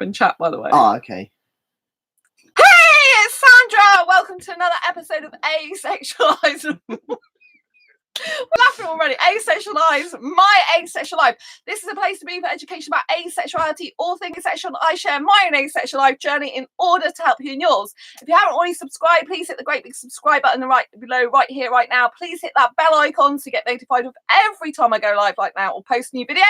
in chat, by the way. Oh, okay. Hey, it's Sandra. Welcome to another episode of Asexualise. We're laughing already. Asexualise, my asexual life. This is a place to be for education about asexuality, all things asexual. I share my own asexual life journey in order to help you in yours. If you haven't already subscribed, please hit the great big subscribe button right below, right here, right now. Please hit that bell icon to get notified of every time I go live like now or post a new video.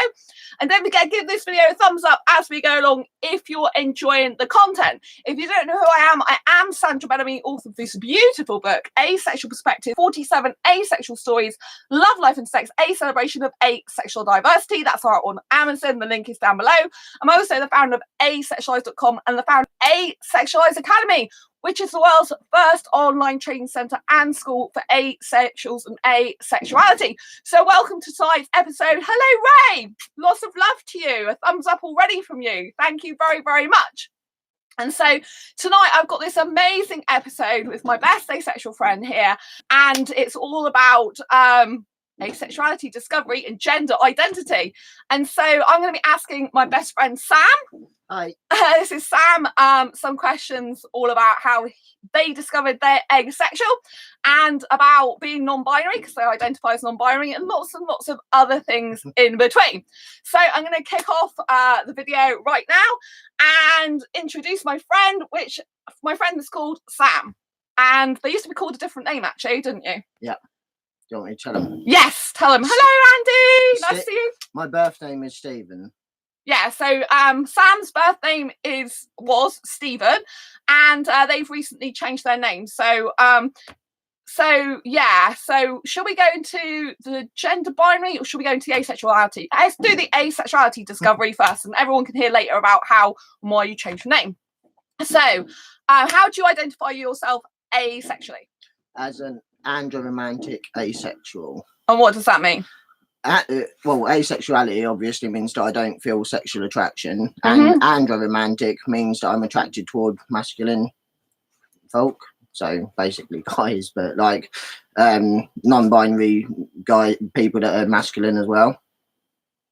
And don't forget, give this video a thumbs up as we go along if you're enjoying the content. If you don't know who I am Sandra Bellamy, author of this beautiful book, Asexual Perspective, 47 Asexual Stories, Love, Life and Sex, a celebration of asexual diversity. That's out on Amazon. The link is down below. I'm also the founder of asexualised.com and the founder of Asexualise Academy, which is the world's first online training centre and school for asexuals and asexuality. So welcome to tonight's episode. Hello, Ray. Lots of love to you. A thumbs up already from you. Thank you very, very much. And so tonight I've got this amazing episode with my best asexual friend here, and it's all about asexuality, discovery and gender identity. And so I'm going to be asking my best friend Sam. Hi. This is Sam. Some questions all about how they discovered they're asexual and about being non-binary, because they identify as non-binary, and lots of other things in between. So I'm going to kick off the video right now and introduce my friend, which my friend is called Sam. And they used to be called a different name, actually, didn't you? Yeah. Do you want me to tell him? Yes, tell him. Hello, Andy. Nice to see you. My birth name is Stephen. Yeah, so Sam's birth name was Stephen, and they've recently changed their name. So so shall we go into the gender binary or shall we go into the asexuality? Let's do the asexuality discovery first, and everyone can hear later about how and why you changed your name. So how do you identify yourself asexually? As an andromantic asexual. And what does that mean? Well, asexuality obviously means that I don't feel sexual attraction, and andromantic means that I'm attracted toward masculine folk, so basically guys, but like non-binary people that are masculine as well.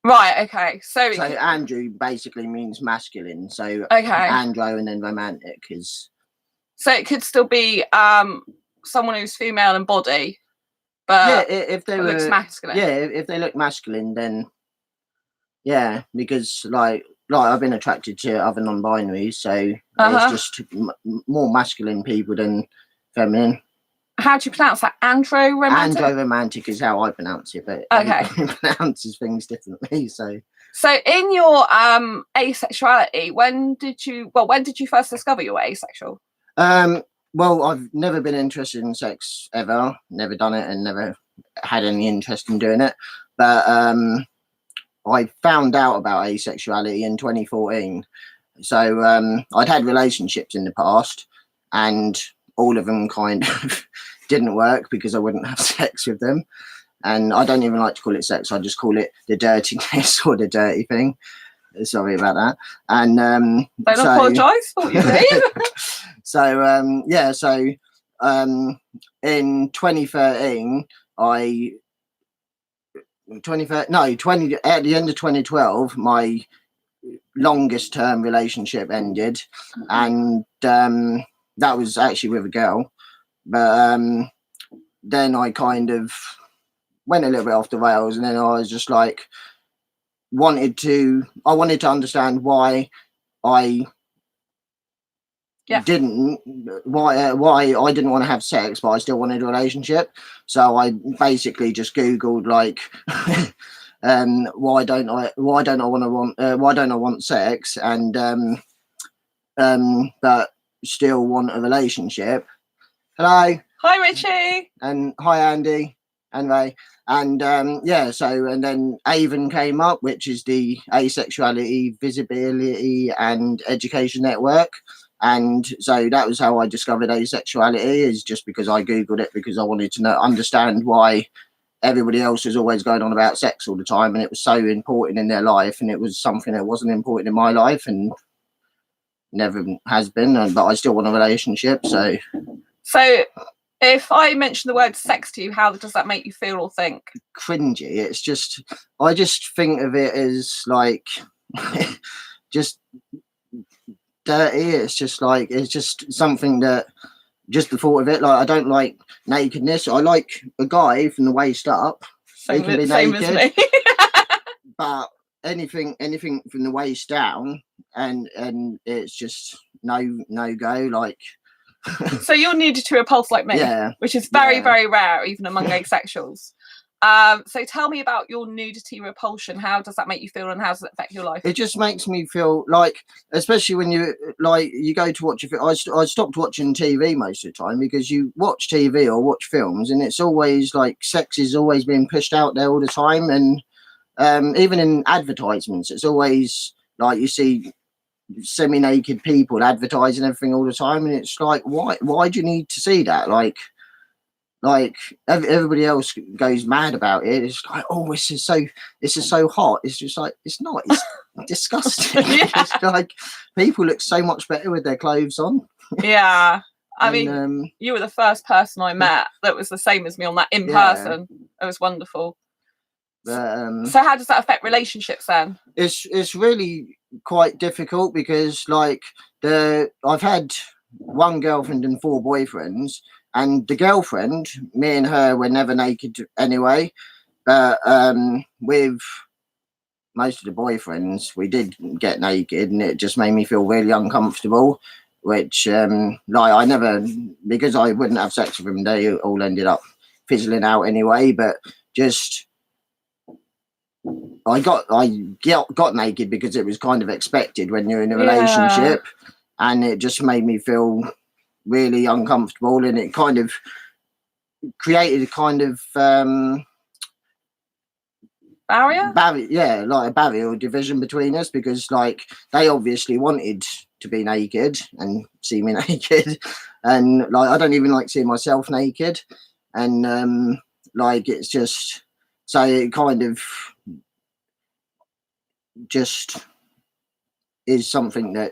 Right, okay. So andrew basically means masculine, so okay. Andro and then romantic is... So it could still be someone who's female in body, but yeah, if they looks masculine. Yeah, if they look masculine, then yeah, because like I've been attracted to other non-binaries, so it's just more masculine people than feminine. How do you pronounce that? Andro-romantic? Andro-romantic is how I pronounce it, but everybody pronounces things differently. So in your asexuality, when did you first discover you were asexual? Well, I've never been interested in sex ever, never done it and never had any interest in doing it. But I found out about asexuality in 2014. So I'd had relationships in the past and all of them kind of didn't work because I wouldn't have sex with them. And I don't even like to call it sex. I just call it the dirtiness or the dirty thing. Sorry about that. And don't apologise for what you mean. So in 2013 at the end of 2012 my longest term relationship ended, and that was actually with a girl, but then I kind of went a little bit off the rails, and then I was just like I wanted to understand why I didn't want to have sex, but I still wanted a relationship. So I basically just Googled like why don't I want sex, and but still want a relationship. Hello. Hi Richie. And hi Andy and Ray. And and then AVEN came up, which is the Asexuality, Visibility and Education Network. And so that was how I discovered asexuality, is just because I Googled it because I wanted to understand why everybody else was always going on about sex all the time, and it was so important in their life, and it was something that wasn't important in my life and never has been, but I still want a relationship. So if I mention the word sex to you, how does that make you feel or think? Cringy. It's just, I just think of it as like just dirty. It's just something that, just the thought of it, like, I don't like nakedness. I like a guy from the waist up. He can be Same as naked, me. but anything from the waist down, and it's just no go. Like, So you're nudity to repulse like me, yeah, which is very, yeah. very rare even among asexuals. So tell me about your nudity repulsion. How does that make you feel, and how does it affect your life? It just makes me feel like, especially when you go to watch a film. I stopped watching TV most of the time, because you watch TV or watch films, and it's always like sex is always being pushed out there all the time, and even in advertisements, it's always like you see semi-naked people advertising everything all the time, and it's like, why do you need to see that? Like everybody else goes mad about it. It's like, oh, this is so hot. It's just like, it's not. It's disgusting. Yeah. It's like, people look so much better with their clothes on. Yeah. I mean, you were the first person I met that was the same as me on that in person. It was wonderful. So how does that affect relationships then? It's really quite difficult, because like I've had one girlfriend and 4 boyfriends, and the girlfriend, me and her were never naked anyway, but with most of the boyfriends we did get naked, and it just made me feel really uncomfortable, which like, I never, because I wouldn't have sex with them, they all ended up fizzling out anyway. But just I got naked because it was kind of expected when you're in a relationship, and it just made me feel really uncomfortable, and it kind of created a kind of barrier, like a barrier or division between us, because like they obviously wanted to be naked and see me naked, and like I don't even like seeing myself naked, and like it's just, so it kind of just is something that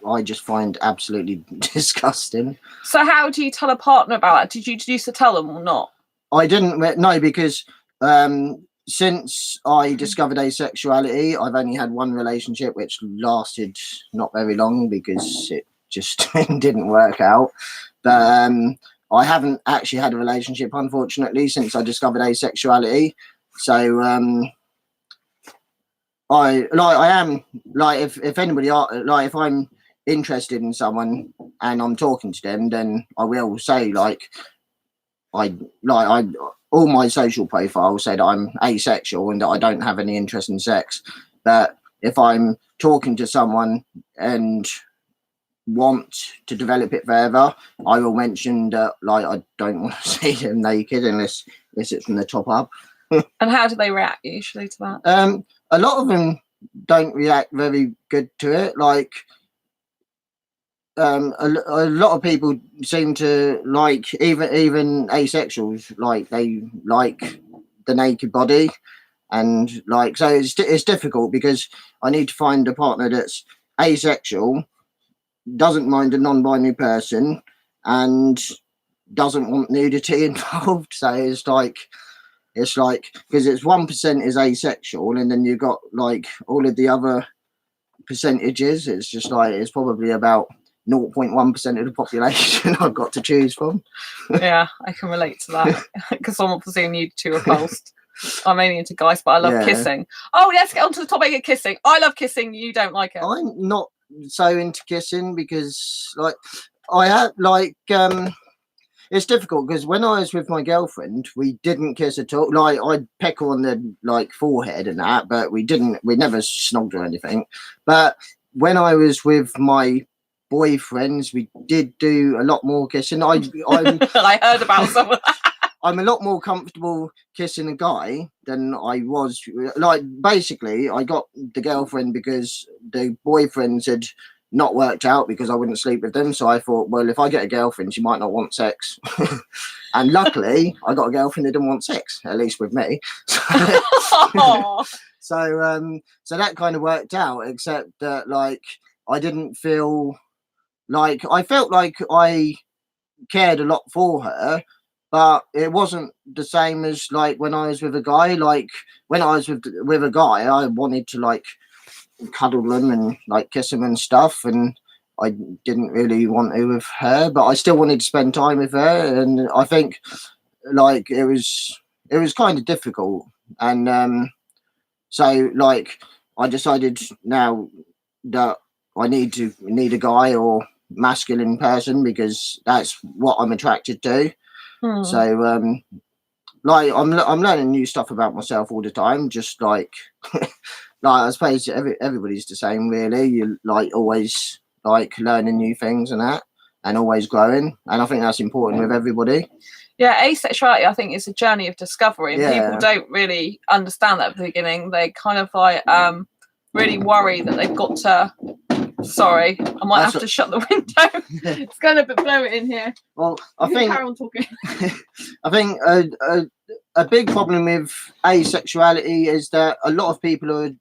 I just find absolutely disgusting. So how do you tell a partner about that? Did you used to tell them or not? I didn't, no, because since I discovered asexuality, I've only had one relationship, which lasted not very long because it just didn't work out. But I haven't actually had a relationship, unfortunately, since I discovered asexuality. So I am like, if anybody like, if I'm interested in someone and I'm talking to them, then I will say like I all my social profiles said I'm asexual and that I don't have any interest in sex. But if I'm talking to someone and want to develop it further, I will mention that like I don't want to see them naked unless it's from the top up. And how do they react usually to that? A lot of them don't react very good to it. Like a lot of people seem to like, even asexuals, like they like the naked body, and like, so it's difficult, because I need to find a partner that's asexual, doesn't mind a non-binary person, and doesn't want nudity involved. So it's like, because it's 1% is asexual, and then you've got like all of the other percentages. It's just like, it's probably about 0.1% of the population I've got to choose from. Yeah, I can relate to that, because I'm obviously nudity repulsed. I'm only into guys, but I love kissing. Oh, let's get on to the topic of kissing. I love kissing. You don't like it? I'm not so into kissing, because like I have like it's difficult, because when I was with my girlfriend, we didn't kiss at all. Like, I'd peck her on the like forehead and that, but we never snogged or anything. But when I was with my boyfriends, we did do a lot more kissing. I heard about some of that. I'm a lot more comfortable kissing a guy than I was. Like, basically, I got the girlfriend because the boyfriends had not worked out, because I wouldn't sleep with them. So I thought, well, if I get a girlfriend, she might not want sex. And luckily, I got a girlfriend who didn't want sex, at least with me. So that kind of worked out, except that like I didn't feel like, I felt like I cared a lot for her, but it wasn't the same as like when I was with a guy. Like, when I was with a guy, I wanted to like cuddle them and like kiss them and stuff, and I didn't really want to with her, but I still wanted to spend time with her, and I think like it was kind of difficult, and so like I decided now that I need a guy or masculine person because that's what I'm attracted to. So like I'm learning new stuff about myself all the time, just like like I suppose everybody's the same really. You like always like learning new things and that, and always growing, and I think that's important with everybody. Yeah, asexuality, I think, is a journey of discovery, and Yeah. people don't really understand that at the beginning. They kind of like really worry that they've got to. Sorry, I might have to shut the window. It's going a bit blowy in here. Well, I think carry on talking. I think a big problem with asexuality is that a lot of people are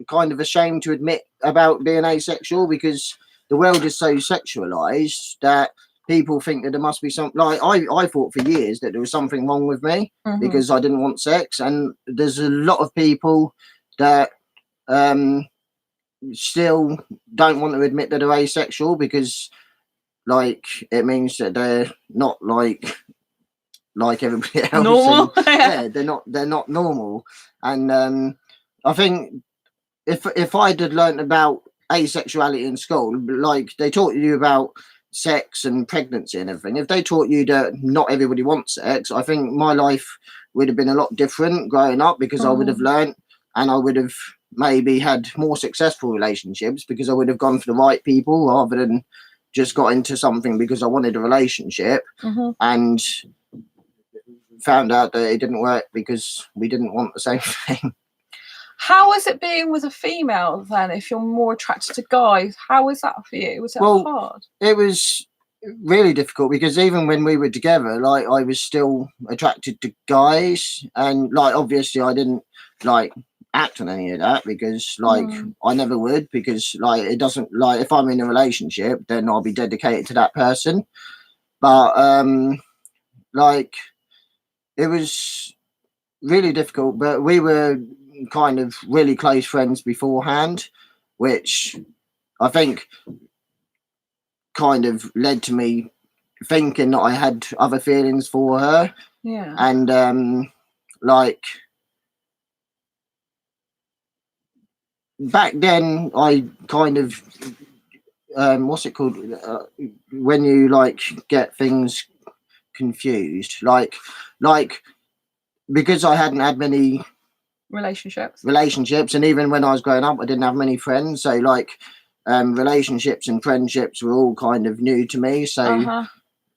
kind of ashamed to admit about being asexual because the world is so sexualized that people think that there must be something. Like I thought for years that there was something wrong with me because I didn't want sex, and there's a lot of people that still don't want to admit that they're asexual because like it means that they're not like everybody else. Normal. Yeah, they're not normal. And I think if I'd had learned about asexuality in school, like they taught you about sex and pregnancy and everything, if they taught you that not everybody wants sex, I think my life would have been a lot different growing up because I would have learned, and I would have maybe had more successful relationships because I would have gone for the right people rather than just got into something because I wanted a relationship and found out that it didn't work because we didn't want the same thing. How is it being with a female then if you're more attracted to guys? How is that for you? Was it hard? It was really difficult because even when we were together, like I was still attracted to guys, and like obviously I didn't like act on any of that because like I never would, because like it doesn't, like if I'm in a relationship then I'll be dedicated to that person. But like it was really difficult, but we were kind of really close friends beforehand, which I think kind of led to me thinking that I had other feelings for her. Yeah. And like back then I kind of what's it called when you like get things confused, like because I hadn't had many relationships, and even when I was growing up I didn't have many friends, so like relationships and friendships were all kind of new to me, so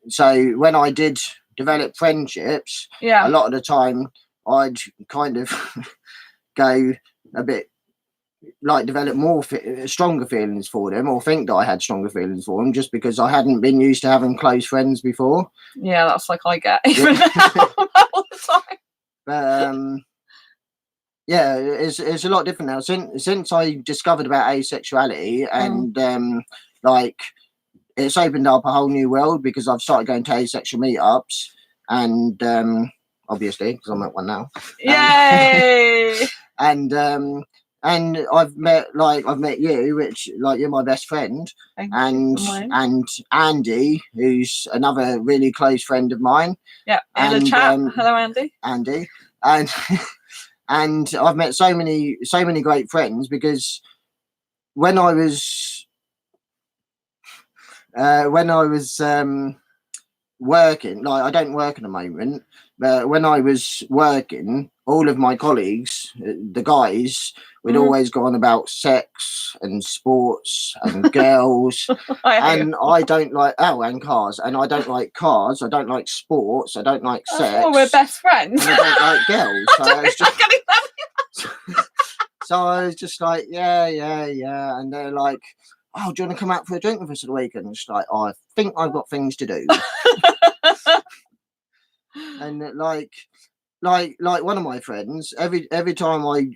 so when I did develop friendships, a lot of the time I'd kind of go a bit like develop more stronger feelings for them, or think that I had stronger feelings for them just because I hadn't been used to having close friends before. Yeah, that's like I get even now all the time. But yeah, it's a lot different now since I discovered about asexuality, and like it's opened up a whole new world because I've started going to asexual meetups, and obviously because I'm at one now. Yay! And I've met you, which like you're my best friend, and Andy, who's another really close friend of mine. Yeah, in the chat. Hello, Andy. And and I've met so many great friends because when I was working, like I don't work at the moment, but when I was working, all of my colleagues, the guys, we'd always go on about sex and sports and girls, and I don't like and cars, and I don't like cars, I don't like sports, I don't like sex. Well, we're best friends. And I don't like girls. So I was just like, yeah, and they're like, oh, do you want to come out for a drink with us at the weekend? And it's like, oh, I think I've got things to do. And like one of my friends, every time I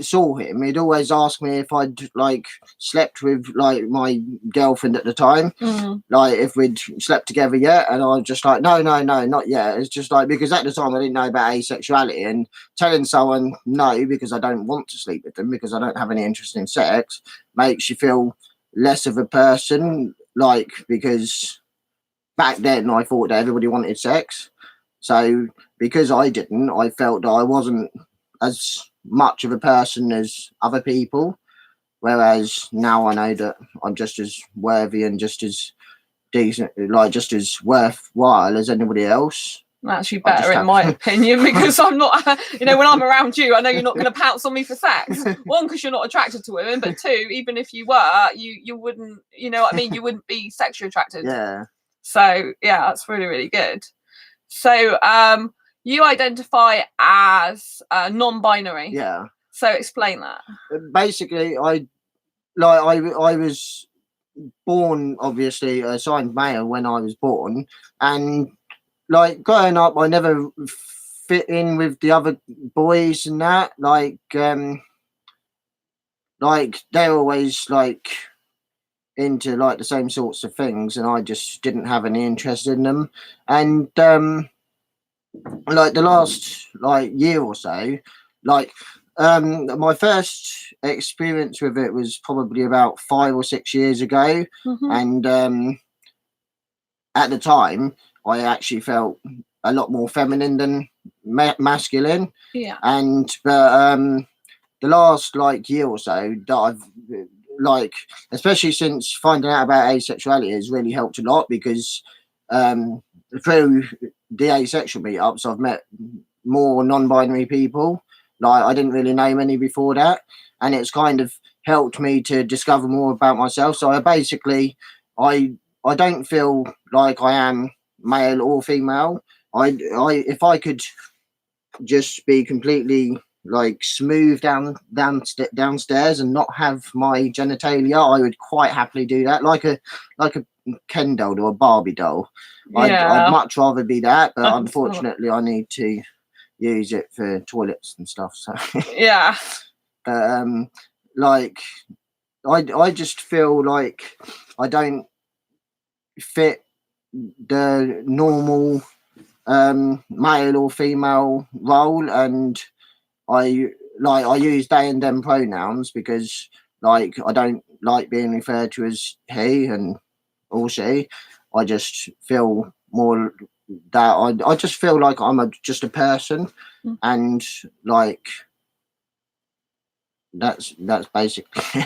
saw him, he'd always ask me if I'd like slept with like my girlfriend at the time, like if we'd slept together yet, and I was just like, no, not yet. It's just like because at the time I didn't know about asexuality, and telling someone no because I don't want to sleep with them because I don't have any interest in sex makes you feel less of a person, like, because back then I thought that everybody wanted sex. So because I didn't, I felt that I wasn't as much of a person as other people. Whereas now I know that I'm just as worthy and just as decent, like just as worthwhile as anybody else. Actually better in my opinion, because I'm not, when I'm around you, I know you're not going to pounce on me for sex. One, because you're not attracted to women, but two, even if you were, you wouldn't, you know what I mean? You wouldn't be sexually attracted. Yeah. So yeah, that's really, really good. So you identify as non-binary. Yeah. So explain that. Basically, I was born obviously assigned male when I was born, and like growing up, I never fit in with the other boys and that. Like they're always like into like the same sorts of things, and I just didn't have any interest in them. And like the last like year or so, like my first experience with it was probably about 5 or 6 years ago. And at the time I actually felt a lot more feminine than masculine. Yeah. And but the last like year or so that I've like, especially since finding out about asexuality, has really helped a lot, because through the asexual meetups I've met more non-binary people. Like I didn't really know many before that, and it's kind of helped me to discover more about myself. So I basically I don't feel like I am male or female. I if I could just be completely like smooth downstairs and not have my genitalia, I would quite happily do that, like a Ken doll or a Barbie doll. Yeah. I'd much rather be that, but unfortunately I need to use it for toilets and stuff. So yeah. But like I just feel like I don't fit the normal male or female role, and I use they and them pronouns because like I don't like being referred to as he and or she. I just feel more that I just feel like I'm just a person, and like that's basically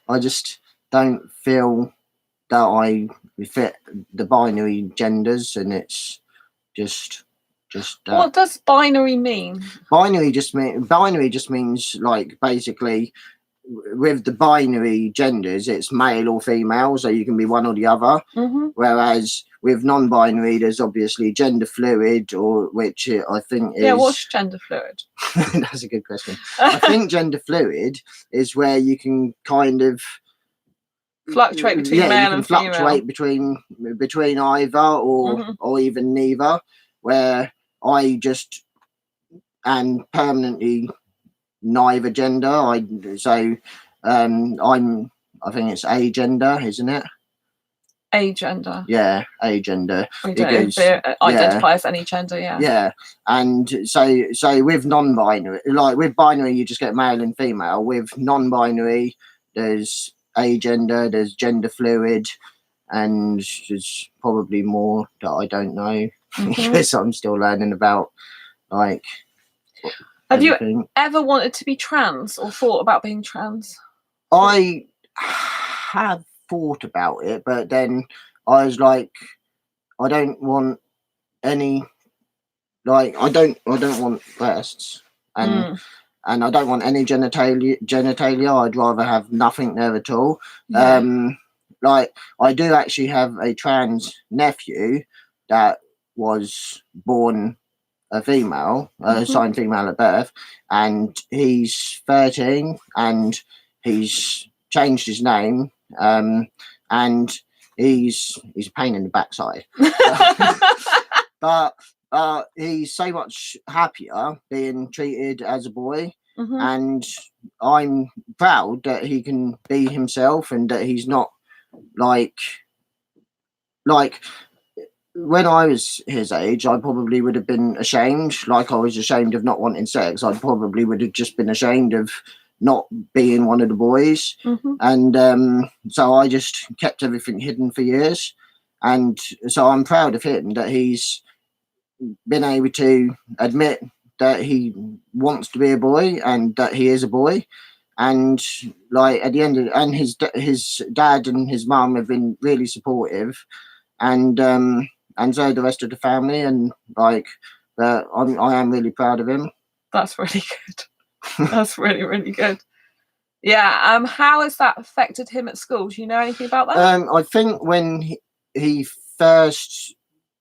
I just don't feel that I fit the binary genders, and it's just what does binary mean? Binary just means like basically with the binary genders it's male or female, so you can be one or the other. Whereas with non-binary there's obviously gender fluid, or which I think is what's gender fluid? That's a good question. I think gender fluid is where you can kind of fluctuate between male and female. Fluctuate between either or even neither, where I just am permanently neither gender. I think it's agender, isn't it? Agender. Yeah, agender. We don't identify as any gender. Yeah. Yeah, and so with non-binary, like with binary, you just get male and female. With non-binary, there's agender, there's gender fluid, and there's probably more that I don't know because I'm still learning about like. Have you ever wanted to be trans or thought about being trans? I have thought about it, but then I was like, I don't want any, like I don't want breasts, and I don't want any genitalia. I'd rather have nothing there at all. Like I do actually have a trans nephew that was born a female, assigned female at birth, and he's 13, and he's changed his name, and he's a pain in the backside. but he's so much happier being treated as a boy, and I'm proud that he can be himself and that he's not like when I was his age, I probably would have been ashamed, like I was ashamed of not wanting sex. I probably would have just been ashamed of not being one of the boys. Mm-hmm. And so I just kept everything hidden for years. And so I'm proud of him that he's been able to admit that he wants to be a boy and that he is a boy. And like at the end of, and his dad and his mum have been really supportive, and so the rest of the family, and like I am really proud of him. That's really good. That's really, really good. Yeah. How has that affected him at school? Do you know anything about that? I think when he first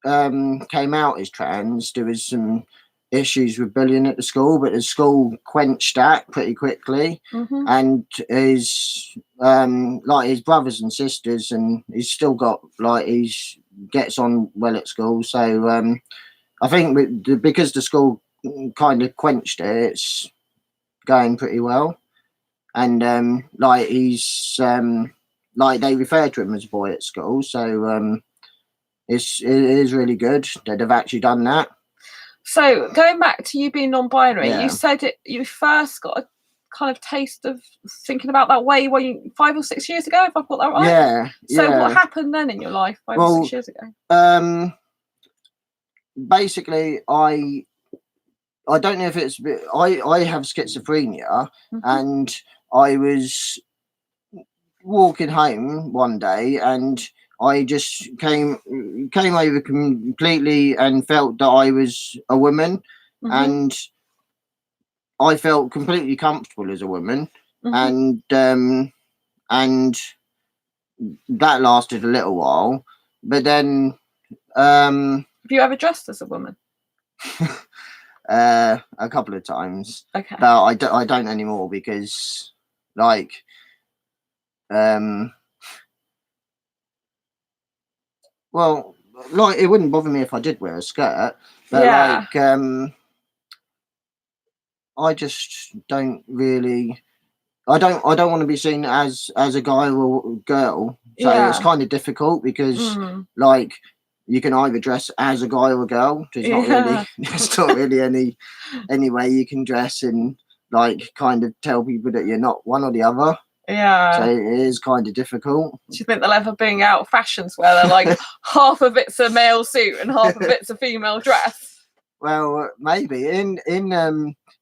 came out as trans, there was some issues with bullying at the school, but the school quenched that pretty quickly. Mm-hmm. And his like his brothers and sisters, and he's still got like he's gets on well at school. So I think because the school kind of quenched it, it's going pretty well. And like he's like they refer to him as a boy at school, so it is really good that they've actually done that. So going back to you being non-binary, Yeah. you said you first got a kind of taste of thinking about that way 5 or 6 years ago, if I've got that right. Yeah. So yeah. what happened then in your life 5 or 6 years ago? Basically, I don't know if it's I have schizophrenia, Mm-hmm. and I was walking home one day and I just came over completely and felt that I was a woman. Mm-hmm. And I felt completely comfortable as a woman. Mm-hmm. And that lasted a little while, but then have you ever dressed as a woman? A couple of times. Okay. But I don't anymore because like well, like it wouldn't bother me if I did wear a skirt, but Yeah. like I just don't really I don't want to be seen as a guy or girl. So it's kind of difficult because like you can either dress as a guy or a girl. There's not really any way you can dress and like kind of tell people that you're not one or the other. Yeah. So it is kind of difficult. Do you think they'll ever bring out fashions where they're like half of it's a male suit and half of it's a female dress? Well, maybe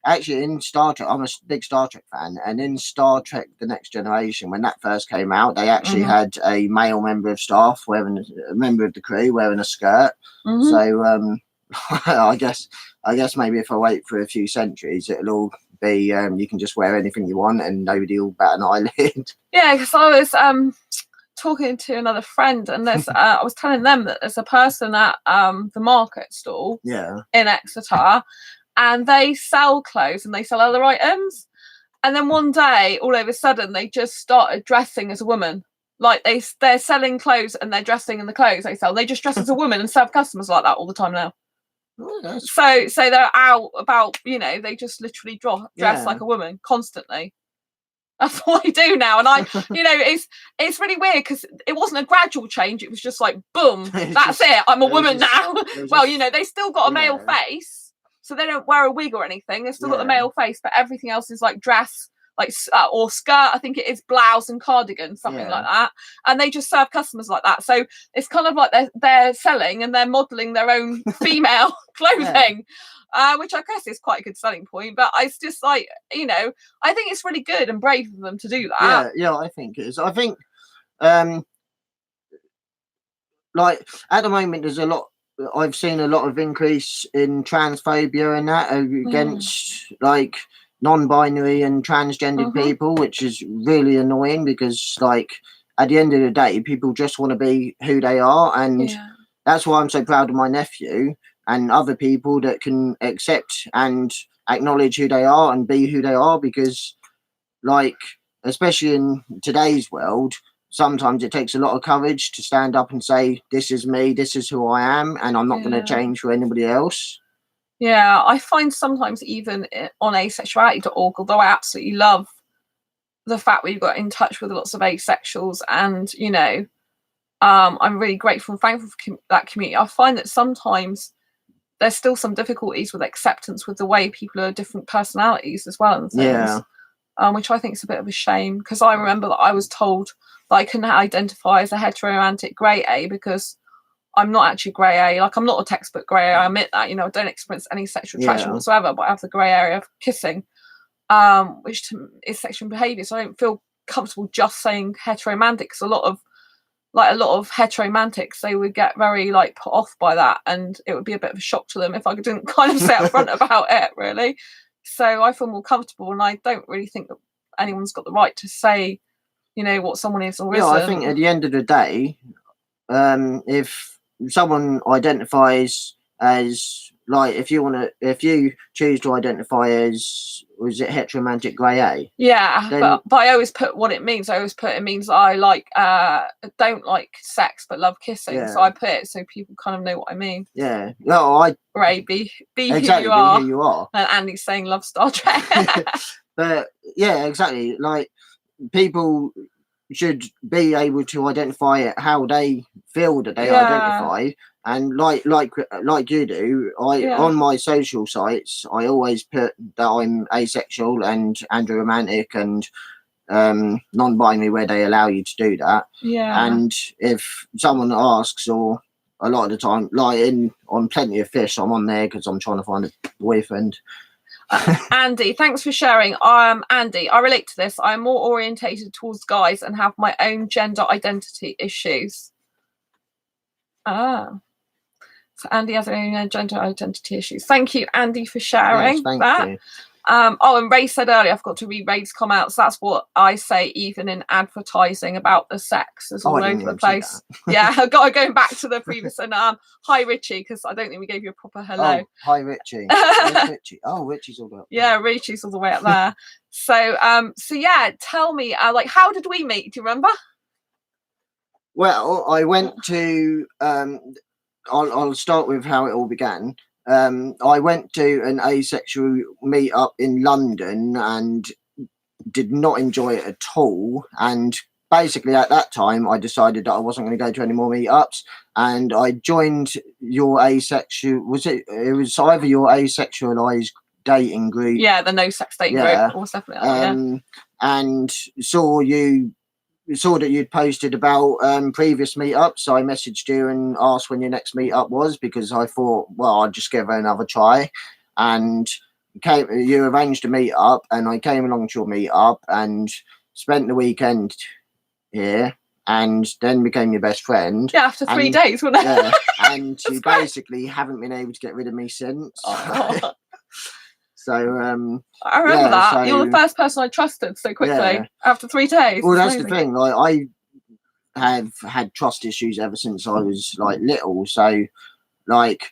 actually in Star Trek, I'm a big Star Trek fan, and in Star Trek: The Next Generation, when that first came out, they actually had a male member of staff wearing a member of the crew wearing a skirt. Mm-hmm. So I guess maybe if I wait for a few centuries, it'll all be you can just wear anything you want and nobody will bat an eyelid. Yeah, because I was talking to another friend, and there's I was telling them that there's a person at the market stall in Exeter, and they sell clothes and they sell other items, and then one day all of a sudden they just started dressing as a woman. Like they're selling clothes and they're dressing in the clothes they sell. They just dress as a woman and serve customers like that all the time now. Oh, so they're out about, they just literally dress like a woman constantly. That's what I do now. And it's really weird because it wasn't a gradual change. It was just like, boom, that's it. I'm a woman now. Well, they still got a male face, so they don't wear a wig or anything. They've still got the male face, but everything else is like dress, like or skirt. I think it is blouse and cardigan, something like that. And they just serve customers like that. So it's kind of like they're selling and they're modeling their own female clothing. Which I guess is quite a good selling point, but it's just like, I think it's really good and brave of them to do that. Yeah, I think it is. I think, like at the moment, there's I've seen a lot of increase in transphobia and that against like non-binary and transgendered people, which is really annoying because like at the end of the day, people just want to be who they are, and that's why I'm so proud of my nephew and other people that can accept and acknowledge who they are and be who they are, because like especially in today's world, sometimes it takes a lot of courage to stand up and say, this is me, this is who I am, and I'm not going to change for anybody else. Yeah, I find sometimes even on asexuality.org, although I absolutely love the fact we've got in touch with lots of asexuals, and I'm really grateful and thankful for that community. I find that sometimes there's still some difficulties with acceptance with the way people are different personalities as well and things. which I think is a bit of a shame, because I remember that I was told that I couldn't identify as a heteromantic grey A because I'm not actually grey A. Like, I'm not a textbook grey A. I admit that. You know, I don't experience any sexual attraction whatsoever, but I have the grey area of kissing, which is sexual behaviour. So I don't feel comfortable just saying heteromantic, because a lot of heteromantics, they would get very like put off by that, and it would be a bit of a shock to them if I didn't kind of say up front about it, really. So I feel more comfortable, and I don't really think that anyone's got the right to say, you know, what someone is or isn't. I think at the end of the day, if someone identifies as, like, if you choose to identify as, was it heteromantic grey A? Yeah, then, but I always put what it means. I always put it means I like don't like sex but love kissing. Yeah. So I put it so people kind of know what I mean. Yeah. No, Right, be exactly, who you are. And Andy's saying love Star Trek. But yeah, exactly. Like, people should be able to identify it how they feel that they identify, and like you do, on my social sites I always put that I'm asexual and andromantic and non-binary, where they allow you to do that. And if someone asks, or a lot of the time, like on Plenty of Fish, I'm on there because I'm trying to find a boyfriend. Andy, thanks for sharing. Andy, I relate to this. I'm more orientated towards guys and have my own gender identity issues. So Andy has her own gender identity issues. Thank you, Andy, for sharing. Yes, thank you. And Ray said earlier, I forgot to read Ray's comments. That's what I say, even in advertising about the sex. It's all over the place. Yeah, going back to the previous. And hi, Richie, because I don't think we gave you a proper hello. Oh, hi, Richie. Where's Richie? Oh, Richie's all the way up there. Yeah, Richie's all the way up there. So yeah, tell me, like, how did we meet? Do you remember? Well, I went to. I'll start with how it all began. I went to an asexual meetup in London and did not enjoy it at all. And basically, at that time, I decided that I wasn't going to go to any more meetups. And I joined your asexual. It was either your asexualized dating group. Yeah, the no sex dating group. Was definitely that, and saw that you'd posted about previous meetups, so I messaged you and asked when your next meetup was, because I thought, well, I'd just give it another try. And you arranged a meetup, and I came along to your meetup and spent the weekend here, and then became your best friend. Yeah, after 3 days, wasn't it? Yeah, and you basically haven't been able to get rid of me since. Oh. So I remember that. So, you're the first person I trusted so quickly after 3 days. Well, that's the thing. Like, I have had trust issues ever since I was like little. So, like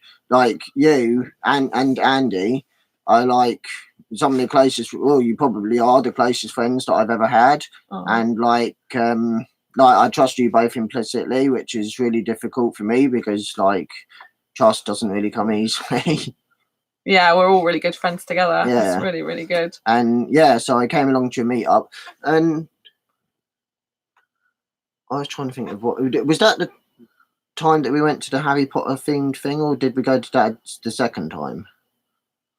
you and Andy are like some of the closest. Well, you probably are the closest friends that I've ever had. And like I trust you both implicitly, which is really difficult for me because like trust doesn't really come easily. Yeah, we're all really good friends together. Yeah. That's really, really good. And yeah, so I came along to your meetup, and I was trying to think of what was that the time that we went to the Harry Potter themed thing, or did we go to that the second time?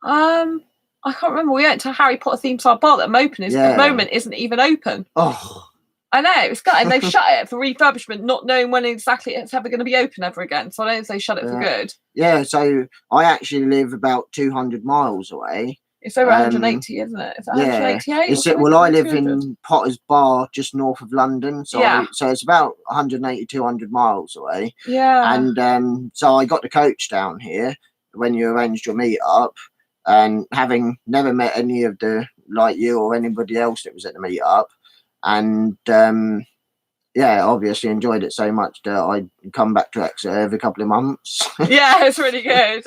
I can't remember. We went to Harry Potter themed bar that at the moment isn't even open. Oh, I know, it's gutting. They've shut it for refurbishment, not knowing when exactly it's ever going to be open ever again. So I don't know if they shut it for good. Yeah, so I actually live about 200 miles away. It's over 180, isn't it? Is that 188? Well, I live in Potter's Bar, just north of London. So so it's about 180, 200 miles away. Yeah. And so I got the coach down here when you arranged your meetup, and having never met any of the, like you or anybody else that was at the meetup. And obviously enjoyed it so much that I come back to Exeter every couple of months. Yeah, it's really good.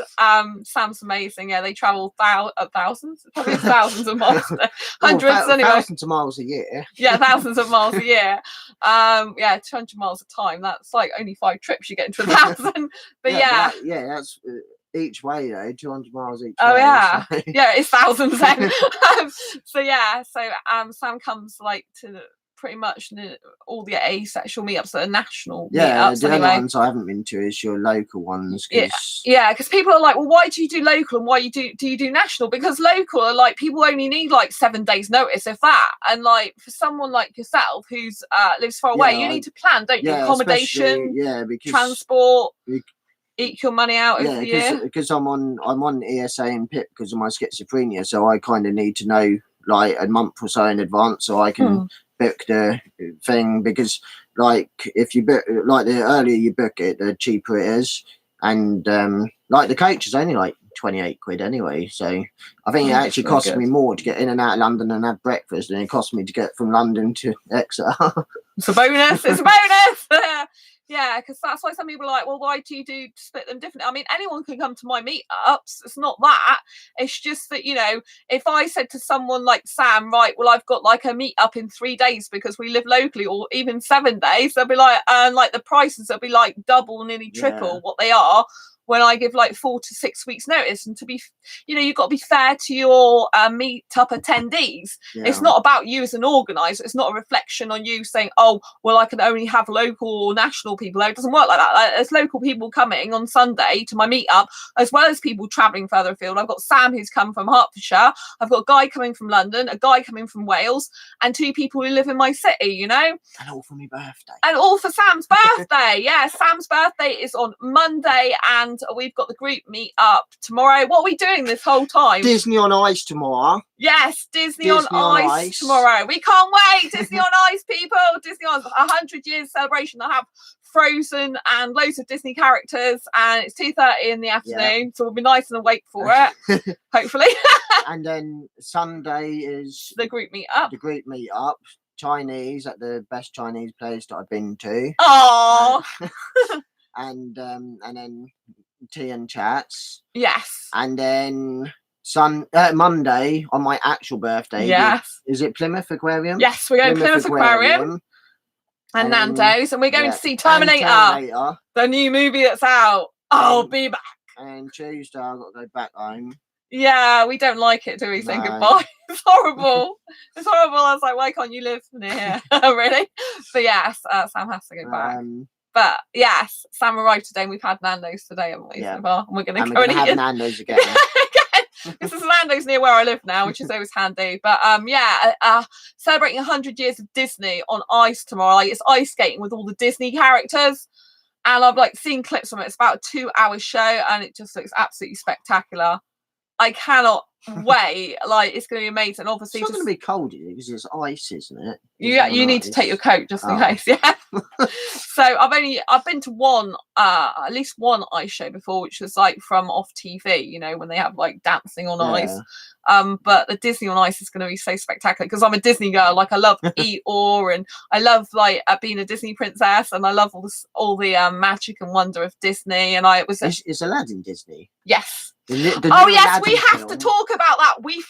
Sam's amazing. Yeah, they travel thousands, probably thousands of miles, hundreds anyway. Thousands of miles a year. Yeah, thousands of miles a year. 200 miles a time. That's like only 5 trips you get into 1,000. But that's each way, 200 miles each way. Oh yeah, so. Yeah, it's thousands then. So Sam comes like to pretty much all the asexual meetups that are national Yeah, meetups the anyway. only ones I haven't been to is your local ones. Yeah, because people are like, well, why do you do local and why do you do national? Because local are like, people only need like 7 days notice, if that. And like for someone like yourself who's lives far away, you need to plan, don't you? Accommodation, because transport, eke your money out over the year. Because I'm on ESA and PIP because of my schizophrenia, so I kind of need to know like a month or so in advance so I can book the thing, because like if you book, like the earlier you book it, the cheaper it is. And like the coach is only like 28 quid anyway, so I think it actually costs me more to get in and out of London and have breakfast than it costs me to get from London to Exeter. It's a bonus. It's a bonus. Yeah, because that's why some people are like, well, why do you split them differently? I mean, anyone can come to my meetups. It's not that. It's just that, you know, if I said to someone like Sam, right, well, I've got like a meetup in 3 days because we live locally, or even 7 days, they'll be like, and like the prices will be like double, nearly triple what they are when I give like 4 to 6 weeks notice. And to be, you know, you've got to be fair to your meetup attendees. It's not about you as an organizer. It's not a reflection on you saying, oh, well, I can only have local or national people. It doesn't work like that. There's local people coming on Sunday to my meetup, as well as people traveling further afield. I've got Sam who's come from Hertfordshire. I've got a guy coming from London, a guy coming from Wales, and 2 people who live in my city, you know. And all for my birthday. And all for Sam's birthday. Yeah, Sam's birthday is on Monday, and we've got the group meet up tomorrow. What are we doing this whole time? Disney on Ice tomorrow. Yes, Disney on Ice tomorrow. We can't wait. Disney on Ice, people. Disney on 100 years celebration. I have Frozen and loads of Disney characters, and it's 2:30 in the afternoon, so we'll be nice and awake for it, hopefully. And then Sunday is the group meet up. The group meet up. Chinese at the best Chinese place that I've been to. Oh. And then tea and chats. Yes. And then Monday on my actual birthday. Yes. Is it Plymouth Aquarium? Yes, we're going Plymouth Aquarium. And Nando's, and we're going to see Terminator, the new movie that's out. I'll be back. And Tuesday I've got to go back home. Yeah, we don't like it, do we? Saying goodbye. It's horrible. It's horrible. I was like, why can't you live near here? Really? But yes, Sam has to go back. But yes, Sam arrived today, and we've had Nando's today, haven't we? So far, and we're going to go and eat have Nando's again. This is Nando's near where I live now, which is always handy. But celebrating 100 years of Disney on Ice tomorrow. Like, it's ice skating with all the Disney characters, and I've like seen clips from it. It's about a 2-hour show, and it just looks absolutely spectacular. I cannot wait. Like, it's going to be amazing. Obviously, it's not going to be cold because it's ice, isn't it? You need to take your coat just in case. Yeah. So I've been to one, at least one ice show before, which was like from off TV. You know, when they have like dancing on ice. But the Disney on Ice is going to be so spectacular because I'm a Disney girl. Like, I love Eeyore, and I love like being a Disney princess, and I love all the magic and wonder of Disney. And is Aladdin Disney? Yes. The yes, Aladdin we have film. To talk about that. We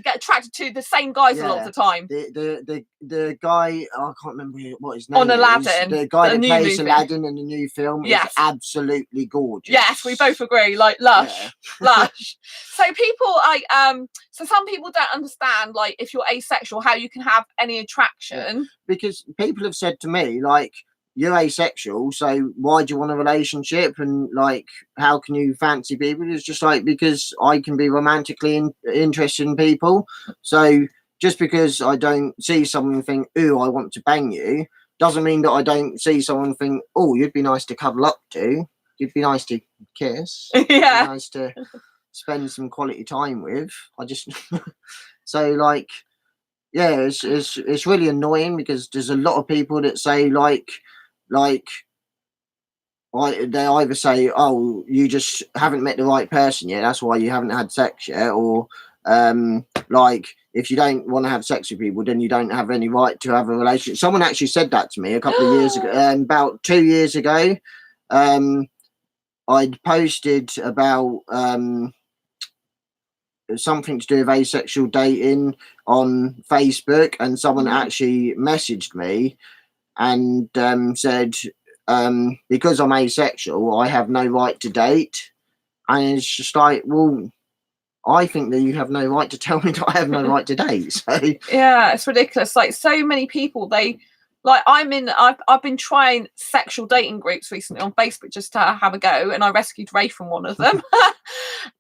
get attracted to the same guys a lot of the time. The guy, I can't remember what his name on Aladdin. The guy that plays Aladdin in the new film is absolutely gorgeous. Yes, we both agree. Like, lush, lush. So people, so some people don't understand, like, if you're asexual, how you can have any attraction. Because people have said to me, like, you're asexual, so why do you want a relationship? And like, how can you fancy people? It's just like, because I can be romantically interested in people. So just because I don't see someone and think, ooh, I want to bang you, doesn't mean that I don't see someone and think, oh, you'd be nice to cuddle up to. You'd be nice to kiss. Yeah. You'd be nice to spend some quality time with. I just so like, yeah, it's really annoying because there's a lot of people that say they either say, oh, you just haven't met the right person yet, that's why you haven't had sex yet, or like, if you don't want to have sex with people, then you don't have any right to have a relationship. Someone actually said that to me a couple of years ago, about 2 years ago. I'd posted about something to do with asexual dating on Facebook, and someone actually messaged me and said, because I'm asexual, I have no right to date. And it's just like, well, I think that you have no right to tell me that I have no right to date. So yeah, it's ridiculous. Like, so many people, I've been trying sexual dating groups recently on Facebook just to have a go, and I rescued Ray from one of them.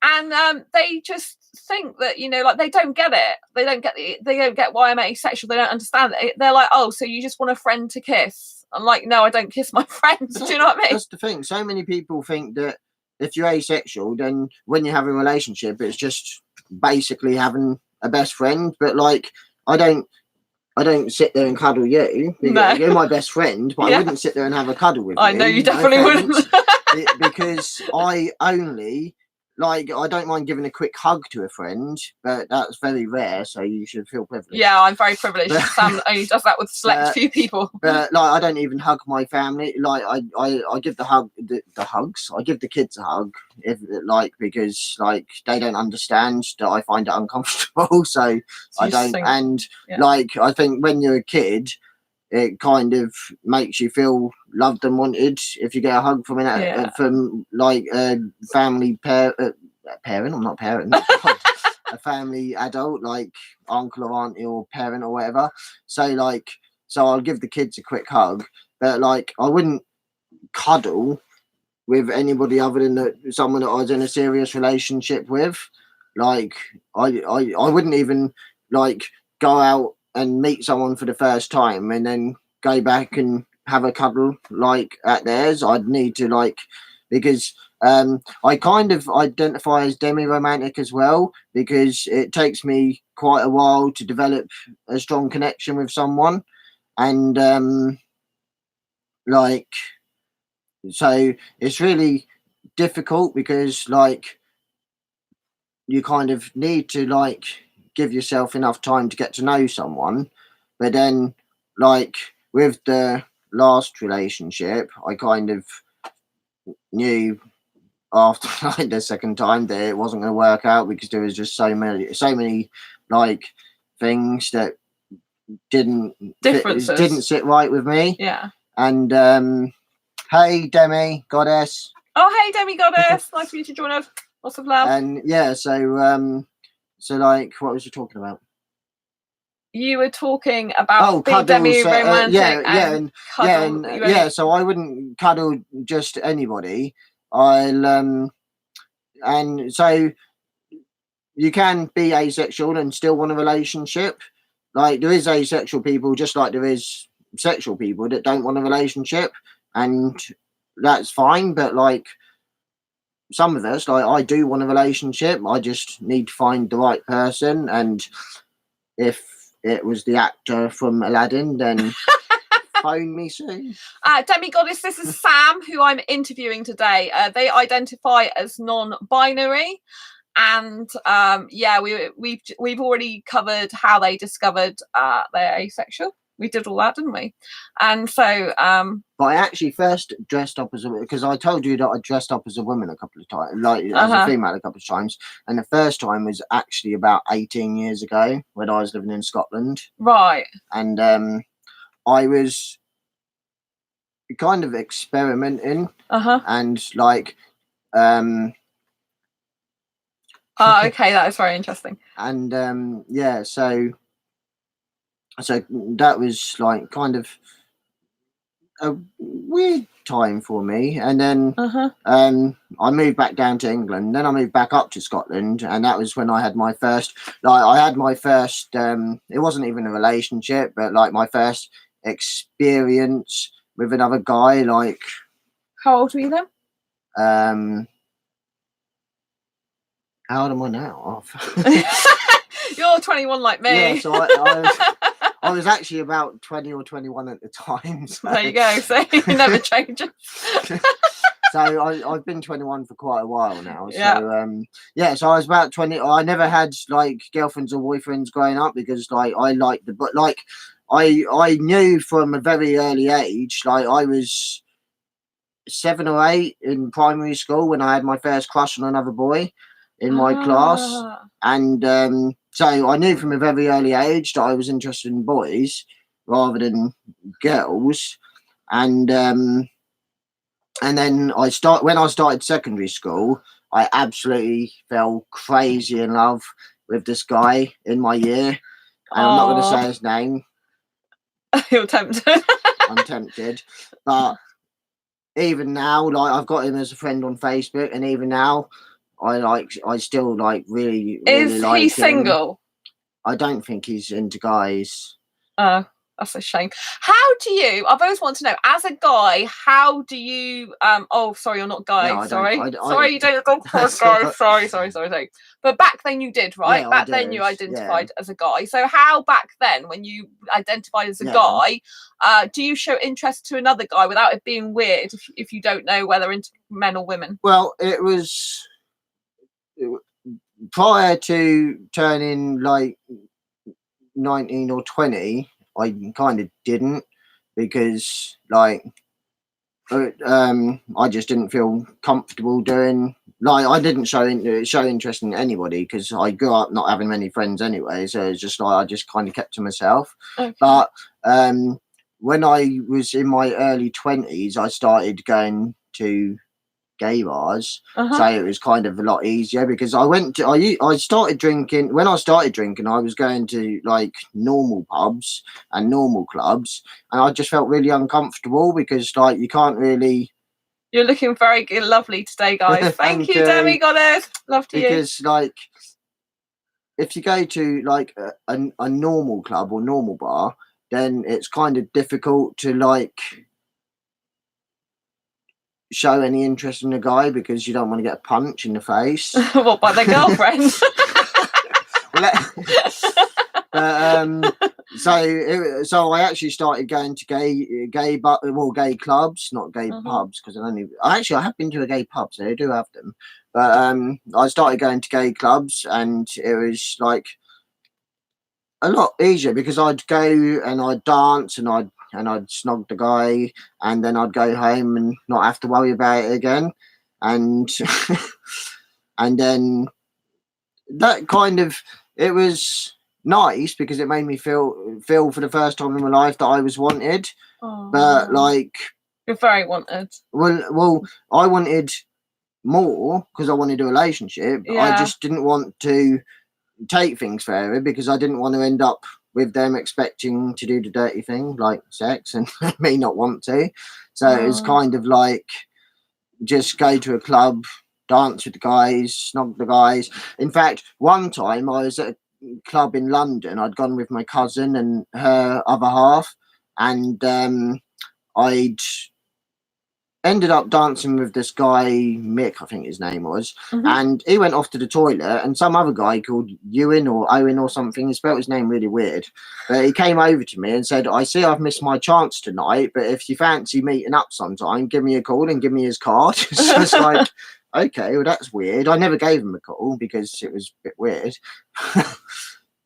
And they just think that, like, they don't get it. They don't get why I'm asexual. They don't understand it. They're like, oh, so you just want a friend to kiss? I'm like, no, I don't kiss my friends. Do you know what I mean? That's the thing. So many people think that if you're asexual, then when you have a relationship, it's just basically having a best friend. But like, I don't sit there and cuddle you. No. You're my best friend, but I wouldn't sit there and have a cuddle with you. I know you definitely wouldn't. Because I only, like, I don't mind giving a quick hug to a friend, but that's very rare, so you should feel privileged. Yeah, I'm very privileged. Sam only does that with select few people. But like, I don't even hug my family. Like, I give the hugs. I give the kids a hug, because like they don't understand that I find it uncomfortable. So I don't. And like, I think when you're a kid, it kind of makes you feel loved and wanted if you get a hug from from like a family parent. I'm not a parent. A family adult, like uncle or auntie or parent or whatever. So I'll give the kids a quick hug, but like I wouldn't cuddle with anybody other than someone that I was in a serious relationship with. Like I wouldn't even like go out and meet someone for the first time and then go back and have a cuddle like at theirs. I'd need to because I kind of identify as demi-romantic as well, because it takes me quite a while to develop a strong connection with someone. And so it's really difficult because you kind of need to give yourself enough time to get to know someone. But then with the last relationship, I kind of knew after the second time that it wasn't going to work out, because there was just so many things that didn't sit right with me. Yeah. And hey Demi Goddess. Oh, hey Demi Goddess. Nice for you to join us. Lots of love. And yeah, so what was you talking about? You were talking about being demi-romantic. So I wouldn't cuddle just anybody. And so you can be asexual and still want a relationship. Like, there is asexual people just like there is sexual people that don't want a relationship, and that's fine. But some of us, I do want a relationship. I just need to find the right person, and if it was the actor from Aladdin, then phone me soon. Demi Goddess, this is Sam, who I'm interviewing today. They identify as non-binary, and we've already covered how they discovered they're asexual. We did all that, didn't we? And so but I actually first dressed up as because I told you that I dressed up as a woman a couple of times, as a female a couple of times, and the first time was actually about 18 years ago when I was living in Scotland. Right. And I was kind of experimenting and okay, that is very interesting. And so that was kind of a weird time for me. And then I moved back down to England, then I moved back up to Scotland, and that was when I had my first it wasn't even a relationship, but my first experience with another guy. How old were you then? How old am I now? You're 21 like me. Yeah, so I was actually about 20 or 21 at the time. So. There you go. So it never changes. So I've been 21 for quite a while now. So so I was about 20. I never had girlfriends or boyfriends growing up, because I liked I knew from a very early age. I was 7 or 8 in primary school when I had my first crush on another boy in my class, and so I knew from a very early age that I was interested in boys rather than girls. And then when I started secondary school, I absolutely fell crazy in love with this guy in my year, and I'm not going to say his name. You're tempted. I'm tempted, but even now, like, I've got him as a friend on Facebook, and even now, I still really Is like he him. single? I don't think he's into guys. That's a shame. How do you? I've always wanted to know, as a guy, how do you? Oh, sorry, you're not guy. No, sorry, sorry, you don't go for guy. Sorry. But back then you did, right? Yeah, back then you identified as a guy. So how back then, when you identified as a guy, do you show interest to another guy without it being weird? If you don't know whether into men or women. Well, it was prior to turning 19 or 20. I kind of didn't, because I just didn't feel comfortable doing, I didn't show interest in anybody, because I grew up not having many friends anyway, so it's just I just kind of kept to myself. Okay. But when I was in my early 20s, I started going to gay bars, so it was kind of a lot easier, because I started drinking. When I started drinking, I was going to normal pubs and normal clubs, and I just felt really uncomfortable, because you can't really. You're looking very good, lovely today, guys. Thank you, Demi Goddess. Love to because, you. If you go to a normal club or normal bar, then it's kind of difficult to show any interest in a guy, because you don't want to get a punch in the face. What, by their girlfriend? So I actually started going to gay clubs, not gay pubs, because I have been to a gay pub, so they do have them. But I started going to gay clubs, and it was a lot easier, because I'd go and I'd dance, and I'd snog the guy, and then I'd go home and not have to worry about it again. And and then that kind of, it was nice, because it made me feel for the first time in my life that I was wanted. But you're very wanted. Well, I wanted more, because I wanted a relationship. I just didn't want to take things further, because I didn't want to end up with them expecting to do the dirty thing, like sex, and me not want to. So it was kind of just go to a club, dance with the guys, snog the guys. In fact, one time I was at a club in London. I'd gone with my cousin and her other half, and I'd ended up dancing with this guy, Mick, I think his name was, and he went off to the toilet, and some other guy called Ewan or Owen or something, he spelled his name really weird, but he came over to me and said, I see I've missed my chance tonight, but if you fancy meeting up sometime, give me a call and give me his card. So it's okay, well, that's weird. I never gave him a call, because it was a bit weird.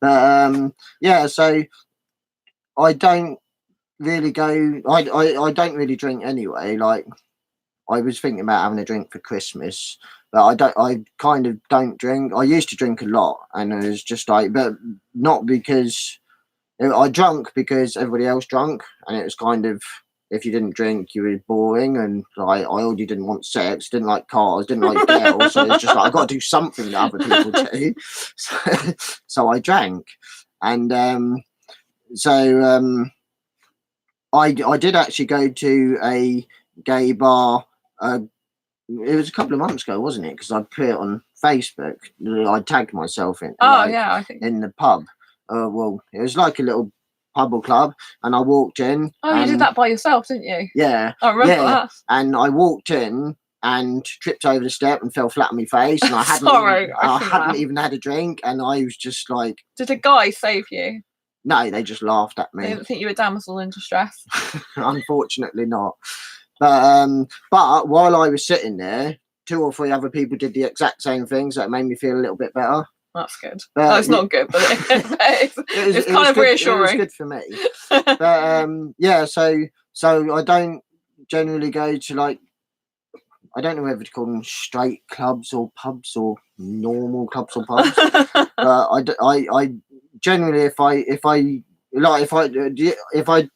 But so I don't really go, I don't really drink anyway. I was thinking about having a drink for Christmas, but I kind of don't drink. I used to drink a lot, and it was just but not because I drunk because everybody else drunk, and it was kind of, if you didn't drink, you were boring, and I already didn't want sex, didn't like cars, didn't like girls, so it's just I've got to do something that other people do. So I drank, and I did actually go to a gay bar. It was a couple of months ago, wasn't it? Because I put it on Facebook. I tagged myself in. I think in the pub. Well, it was like a little pub or club, and I walked in. You did that by yourself, didn't you? Yeah, I remember that. And I walked in and tripped over the step and fell flat on my face, and I hadn't. I hadn't even had a drink, and I was just Did a guy save you? No, they just laughed at me. They didn't think you were damsel in distress. Unfortunately, not. But while I was sitting there, 2 or 3 other people did the exact same thing, so it made me feel a little bit better. That's good. No, it's not good, but it's kind of reassuring. It was good for me. But so I don't generally go to I don't know whether to call them straight clubs or pubs or normal clubs or pubs. But I generally, if I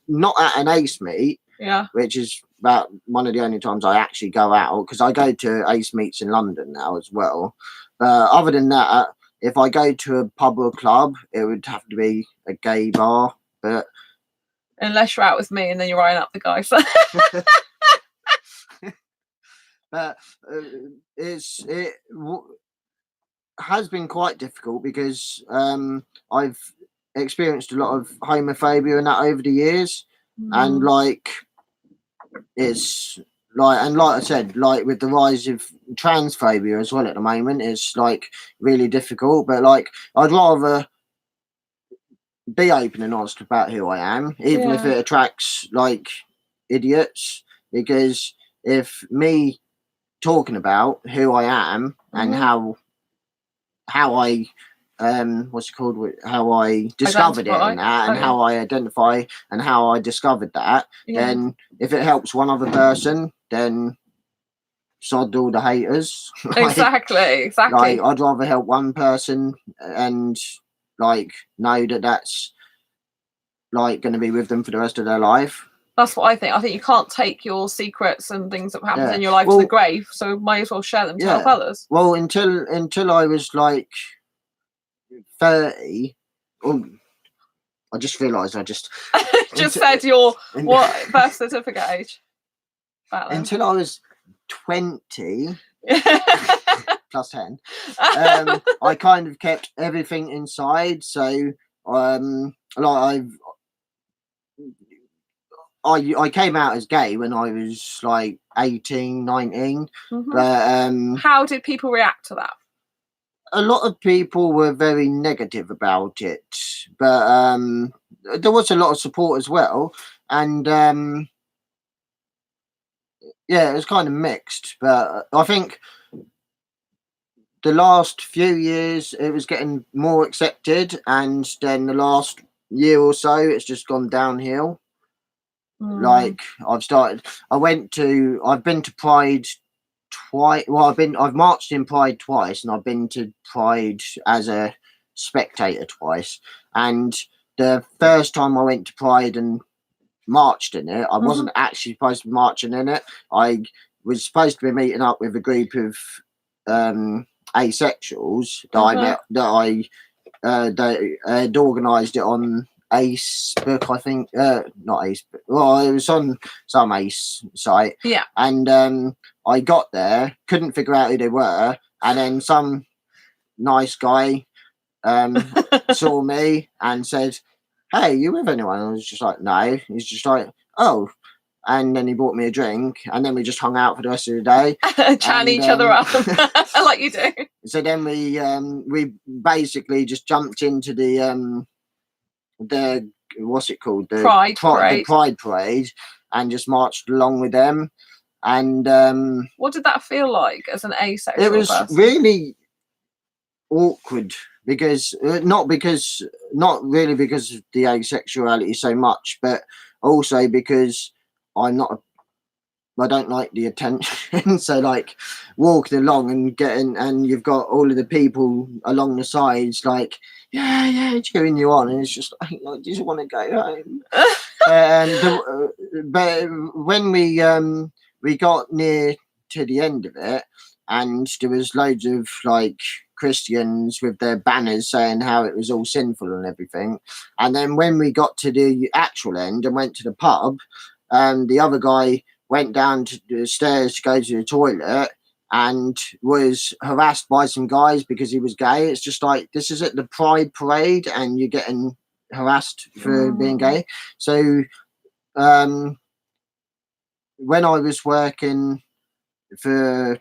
not at an ace meet, Yeah. which is about one of the only times I actually go out, because I go to Ace Meets in London now as well. Other than that, if I go to a pub or club, it would have to be a gay bar. But unless you're out with me and then you're eyeing up the guy. So. But it has been quite difficult because I've experienced a lot of homophobia and that over the years, and like it's like, and like I said, like with the rise of transphobia as well at the moment, it's like really difficult. But like I'd rather be open and honest about who I am, even if it attracts like idiots, because if me talking about who I am and how I what's it called, how I discovered it and that, and how I identify and how I discovered that, then if it helps one other person, then sod all the haters. Exactly. Like I'd rather help one person and like know that that's like going to be with them for the rest of their life. That's what I think. I think you can't take your secrets and things that happen in your life to the grave, so might as well share them to help others. Well, until I was like 30, I just realised I just said your what birth certificate age? Until I was 20 plus 10, I kind of kept everything inside. So like I came out as gay when I was like 18, 19. But how did people react to that? A lot of people were very negative about it, but there was a lot of support as well, and yeah, it was kind of mixed. But I think the last few years it was getting more accepted, and then the last year or so it's just gone downhill. Like I've been to Pride twice. Well, I've marched in Pride twice, and I've been to Pride as a spectator twice. And the first time I went to Pride and marched in it, I wasn't actually supposed to be marching in it. I was supposed to be meeting up with a group of asexuals that I met, that had organised it on Ace book, I think. Not Ace, but well, it was on some Ace site. Yeah. And I got there, couldn't figure out who they were, and then some nice guy saw me and said, "Hey, you with anyone?" I was just like, "No." He's just like, "Oh." And then he bought me a drink, and then we just hung out for the rest of the day, chatting each other up like you do. So then we basically just jumped into the what's it called, the Pride Parade, and just marched along with them. And what did that feel like as an asexual? It was person? really awkward because not really because of the asexuality so much, but also because I don't like the attention. So like walking along and you've got all of the people along the sides like yeah cheering you on, and it's just like I just want to go home. But when we got near to the end of it, and there was loads of like Christians with their banners saying how it was all sinful and everything, and then when we got to the actual end and went to the pub, the other guy went down to the stairs to go to the toilet and was harassed by some guys because he was gay. It's just like, this is at the Pride Parade and you're getting harassed for being gay. So when I was working for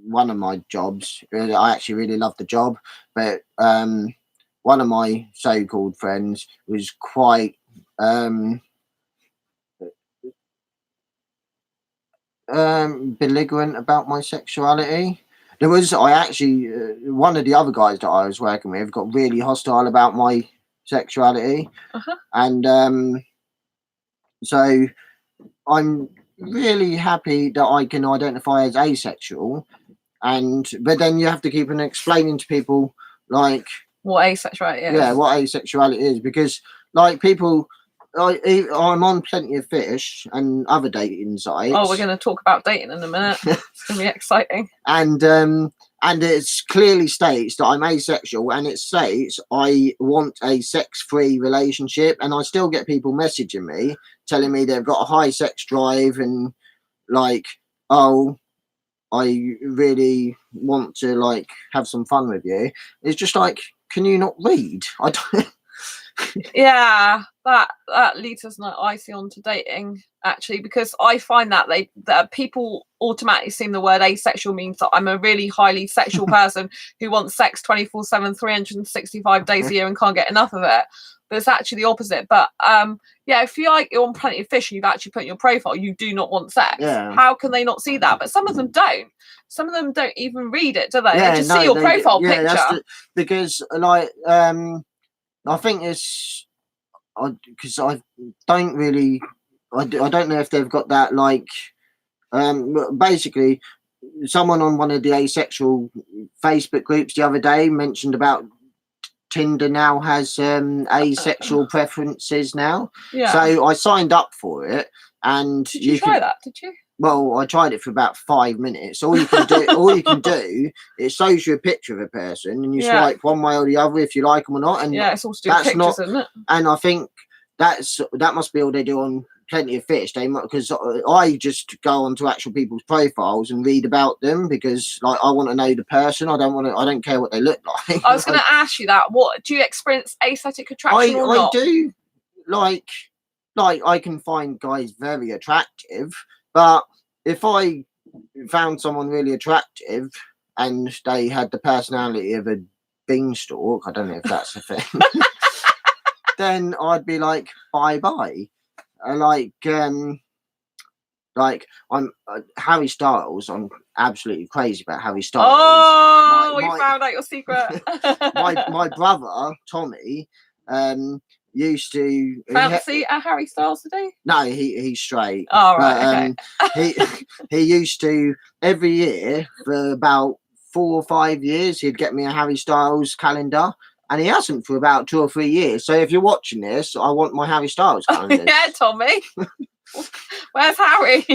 one of my jobs, I actually really loved the job, but one of my so-called friends was quite belligerent about my sexuality. One of the other guys that I was working with got really hostile about my sexuality, and so I'm really happy that I can identify as asexual, but then you have to keep on explaining to people like what asexuality is. Yeah, what asexuality is, because like people I'm on Plenty of Fish and other dating sites. Oh, we're going to talk about dating in a minute. It's going to be exciting. And it's clearly states that I'm asexual, and it states I want a sex-free relationship, and I still get people messaging me telling me they've got a high sex drive and like, oh, I really want to like have some fun with you. It's just like, can you not read? I don't. Yeah, that leads us nicely on to dating, actually, because I find that people automatically assume the word asexual means that I'm a really highly sexual person who wants sex 24/7, 365 days a year and can't get enough of it. But it's actually the opposite. But yeah, if you're on Plenty of Fish and you've actually put in your profile, you do not want sex. Yeah. How can they not see that? But some of them don't. Some of them don't even read it, do they? Yeah, they just see your profile picture. Because like I think it's because I don't really, I don't know if they've got that like, basically someone on one of the asexual Facebook groups the other day mentioned about Tinder now has asexual preferences now. Yeah. So I signed up for it, and did you try that? Did you? Well, I tried it for about 5 minutes. All you can do, it shows you a picture of a person, and you swipe one way or the other if you like them or not. And it's all to do with pictures, isn't it? And I think that must be all they do on Plenty of Fish. Because I just go onto actual people's profiles and read about them, because like I want to know the person. I don't care what they look like. I was going to ask you that. What do you experience aesthetic attraction or not? I do. Like I can find guys very attractive. But if I found someone really attractive and they had the personality of a beanstalk, I don't know if that's a thing, then I'd be like, bye. I'm Harry Styles. I'm absolutely crazy about Harry Styles. Oh, we found out your secret. my brother Tommy used to fancy a Harry Styles today. No, he's straight. Oh, right. Okay. he used to every year for about 4 or 5 years he'd get me a Harry Styles calendar, and he hasn't for about 2 or 3 years. So if you're watching this, I want my Harry Styles calendar. Yeah, Tommy. Where's Harry?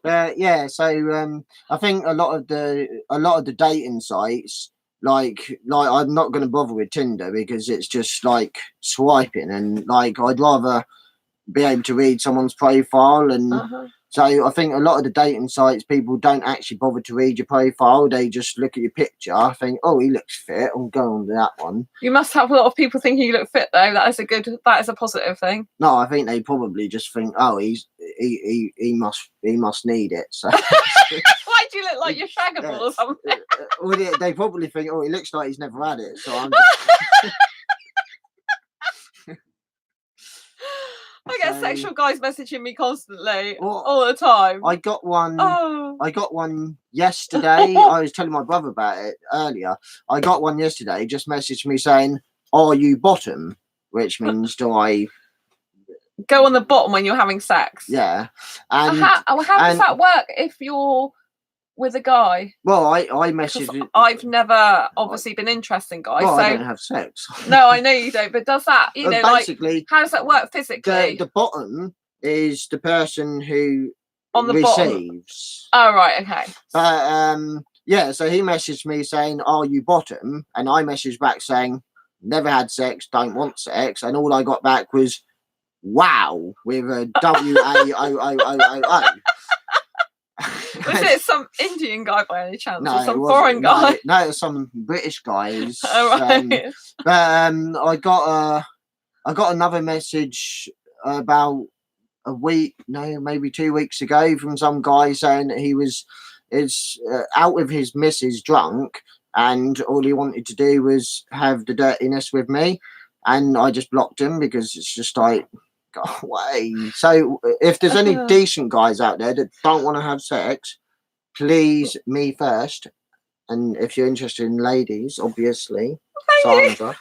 Yeah, so I think a lot of the dating sites, like I'm not going to bother with Tinder because it's just like swiping, and like I'd rather be able to read someone's profile. And so I think a lot of the dating sites, people don't actually bother to read your profile. They just look at your picture, think, oh, he looks fit, I'll go on to that one. You must have a lot of people thinking you look fit, though. That is a positive thing. No, I think they probably just think, oh, he must need it. So why do you look like you're shaggable or something? Well, they probably think, oh, he looks like he's never had it. So I'm just... I get sexual guys messaging me constantly, all the time. I got one yesterday. I was telling my brother about it earlier. I got one yesterday. Just messaged me saying, "Are you bottom?" Which means do I go on the bottom when you're having sex? Yeah. And how does that work if you're with a guy? Well, I messaged. I've never obviously been interested in guys. Well, so I don't have sex. No, I know you don't. But does that, basically, like, how does that work physically? The bottom is the person who on the receives. Bottom. Oh, right, okay. But yeah. So he messaged me saying, "Are you bottom?" And I messaged back saying, "Never had sex, don't want sex." And all I got back was, "Wow," with a WAOOOO. Was it some Indian guy by any chance, or some foreign guy? No, it was some British guys. Oh, right. But I got another message about a week, no, maybe 2 weeks ago, from some guy saying that he was out with his missus drunk, and all he wanted to do was have the dirtiness with me, and I just blocked him because it's just like, go away. So if there's any decent guys out there that don't want to have sex, please, me first. And if you're interested in ladies, obviously, Sandra.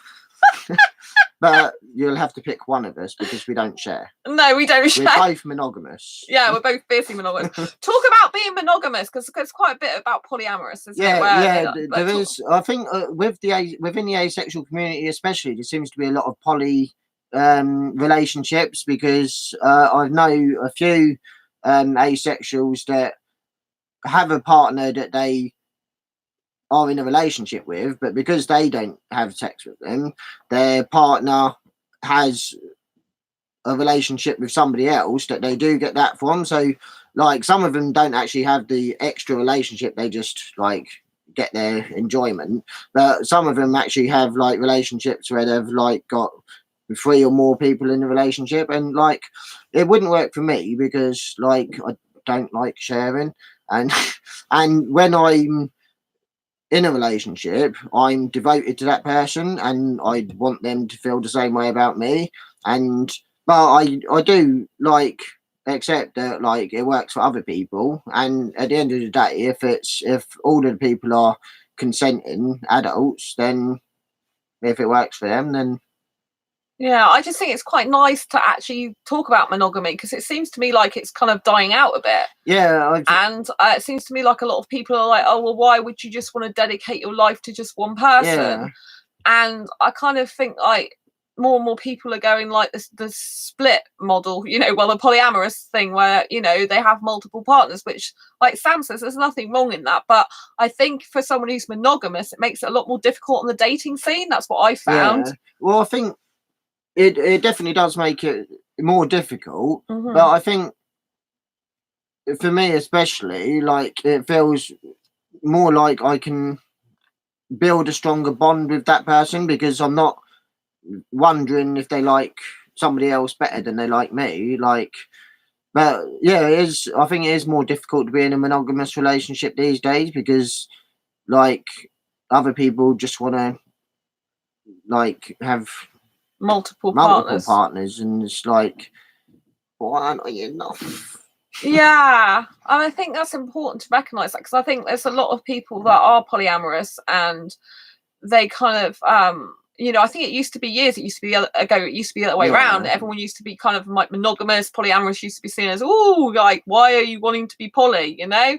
But you'll have to pick one of us because we don't share. No, we don't share. We're both monogamous. Yeah, we're both fiercely monogamous. Talk about being monogamous, because there's quite a bit about polyamorous, isn't it? There is. I think within the asexual community especially, there seems to be a lot of relationships, because I know a few asexuals that have a partner that they are in a relationship with, but because they don't have sex with them, their partner has a relationship with somebody else that they do get that from. So like some of them don't actually have the extra relationship, they just like get their enjoyment, but some of them actually have like relationships where they've like got 3 or more people in the relationship, and like it wouldn't work for me because like I don't like sharing, and and when I'm in a relationship I'm devoted to that person and I want them to feel the same way about me, and but I do like accept that like it works for other people, and at the end of the day if all of the people are consenting adults, then if it works for them, then Yeah, I just think it's quite nice to actually talk about monogamy, because it seems to me like it's kind of dying out a bit. yeah. And it seems to me like a lot of people are like, oh, well, why would you just want to dedicate your life to just one person? Yeah. And I kind of think like more and more people are going like this, the split model, you know, well, the polyamorous thing where, you know, they have multiple partners, which like Sam says, there's nothing wrong in that. But I think for someone who's monogamous, it makes it a lot more difficult on the dating scene. That's what I found. Yeah. Well, I think it definitely does make it more difficult, Mm-hmm. but I think for me especially, like it feels more like I can build a stronger bond with that person because I'm not wondering if they like somebody else better than they like me. Like, but yeah, it is. I think it is more difficult to be in a monogamous relationship these days because, like, other people just want to like have multiple partners, and it's like, why aren't I enough? Yeah, and I think that's important to recognize that, because I think there's a lot of people that are polyamorous and they kind of you know, I think it used to be years, it used to be it used to be the other way around. Everyone used to be kind of like monogamous, polyamorous used to be seen as, oh, like, why are you wanting to be poly, you know?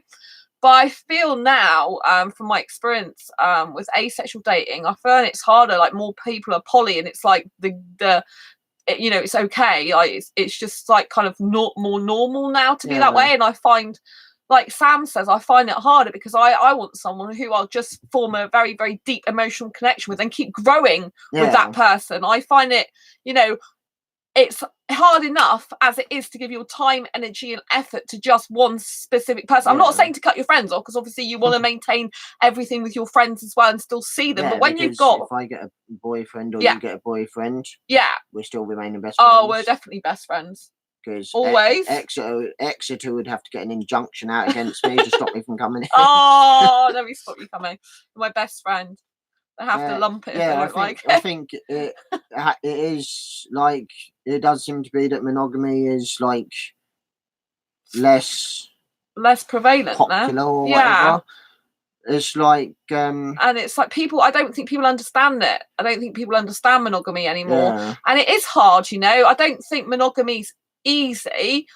But I feel now, from my experience with asexual dating, I feel it's harder, like more people are poly and it's like you know, it's okay, like it's just like kind of not more normal now to be that way. And I find, like Sam says, I find it harder because I want someone who I'll just form a very, very deep emotional connection with and keep growing with that person. I find it, you know, it's hard enough as it is to give your time, energy and effort to just one specific person. I'm not saying to cut your friends off, because obviously you want to maintain everything with your friends as well and still see them, but when you've got, if I get a boyfriend or you get a boyfriend, we still remain best friends. Oh, we're definitely best friends. Because always Exeter would have to get an injunction out against me to stop me from coming in. Oh, let me stop you coming. You're my best friend. I have to lump it if I don't like it. I think it is like, it does seem to be that monogamy is like less prevalent popular now. Or whatever. It's like and it's like people, I don't think people understand it. I don't think people understand monogamy anymore. And it is hard, you know. I don't think monogamy's easy,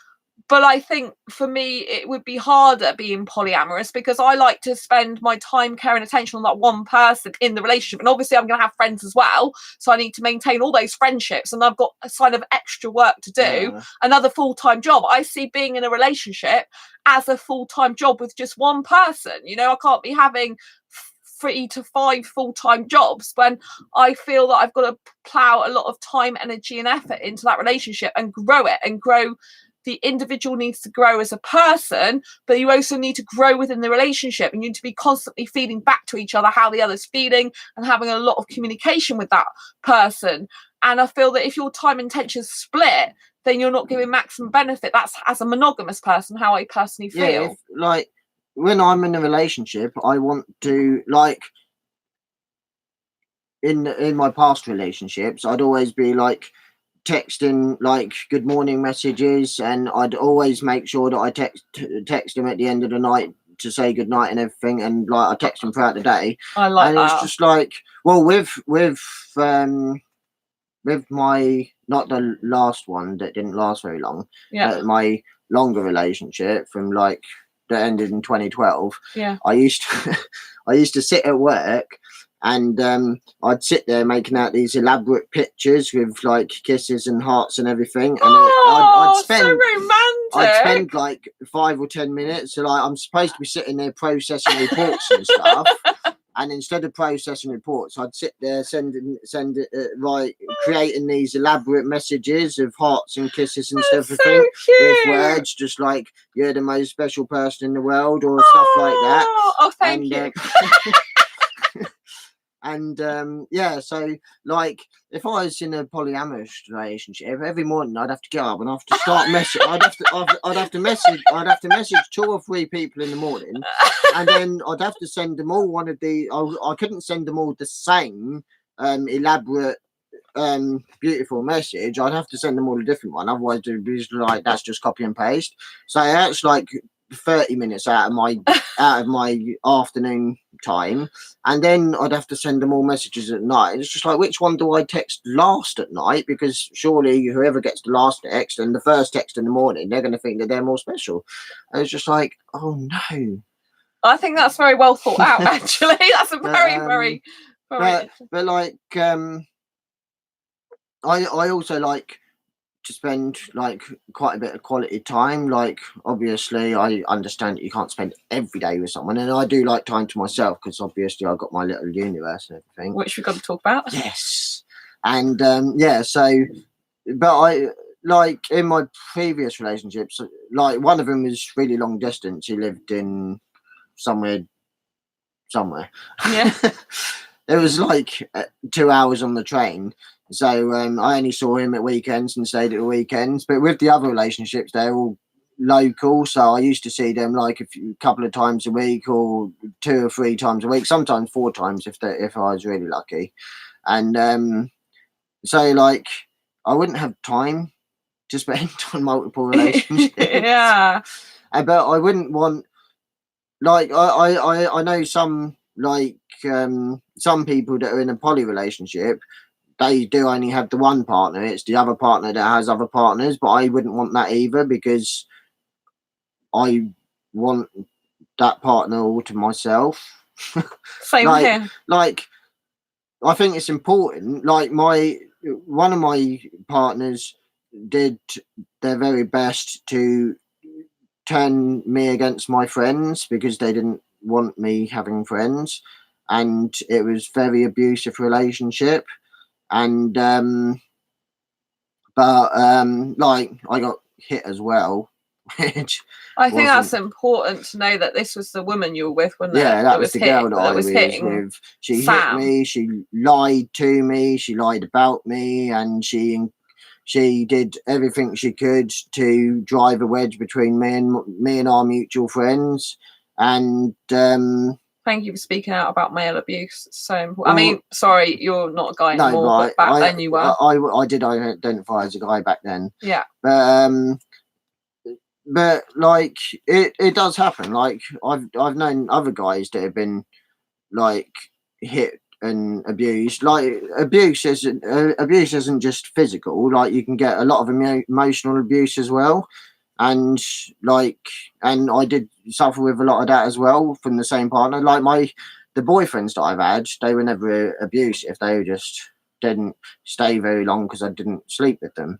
but I think for me it would be harder being polyamorous because I like to spend my time, care and attention on that one person in the relationship, and obviously I'm going to have friends as well, so I need to maintain all those friendships, and I've got a kind of extra work to do, another full-time job. I see being in a relationship as a full-time job with just one person, you know. I can't be having 3 to 5 full-time jobs when I feel that I've got to plow a lot of time, energy and effort into that relationship and grow it, and grow. The individual needs to grow as a person, but you also need to grow within the relationship, and you need to be constantly feeding back to each other how the other's feeling and having a lot of communication with that person. And I feel that if your time and attention's split, then you're not giving maximum benefit. That's, as a monogamous person, how I personally feel. Like when I'm in a relationship, I want to, like, in my past relationships, I'd always be like texting like good morning messages, and I'd always make sure that I text them at the end of the night to say good night and everything, and like I text them throughout the day. I like and that. It's just like, well, with my, not the last one that didn't last very long, but my longer relationship from like that ended in 2012. I used to sit at work And I'd sit there making out these elaborate pictures with like kisses and hearts and everything. And Oh, so romantic. I'd spend like 5 or 10 minutes. So like I'm supposed to be sitting there processing reports and stuff. And instead of processing reports, I'd sit there creating these elaborate messages of hearts and kisses and That's stuff so with cute. words, just like "you're the most special person in the world" or stuff like that. Oh, thank you. And yeah, so like if I was in a polyamorous relationship, every morning I'd have to get up and I have to start message. I'd have to message 2 or 3 people in the morning, and then I'd have to send them all one of the. I couldn't send them all the same elaborate beautiful message. I'd have to send them all a different one, otherwise it'd be like that's just copy and paste. So that's like 30 minutes out of my afternoon time, and then I'd have to send them all messages at night. It's just like, which one do I text last at night? Because surely whoever gets the last text and the first text in the morning, they're going to think that they're more special. And it's just like, oh no. I think that's very well thought out, actually. That's a very but like I also like to spend like quite a bit of quality time. Like obviously I understand that you can't spend every day with someone, and I do like time to myself because obviously I've got my little universe and everything, which we've got to talk about. Yes. And yeah, so but I like in my previous relationships, like one of them was really long distance. He lived in somewhere yeah. It was like 2 hours on the train. So I only saw him at weekends and stayed at the weekends. But with the other relationships, they're all local. So I used to see them like a couple of times a week, or 2 or 3 times a week, sometimes 4 times if I was really lucky. And so like I wouldn't have time to spend on multiple relationships. Yeah. But I wouldn't want, like I know some like some people that are in a poly relationship, they do only have the one partner. It's the other partner that has other partners, but I wouldn't want that either, because I want that partner all to myself. Same here. Like I think it's important. Like one of my partners did their very best to turn me against my friends because they didn't want me having friends, and it was very abusive relationship. And like I got hit as well, which I think that's important to know that this was the woman you were with when that was the girl that I was with. She Sam. hit me, she lied to me, she lied about me, and she did everything she could to drive a wedge between me and our mutual friends. And thank you for speaking out about male abuse. It's so important. I mean, sorry, you're not a guy anymore, but back then you were. I did identify as a guy back then. Yeah. But like it does happen. Like I've known other guys that have been like hit and abused. Like abuse isn't just physical. Like you can get a lot of emotional abuse as well. And I did suffer with a lot of that as well from the same partner. Like the boyfriends that I've had, they were never abusive. They just didn't stay very long because I didn't sleep with them.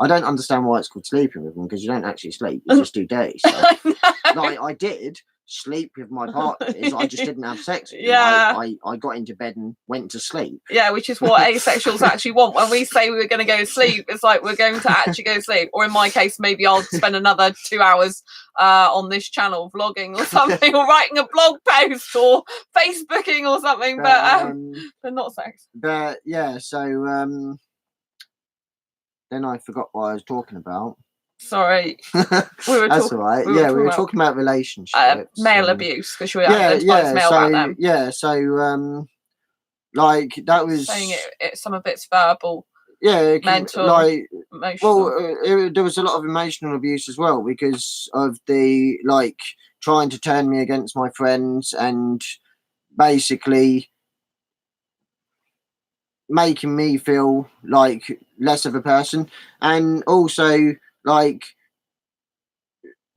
I don't understand why it's called sleeping with them, because you don't actually sleep, you just do days. So. Like I did sleep with my partners, I just didn't have sex with them. Yeah. I got into bed and went to sleep. Yeah, which is what asexuals actually want. When we say we're going to go to sleep, it's like we're going to actually go to sleep. Or in my case, maybe I'll spend another 2 hours on this channel vlogging or something, or writing a blog post or Facebooking or something, but not sex. But yeah, so then I forgot what I was talking about. Sorry. That's all right. We were talking about relationships. Male abuse, because you were identified as male back then. Yeah, so like that was saying it some of it's verbal. Yeah, mental, like emotional. Well, there was a lot of emotional abuse as well, because of the like trying to turn me against my friends and basically making me feel like less of a person. And also like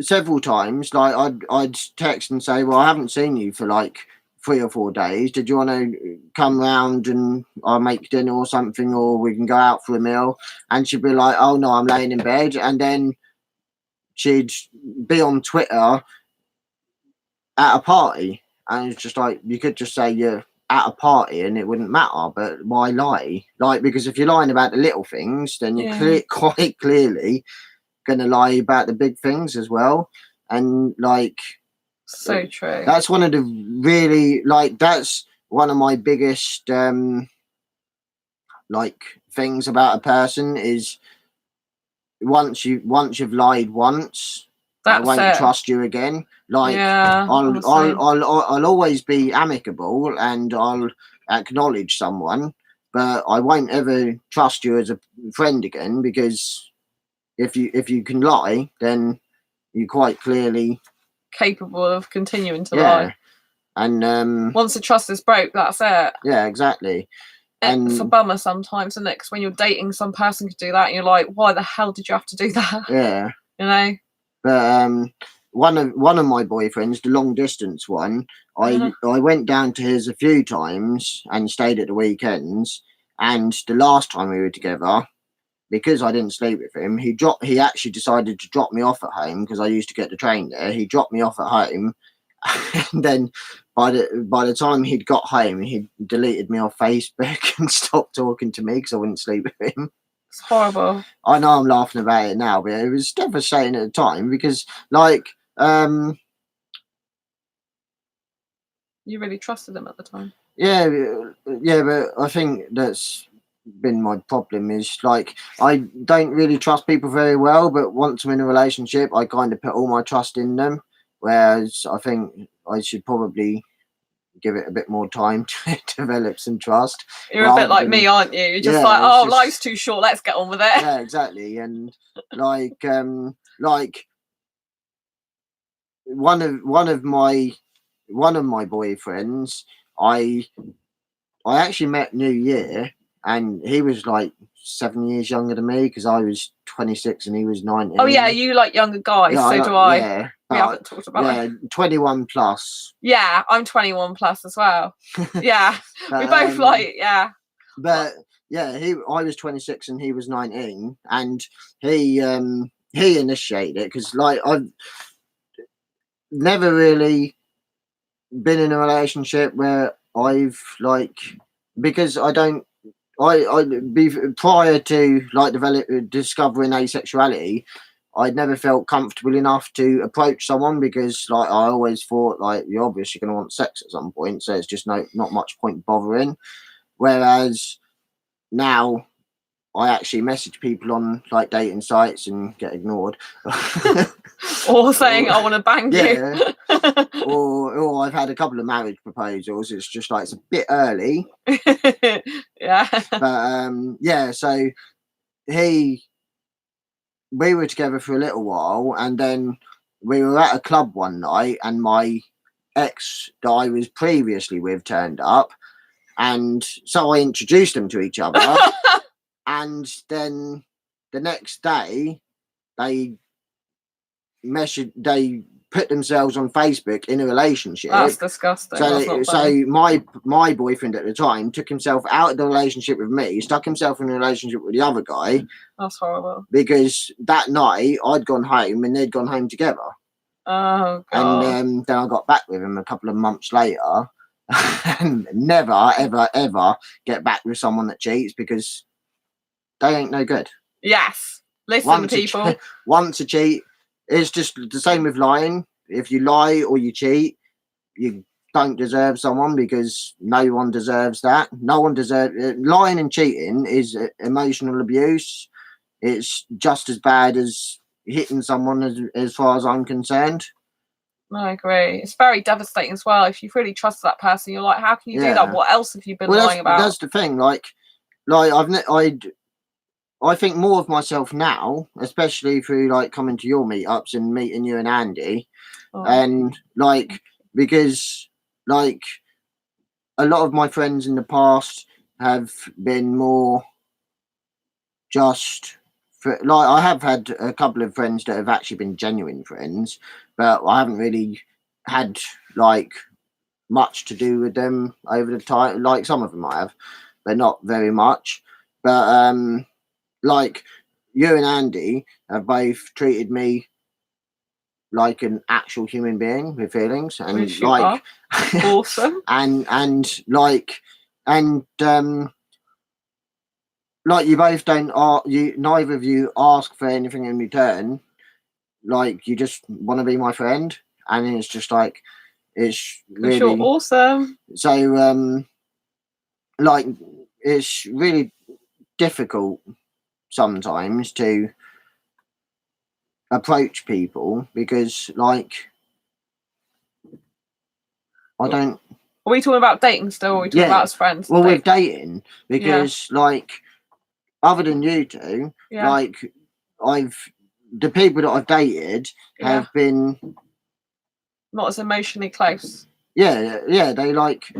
several times, like I'd text and say, well, I haven't seen you for like 3 or 4 days. Did you want to come round and I'll make dinner or something, or we can go out for a meal? And she'd be like, oh no, I'm laying in bed. And then she'd be on Twitter at a party, and it's just like, you could just say you're at a party and it wouldn't matter, but why lie? Like, because if you're lying about the little things, then you're quite clearly gonna lie about the big things as well. And like, so true. That's one of the really, like, that's one of my biggest like things about a person is once you've lied once, I won't trust you again. Like, I'll always be amicable and I'll acknowledge someone, but I won't ever trust you as a friend again, because if you can lie, then you're quite clearly capable of continuing to lie. And once the trust is broke, that's it. Yeah, exactly. It's a bummer sometimes, isn't it? Because when you're dating, some person could do that, and you're like, why the hell did you have to do that? Yeah. You know. But one of my boyfriends, the long distance one, I went down to his a few times and stayed at the weekends. And the last time we were together, because I didn't sleep with him, he actually decided to drop me off at home, because I used to get the train there. He dropped me off at home, and then by the time he'd got home, he deleted me off Facebook and stopped talking to me because I wouldn't sleep with him. It's horrible. I know I'm laughing about it now, but it was devastating at the time, because, like, you really trusted him at the time. Yeah, but I think that's been my problem, is like, I don't really trust people very well, but once I'm in a relationship, I kind of put all my trust in them, whereas I think I should probably give it a bit more time to develop some trust. You're a bit like me, aren't you? You're just like, oh, life's too short, let's get on with it. Yeah, exactly. And like one of my boyfriends, I actually met New Year, and he was like 7 years younger than me, because I was 26 and he was 19. Oh yeah, you like younger guys, so do I. Yeah, we haven't talked about it. 21 plus. Yeah, I'm 21 plus as well. Yeah, but, we both like, But yeah, I was 26 and he was 19, and he initiated it, because like, I've never really been in a relationship where I've like, because prior to like discovering asexuality, I'd never felt comfortable enough to approach someone, because like, I always thought, like, you're obviously going to want sex at some point, so it's just not much point bothering. Whereas now I actually message people on like dating sites and get ignored. Or saying, I want to bang you. or I've had a couple of marriage proposals. It's just like, it's a bit early. Yeah. But yeah, so we were together for a little while, and then we were at a club one night, and my ex that I was previously with turned up, and so I introduced them to each other. And then the next day, they put themselves on Facebook in a relationship. That's disgusting. So my boyfriend at the time took himself out of the relationship with me, stuck himself in a relationship with the other guy. That's horrible. Because that night I'd gone home and they'd gone home together. Oh God. And then I got back with him a couple of months later. And never, ever, ever get back with someone that cheats, because they ain't no good. Yes. Listen, people. Once a cheat, it's just the same with lying. If you lie or you cheat, you don't deserve someone, because no one deserves that. No one deserves lying and cheating is emotional abuse. It's just as bad as hitting someone, as far as I'm concerned. I agree. It's very devastating as well. If you really trust that person, you're like, how can you do that? What else have you been lying about? That's the thing. Like I think more of myself now, especially through like coming to your meetups and meeting you and Andy, and like, because like a lot of my friends in the past have been more just like, I have had a couple of friends that have actually been genuine friends, but I haven't really had like much to do with them over the time. Like some of them I have, but not very much. But like you and Andy have both treated me like an actual human being with feelings, and Which like awesome. and like like you both don't neither of you ask for anything in return. Like you just want to be my friend, and it's just like it's really Which awesome. So like it's really difficult sometimes to approach people because like I don't. Are we talking about dating still, or are we talking about as friends? Well, we're dating because like other than you two, like the people that I've dated have been not as emotionally close. Yeah, they like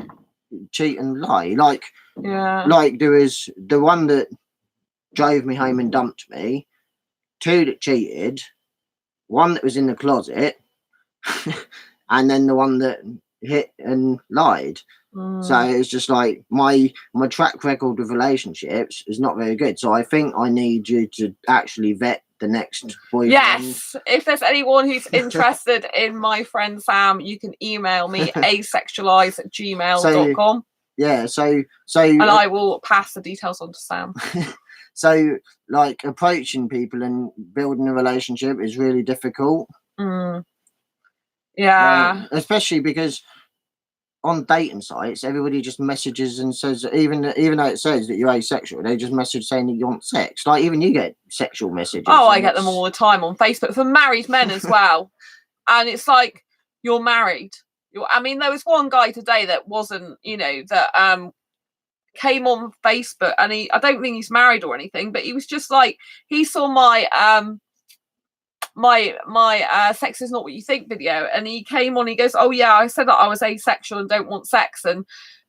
cheat and lie. Like there was the one that drove me home and dumped me, 2 that cheated, 1 that was in the closet, and then the one that hit and lied. So it's just like my track record of relationships is not very good. So I think I need you to actually vet the next boyfriend. Yes, if there's anyone who's interested in my friend Sam, you can email me asexualise@gmail.com. So and I will pass the details on to Sam. So like approaching people and building a relationship is really difficult. Yeah, especially because on dating sites, everybody just messages and says, even though it says that you're asexual, they just message saying that you want sex. Like even you get sexual messages. Oh, I get them all the time on Facebook for married men as well. And it's like, you're married. I mean, there was one guy today that wasn't, that came on Facebook, and I don't think he's married or anything, but he was just like, he saw my sex is not what you think video, and he came on, he goes, oh yeah, I said that I was asexual and don't want sex, and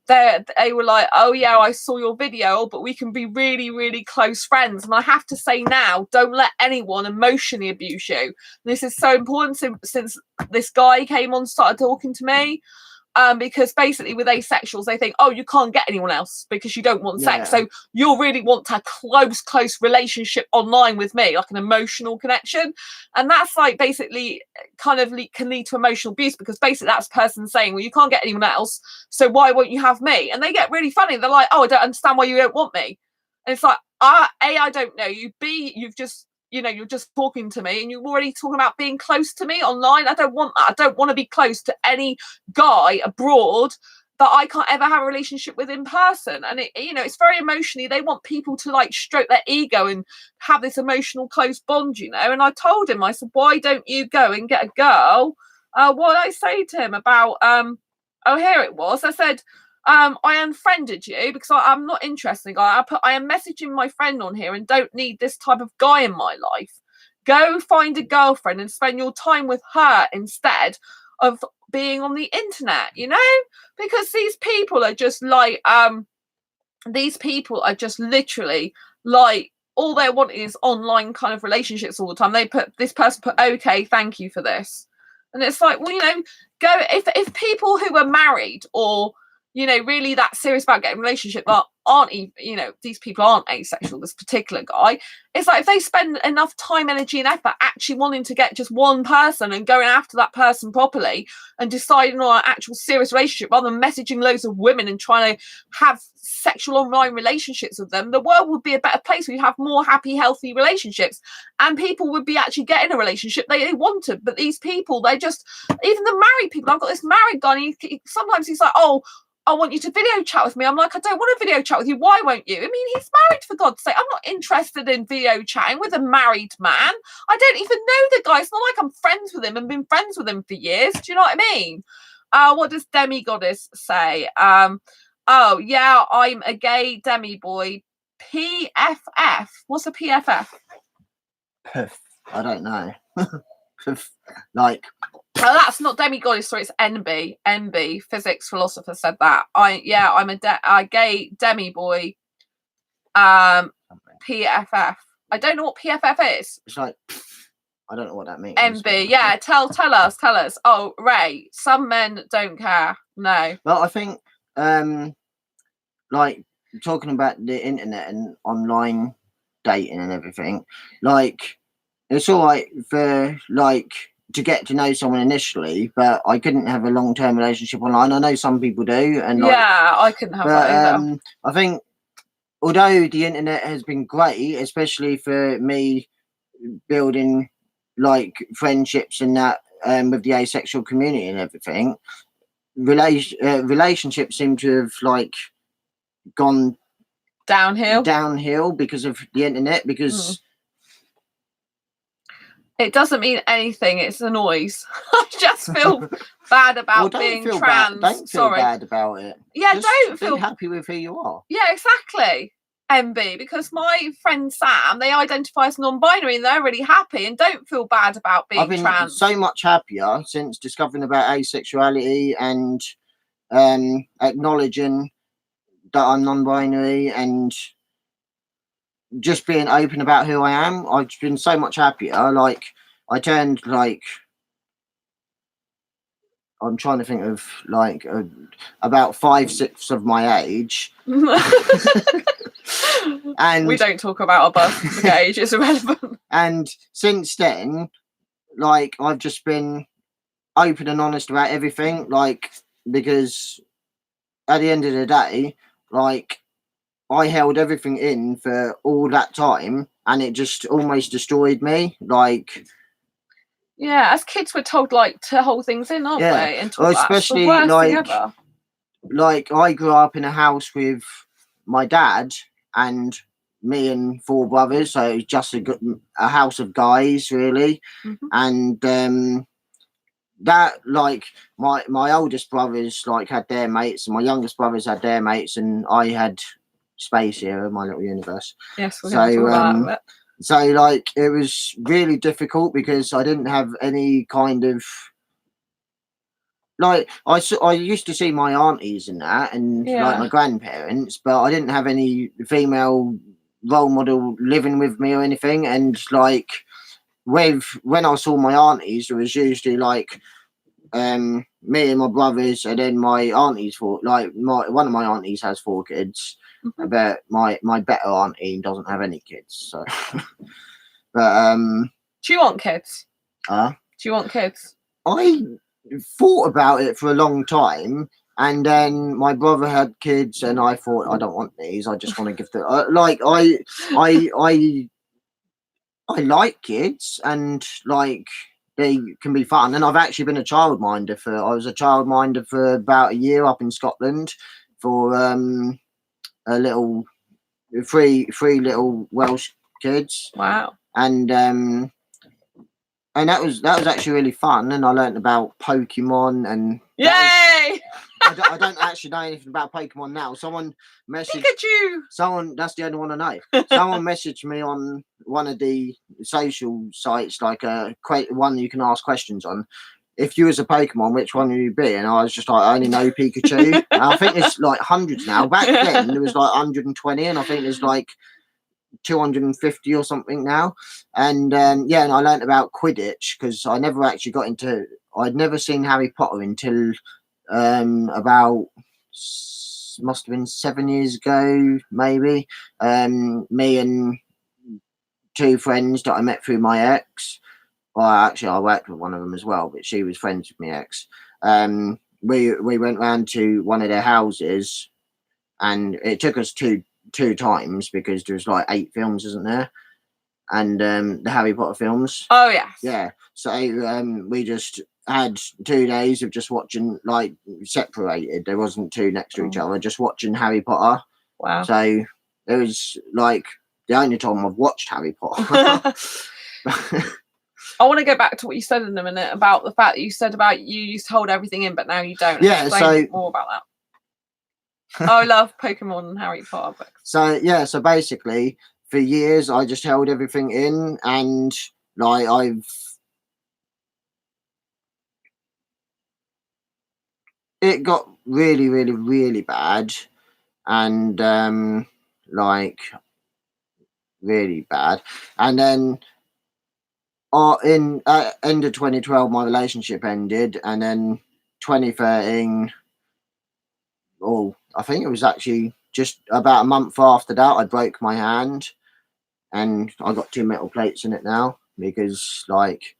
they were like, oh yeah, I saw your video, but we can be really, really close friends. And I have to say now, don't let anyone emotionally abuse you. And this is so important since this guy came on, started talking to me. Because basically with asexuals, they think, oh, you can't get anyone else because you don't want sex. So you'll really want a close relationship online with me, like an emotional connection. And that's like basically kind of can lead to emotional abuse, because basically that's a person saying, well, you can't get anyone else, so why won't you have me? And they get really funny. They're like, oh, I don't understand why you don't want me. And it's like, A, I don't know you. B, you've just you're just talking to me and you're already talking about being close to me online. I don't want that. I don't want to be close to any guy abroad that I can't ever have a relationship with in person. And it's very emotionally, they want people to like stroke their ego and have this emotional close bond, And I told him, I said, why don't you go and get a girl? What did I say to him about here it was. I said, I unfriended you because I'm not interested in guy. I am messaging my friend on here and don't need this type of guy in my life. Go find a girlfriend and spend your time with her instead of being on the internet, because these people are just like, literally like, all they want is online kind of relationships all the time. This person put, okay, thank you for this. And it's like, well, go, if people who are married or, really that serious about getting a relationship that aren't even, these people aren't asexual, this particular guy, it's like if they spend enough time, energy and effort actually wanting to get just one person and going after that person properly and deciding on an actual serious relationship rather than messaging loads of women and trying to have sexual online relationships with them, the world would be a better place. We'd have more happy, healthy relationships and people would be actually getting a relationship they wanted. But these people, they just, even the married people, I've got this married guy and sometimes he's like, oh, I want you to video chat with me. I'm like, I don't want to video chat with you. Why won't you? I mean, he's married, for God's sake. I'm not interested in video chatting with a married man. I don't even know the guy. It's not like I'm friends with him and been friends with him for years. Do you know what I mean? What does Demigoddess say? Oh, yeah, I'm a gay demi boy. PFF. What's a PFF? I don't know. Like... Oh, that's not Demigoddess, sorry, it's NB. NB, physics philosopher, said that. I'm a gay demi boy. PFF. I don't know what PFF is. It's like I don't know what that means. MB, yeah. Tell us. Oh, Ray, some men don't care. No. Well, I think, like, talking about the internet and online dating and everything, like, it's all right for, like, to get to know someone initially, but I couldn't have a long-term relationship online. I know some people do, and yeah, I couldn't have that either. I think, although the internet has been great, especially for me building like friendships and that with the asexual community and everything, relationships seem to have like gone downhill because of the internet, because it doesn't mean anything, it's a noise. I just feel bad about being trans. Don't feel bad about it. Yeah, just don't feel happy with who you are. Yeah, exactly. MB, because my friend Sam, they identify as non-binary and they're really happy, and don't feel bad about being trans. I've been so much happier since discovering about asexuality and acknowledging that I'm non-binary and just being open about who I am. I've been so much happier. Like, I turned like, I'm trying to think of like about 5/6 of my age. And we don't talk about our birth age, it's irrelevant. And since then, like, I've just been open and honest about everything, like, because at the end of the day, like, I held everything in for all that time and it just almost destroyed me. Like, yeah, as kids we're told like to hold things in, aren't we? And talk especially that's the worst thing ever. Like, I grew up in a house with my dad and me and 4 brothers, so just a house of guys, really. And that, like, my oldest brothers like had their mates, and my youngest brothers had their mates, and I had space here in my little universe. Yes, we're going to talk about that. So, like, it was really difficult because I didn't have any kind of, like, I used to see my aunties and that, and like my grandparents, but I didn't have any female role model living with me or anything. And like, when I saw my aunties, it was usually like me and my brothers, and then my aunties one of my aunties has 4 kids, but my better auntie doesn't have any kids. So, but do you want kids? Do you want kids? I thought about it for a long time, and then my brother had kids, and I thought, I don't want these. I just want to give them I like kids, and like, they can be fun. And I've actually been a childminder I was a childminder for about a year up in Scotland for a little 3 little Welsh kids. Wow. And that was actually really fun, and I learnt about Pokemon and yay! I don't actually know anything about Pokemon now. Someone messaged Pikachu. That's the only one I know. Someone messaged me on one of the social sites, like one you can ask questions on. If you was a Pokemon, which one would you be? And I was just like, I only know Pikachu. And I think there's like hundreds now. Back then there was like 120, and I think there's like 250 or something now. And and I learnt about Quidditch because I never actually got into. I'd never seen Harry Potter until about must have been 7 years ago, maybe. Me and 2 friends that I met through my ex. Well, actually, I worked with one of them as well, but she was friends with my ex. We went round to one of their houses, and it took us two times because there's like 8 films, isn't there? And the Harry Potter films. Oh yes. Yeah. So we just had 2 days of just watching, like, separated. There wasn't 2 next to each other, just watching Harry Potter. Wow. So it was like the only time I've watched Harry Potter. I want to go back to what you said in a minute about the fact that you said about you used to hold everything in, but now you don't. Yeah. Explain more about that. I love Pokemon and Harry Potter books. So basically, for years I just held everything in, and like it got really, really, really bad, and like really bad, and then in end of 2012, my relationship ended, and then 2013. Oh, I think it was actually just about a month after that, I broke my hand, and I got 2 metal plates in it now because, like,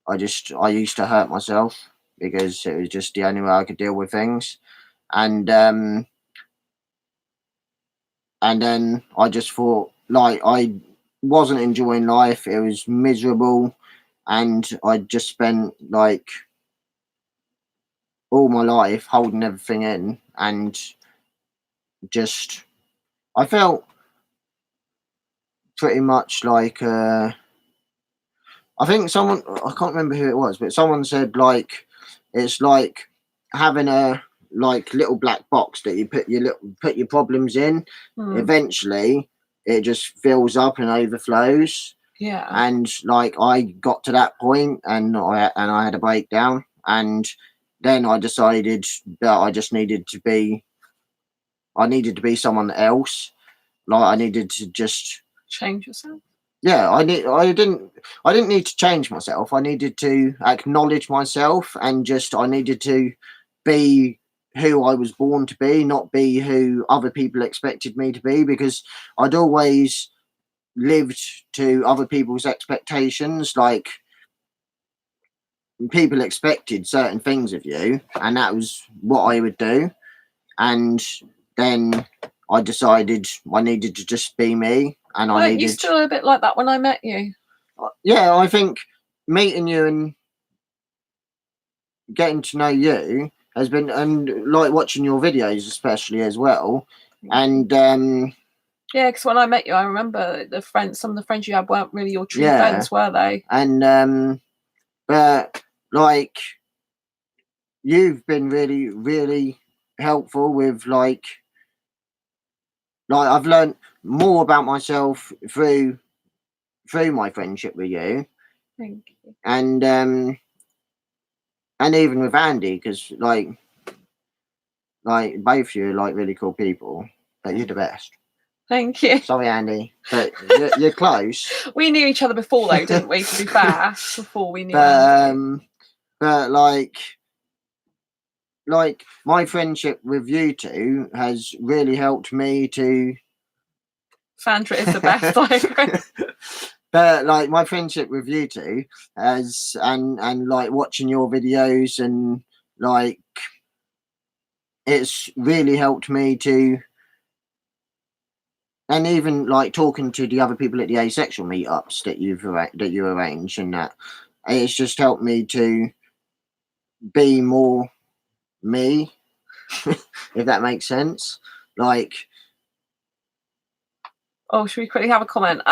I used to hurt myself because it was just the only way I could deal with things, and then I just thought, like, I wasn't enjoying life. It was miserable, and I just spent like all my life holding everything in, and just I felt pretty much like I think someone, I can't remember who it was, but someone said, like, it's like having a like little black box that you put your problems in. Eventually it just fills up and overflows. Yeah. And like I got to that point, and I had a breakdown, and then I decided that I needed to be someone else. Like, I needed to just change yourself. Yeah, I didn't need to change myself. I needed to acknowledge myself, and just I needed to be who I was born to be, not be who other people expected me to be, because I'd always lived to other people's expectations. Like, people expected certain things of you, and that was what I would do. And then I decided I needed to just be me, and I needed. You still a bit like that when I met you? Yeah, I think meeting you and getting to know you has been, and like watching your videos especially as well. And yeah, because when I met you, I remember some of the friends you had weren't really your true friends, were they? And but like, you've been really, really helpful with like I've learned more about myself through my friendship with you. Thank you. And even with Andy, because like both of you are like really cool people, but you're the best. Thank you. Sorry, Andy, but you're close. We knew each other before, though, didn't we? To be fair, before we knew Andy. But like my friendship with you two has really helped me to. Sandra is the best, I agree. But like, my friendship with you two has, and like watching your videos, and like, it's really helped me to. And even like talking to the other people at the asexual meetups that you arrange, and that it's just helped me to be more me, if that makes sense. Like, oh, should we quickly have a comment?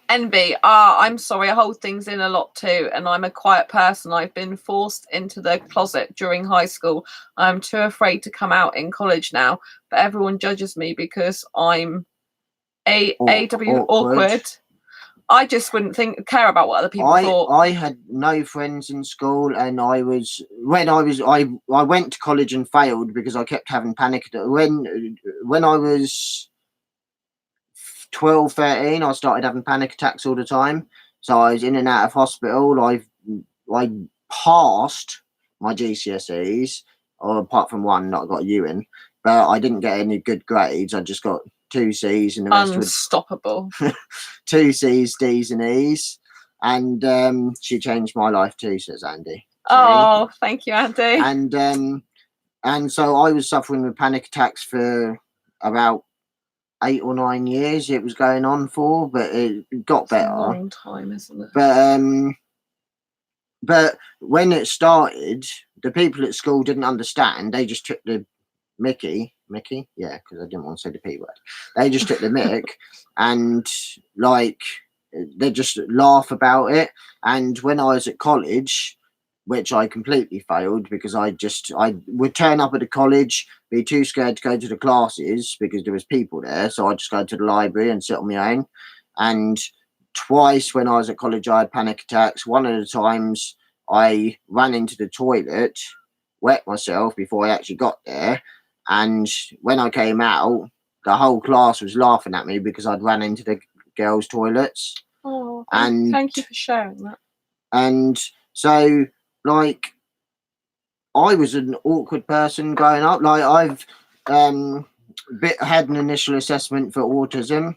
Envy. I'm sorry, I hold things in a lot too, and I'm a quiet person. I've been forced into the closet during high school. I'm too afraid to come out in college now, but everyone judges me because I'm awkward. I just wouldn't care about what other people thought. I had no friends in school, and I went to college and failed because I kept having panic attacks. When I was 12, 13, I started having panic attacks all the time. So I was in and out of hospital. I passed my GCSEs, or apart from one that I got a U in, but I didn't get any good grades. I just got 2 C's, and the rest unstoppable. 2 C's, D's, and E's. And she changed my life too, says Andy. Oh, thank you, Andy. And so I was suffering with panic attacks for about 8 or 9 years. It was going on for, but it got better. A long time, isn't it? But when it started, the people at school didn't understand. They just took the Mickey, yeah, because I didn't want to say the P word. They just took the mick, and like, they just laugh about it. And when I was at college, which I completely failed, because I would turn up at the college, be too scared to go to the classes because there was people there, so I'd just go to the library and sit on my own. And twice when I was at college, I had panic attacks. One of the times I ran into the toilet, wet myself before I actually got there, and when I came out, the whole class was laughing at me because I'd ran into the girls' toilets. Oh, thank you for sharing that. And so, like, I was an awkward person growing up. Like, I've had an initial assessment for autism,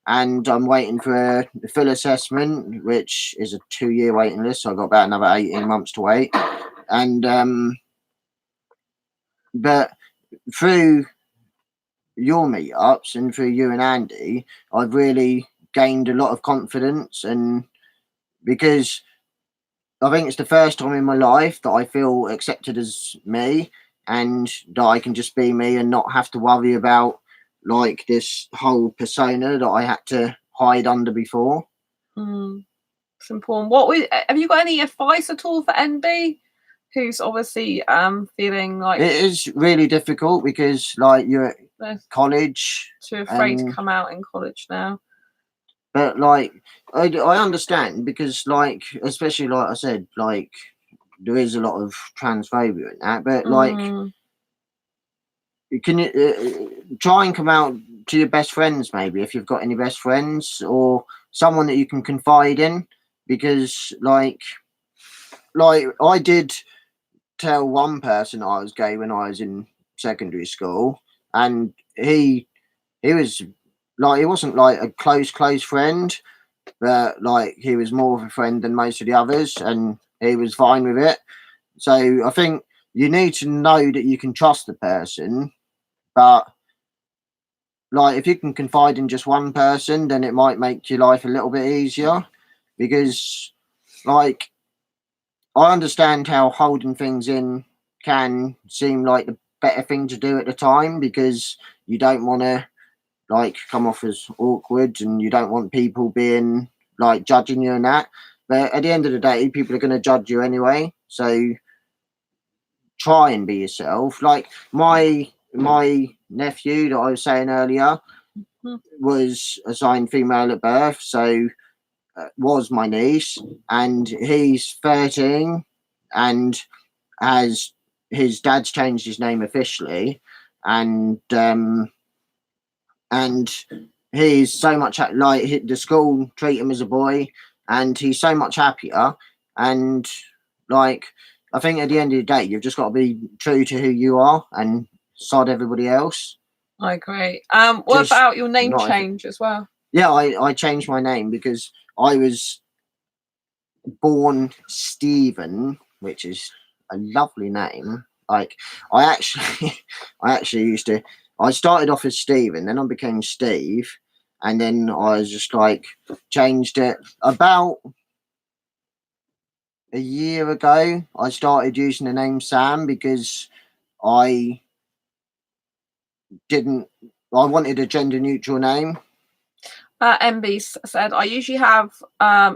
and I'm waiting for a full assessment, which is a 2-year waiting list. So I've got about another 18 months to wait. And but through your meetups and through you and Andy, I've really gained a lot of confidence, and because I think it's the first time in my life that I feel accepted as me, and that I can just be me and not have to worry about like this whole persona that I had to hide under before. It's important. Have you got any advice at all for NB, who's obviously feeling like it is really difficult because like you're at college, too afraid to come out in college now? But like I understand, because like, especially like I said, like there is a lot of transphobia in that, but like can you try and come out to your best friends, maybe, if you've got any best friends or someone that you can confide in, because like I did tell one person I was gay when I was in secondary school, and he was like, he wasn't like a close friend, but like he was more of a friend than most of the others, and he was fine with it. So I think you need to know that you can trust the person, but like if you can confide in just one person, then it might make your life a little bit easier, because like I understand how holding things in can seem like the better thing to do at the time, because you don't want to like come off as awkward, and you don't want people being like judging you and that. But at the end of the day, people are going to judge you anyway, so try and be yourself. Like my nephew that I was saying earlier was assigned female at birth, so was my niece, and he's 13 and has his dad's changed his name officially, and he's so much like the school treat him as a boy, and he's so much happier. And like I think at the end of the day, you've just got to be true to who you are and sod everybody else. I agree. What Just about your name change as well? Yeah, I changed my name because I was born Stephen, which is a lovely name. Like I actually used to. I started off as Stephen, then I became Steve, and then I was just like changed it about a year ago. I started using the name Sam because I wanted a gender neutral name. MB said, I usually have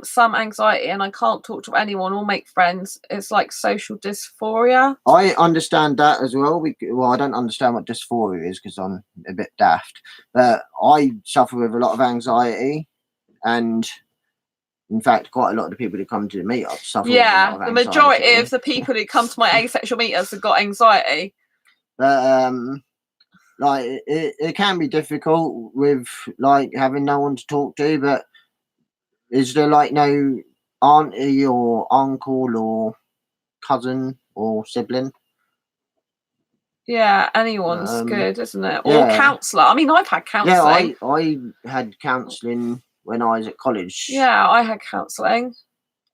some anxiety and I can't talk to anyone or make friends. It's like social dysphoria. I understand that as well. Well, I don't understand what dysphoria is because I'm a bit daft, but I suffer with a lot of anxiety, and in fact, quite a lot of the people who come to the meetup suffer with a lot of anxiety. The majority of the people who come to my asexual meetups have got anxiety. But like it can be difficult with like having no one to talk to. But is there like no auntie or uncle or cousin or sibling? Yeah, anyone's good, isn't it? Or counsellor. I mean, I've had counselling. Yeah, I had counselling when I was at college. Yeah, I had counselling.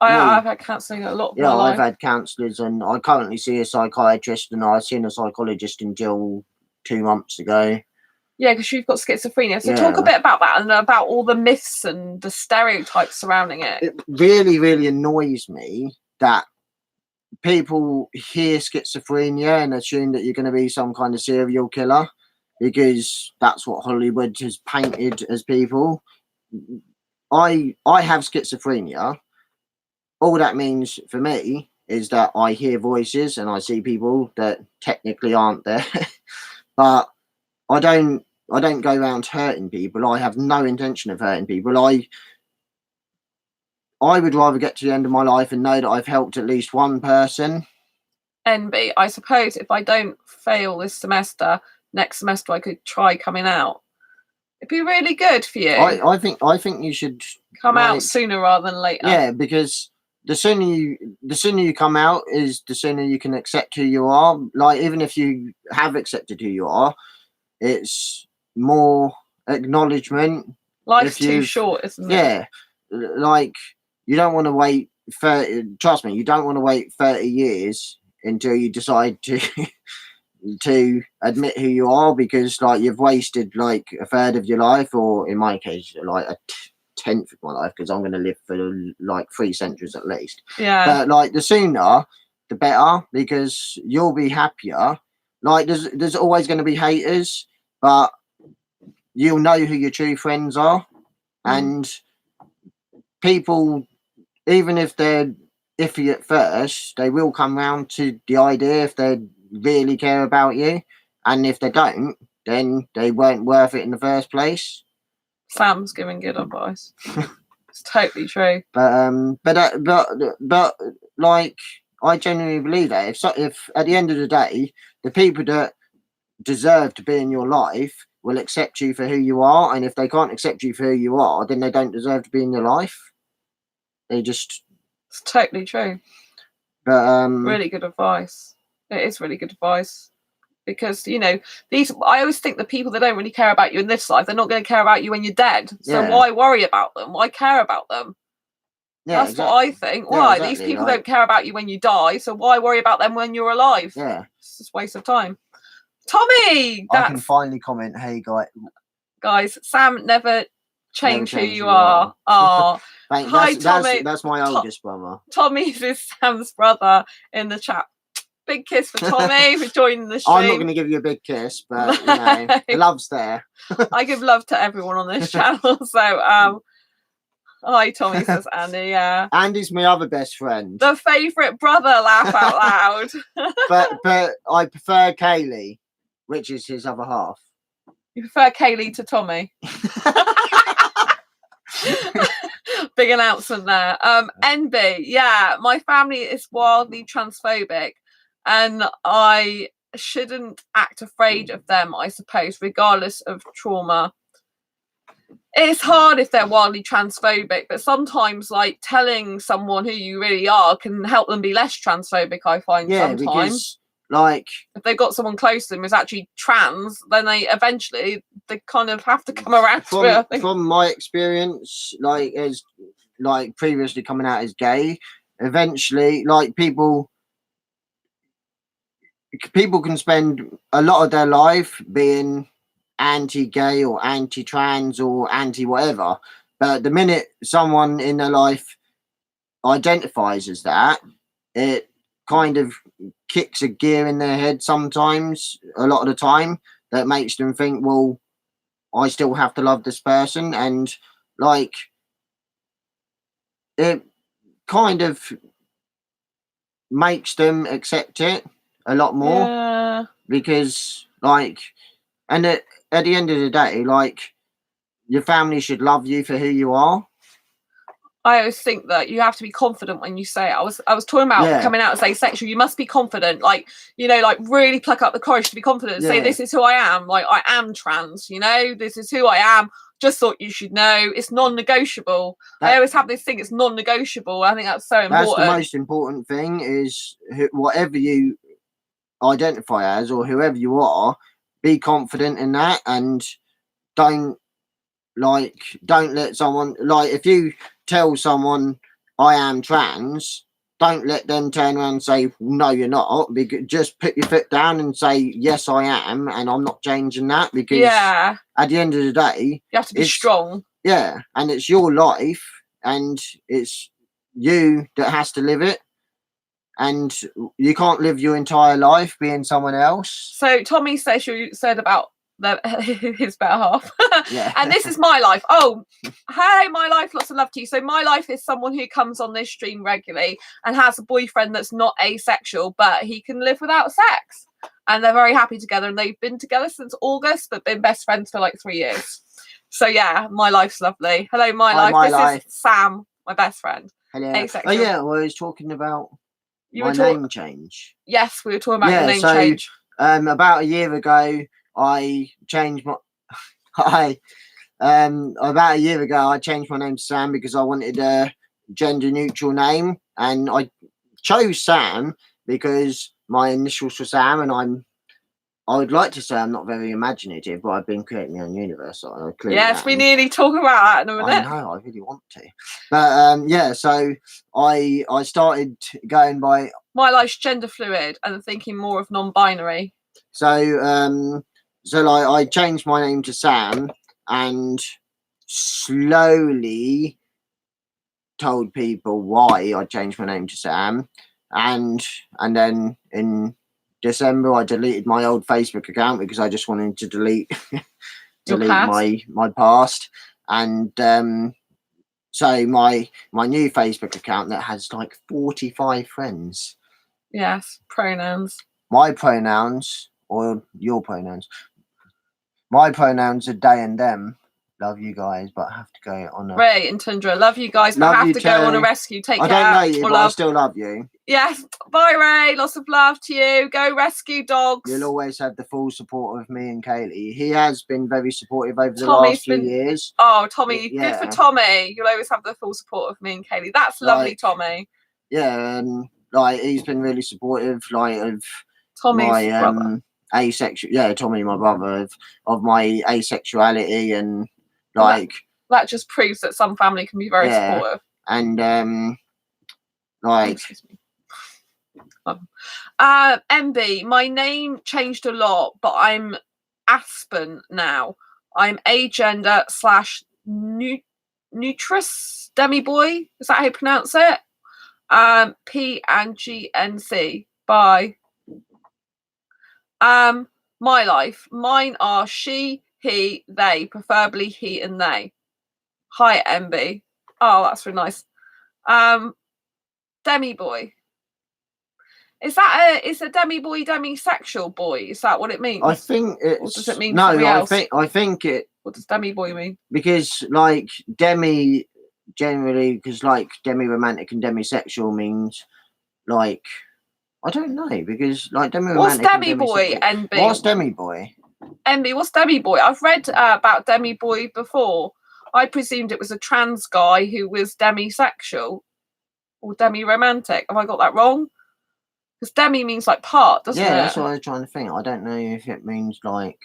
I've had counselling a lot of my life. I've had counsellors, and I currently see a psychiatrist, and I've seen a psychologist until 2 months ago. Yeah, because you've got schizophrenia. So talk a bit about that and about all the myths and the stereotypes surrounding it. It really, really annoys me that people hear schizophrenia and assume that you're going to be some kind of serial killer, because that's what Hollywood has painted as people. I have schizophrenia. All that means for me is that I hear voices and I see people that technically aren't there. But I don't go around hurting people. I have no intention of hurting people. I would rather get to the end of my life and know that I've helped at least one person. NB, I suppose if I don't fail this semester, next semester I could try coming out. It'd be really good for you. I think you should come out sooner rather than later. Yeah, because the sooner you come out is the sooner you can accept who you are. Like, even if you have accepted who you are, it's more acknowledgement. Life's too short, isn't it? Yeah, like, you don't want to wait 30. Trust me, you don't want to wait 30 years until you decide to to admit who you are, because like you've wasted like a third of your life, or in my case, like a tenth of my life, because I'm going to live for like 3 centuries at least. Yeah. But like the sooner, the better, because you'll be happier. Like there's always going to be haters, but you'll know who your true friends are, and people, even if they're iffy at first, they will come round to the idea if they really care about you, and if they don't, then they weren't worth it in the first place. Sam's giving good advice. It's totally true. But like, I genuinely believe that if at the end of the day, the people that deserve to be in your life will accept you for who you are, and if they can't accept you for who you are, then they don't deserve to be in your life. They just. It's totally true. But really good advice. It is really good advice, because you know, I always think the people that don't really care about you in this life, they're not going to care about you when you're dead. So why worry about them? Why care about them? Yeah, that's what I think. Why? Exactly. These people don't care about you when you die, so why worry about them when you're alive? Yeah, it's just a waste of time. Tommy, I can finally comment. Hey, guys, Sam never change who you are. Oh, hi, Tommy. That's my oldest brother. Tommy is Sam's brother in the chat. Big kiss for Tommy for joining the stream. I'm not going to give you a big kiss, but you know, the love's there. I give love to everyone on this channel. So, hi, Tommy, says Andy. Yeah, Andy's my other best friend. The favourite brother. Laugh out loud. but I prefer Kaylee, which is his other half. You prefer Kaylee to Tommy? Big announcement there. NB, yeah, my family is wildly transphobic, and I shouldn't act afraid of them, I suppose, regardless of trauma. It's hard if they're wildly transphobic, but sometimes like telling someone who you really are can help them be less transphobic, I find. Sometimes because like if they've got someone close to them who's actually trans, then they kind of have to come around to it, I think. From my experience, like as like previously coming out as gay, eventually like people can spend a lot of their life being anti-gay or anti-trans or anti-whatever, but the minute someone in their life identifies as that, it kind of kicks a gear in their head sometimes, a lot of the time, that makes them think, well, I still have to love this person, and like it kind of makes them accept it a lot more, because like, and at the end of the day, like, your family should love you for who you are. I always think that you have to be confident when you say it. I was talking about coming out as asexual. You must be confident, like, you know, like really pluck up the courage to be confident and say, this is who I am. Like, I am trans, you know, this is who I am. Just thought you should know. It's non-negotiable. I always have this thing, it's non-negotiable. I think that's so important. That's the most important thing, is whatever you identify as or whoever you are, be confident in that, and don't let someone, like, if you tell someone I am trans, don't let them turn around and say no you're not, because just put your foot down and say yes I am, and I'm not changing that, because at the end of the day you have to be strong. And it's your life, and it's you that has to live it, and you can't live your entire life being someone else. So Tommy says, you said about his better half. And this is my life. Oh, hey, my life, lots of love to you. So my life is someone who comes on this stream regularly and has a boyfriend that's not asexual, but he can live without sex, and they're very happy together, and they've been together since August but been best friends for like 3 years. So yeah, my life's lovely. Hello, my life. This is Sam, my best friend. Hello. Asexual. Oh yeah, well, I was talking about my name change. Yes, we were talking about your name change. About a year ago I changed my about a year ago I changed my name to Sam, because I wanted a gender neutral name, and I chose Sam because my initials were Sam, and I would like to say I'm not very imaginative, but I've been creating my own universe. So I clearly Yes, we am. nearly talk about that in a I minute. know, I really want to, but yeah. So I started going by. My life's gender fluid and thinking more of non-binary. So like I changed my name to Sam, and slowly told people why I changed my name to Sam, and then in December I deleted my old Facebook account because I just wanted to delete my past, and so my new Facebook account that has like 45 friends. Yes, pronouns. My pronouns, or your pronouns. My pronouns are they and them. Love you guys, but I have to go on a. Ray and Tundra, love you guys, but Love I have you to go on a too. rescue. Take I care. don't know you, or but I love. still love you. Yes. Bye, Ray. Lots of love to you. Go rescue dogs. You'll always have the full support of me and Kaylee. He has been very supportive over the Tommy's last few years. Oh, Tommy, Yeah. good for Tommy. You'll always have the full support of me and Kaylee. That's lovely, Like, Tommy. Yeah, and like he's been really supportive, like of Tommy's my brother. asexual. Yeah, Tommy, my brother, of my asexuality, and like that just proves that some family can be very supportive. And like. Excuse me. MB, my name changed a lot, but I'm Aspen now. I'm agender / nutrus demi-boy. Is that how you pronounce it? P and GNC. Bye. My life. Mine are she, he, they, preferably he and they. Hi, MB. Oh, that's really nice. Demi-boy. Is a demi-boy demisexual boy? Is that what it means? I think it's. Or does it mean no? else? I think it. What does demi-boy mean? Because like demi generally, because like demi-romantic and demisexual means like I don't know, because like demi-romantic. What's demi-boy? NB. What's demi-boy? NB. What's demi-boy? I've read about demi-boy before. I presumed it was a trans guy who was demisexual or demi-romantic. Have I got that wrong? Because demi means like part, doesn't it? Yeah, that's what I was trying to think. I don't know if it means like.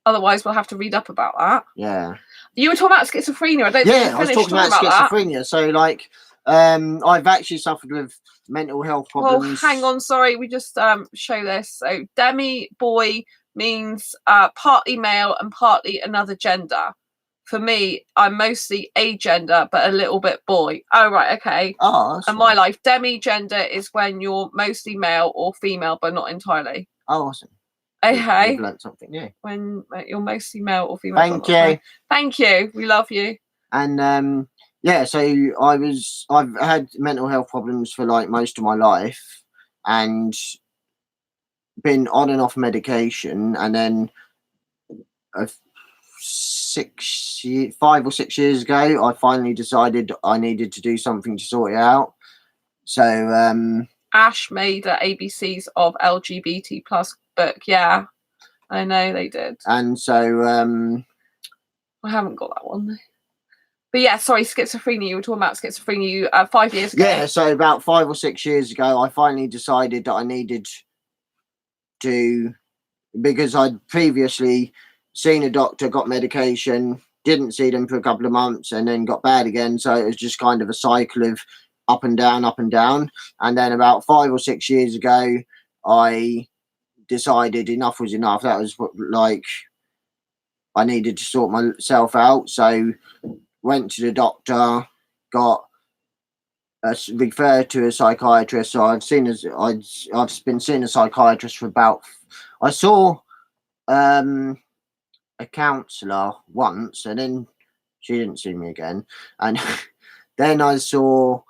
Otherwise, we'll have to read up about that. Yeah. You were talking about schizophrenia. I don't think you I was talking about schizophrenia. So like, I've actually suffered with mental health problems. Well, hang on, sorry. We just show this. So demi boy means partly male and partly another gender. For me, I'm mostly agender, but a little bit boy. Oh, right, okay. Oh, and my life, demi-gender is when you're mostly male or female, but not entirely. Oh, awesome. Okay. You've learned something new. When you're mostly male or female. Thank you. Thank you. We love you. And yeah, so I've had mental health problems for like most of my life, and been on and off medication, and then 5 or 6 years ago, I finally decided I needed to do something to sort it out. So Ash made ABCs of LGBT plus book. Yeah, I know they did. And so I haven't got that one though. But yeah, sorry, schizophrenia. You were talking about schizophrenia 5 years ago. Yeah, so about 5 or 6 years ago, I finally decided that I needed to, because I'd previously seen a doctor, got medication, didn't see them for a couple of months, and then got bad again. So it was just kind of a cycle of up and down, up and down. And then about 5 or 6 years ago, I decided enough was enough. That was like, I needed to sort myself out. So went to the doctor, got referred to a psychiatrist. So I've been seeing a psychiatrist for about. I saw a counsellor once, and then she didn't see me again, and then I saw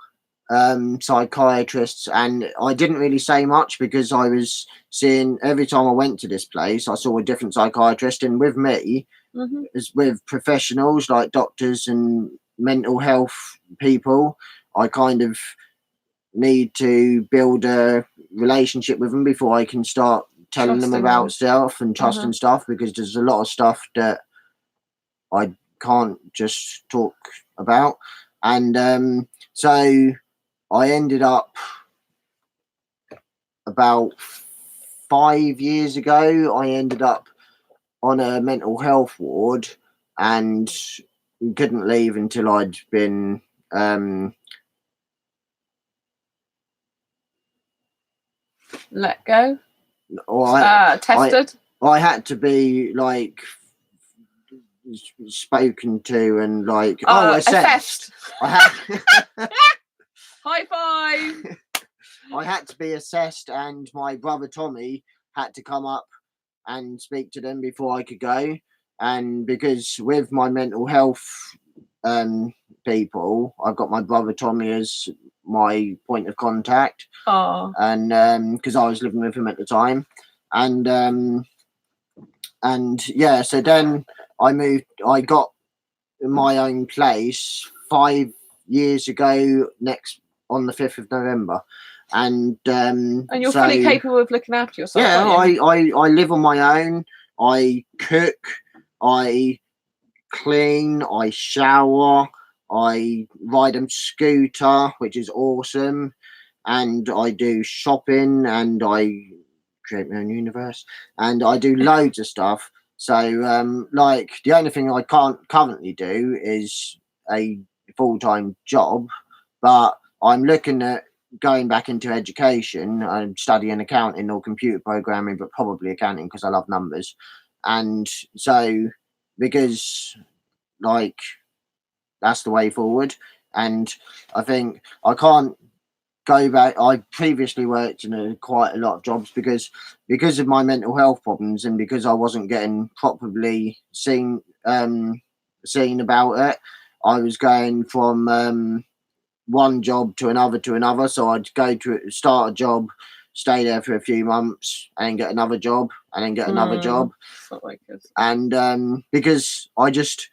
psychiatrists, and I didn't really say much because I was seeing, every time I went to this place I saw a different psychiatrist. And with me, as with professionals like doctors and mental health people, I kind of need to build a relationship with them before I can start telling them about stuff and trust and stuff, because there's a lot of stuff that I can't just talk about. And so I ended up about 5 years ago. I ended up on a mental health ward and couldn't leave until I'd been let go. or Tested. I had to be like spoken to and like assessed. I had High five. I had to be assessed, and my brother Tommy had to come up and speak to them before I could go. And because with my mental health people, I've got my brother Tommy as my point of contact. Oh. And because I was living with him at the time, and yeah, so then I got my own place 5 years ago on the 5th of November. And you're fully capable of looking after yourself. Yeah, I live on my own. I cook, I clean, I shower, I ride a scooter, which is awesome, and I do shopping, and I create my own universe, and I do loads of stuff. So like the only thing I can't currently do is a full-time job, but I'm looking at going back into education. I'm studying accounting or computer programming, but probably accounting because I love numbers. And so because like that's the way forward, and I think I can't go back. I previously worked in quite a lot of jobs because of my mental health problems, and because I wasn't getting properly seen about it. I was going from one job to another. So I'd start a job, stay there for a few months, and then get another job, and then get another job. And because I just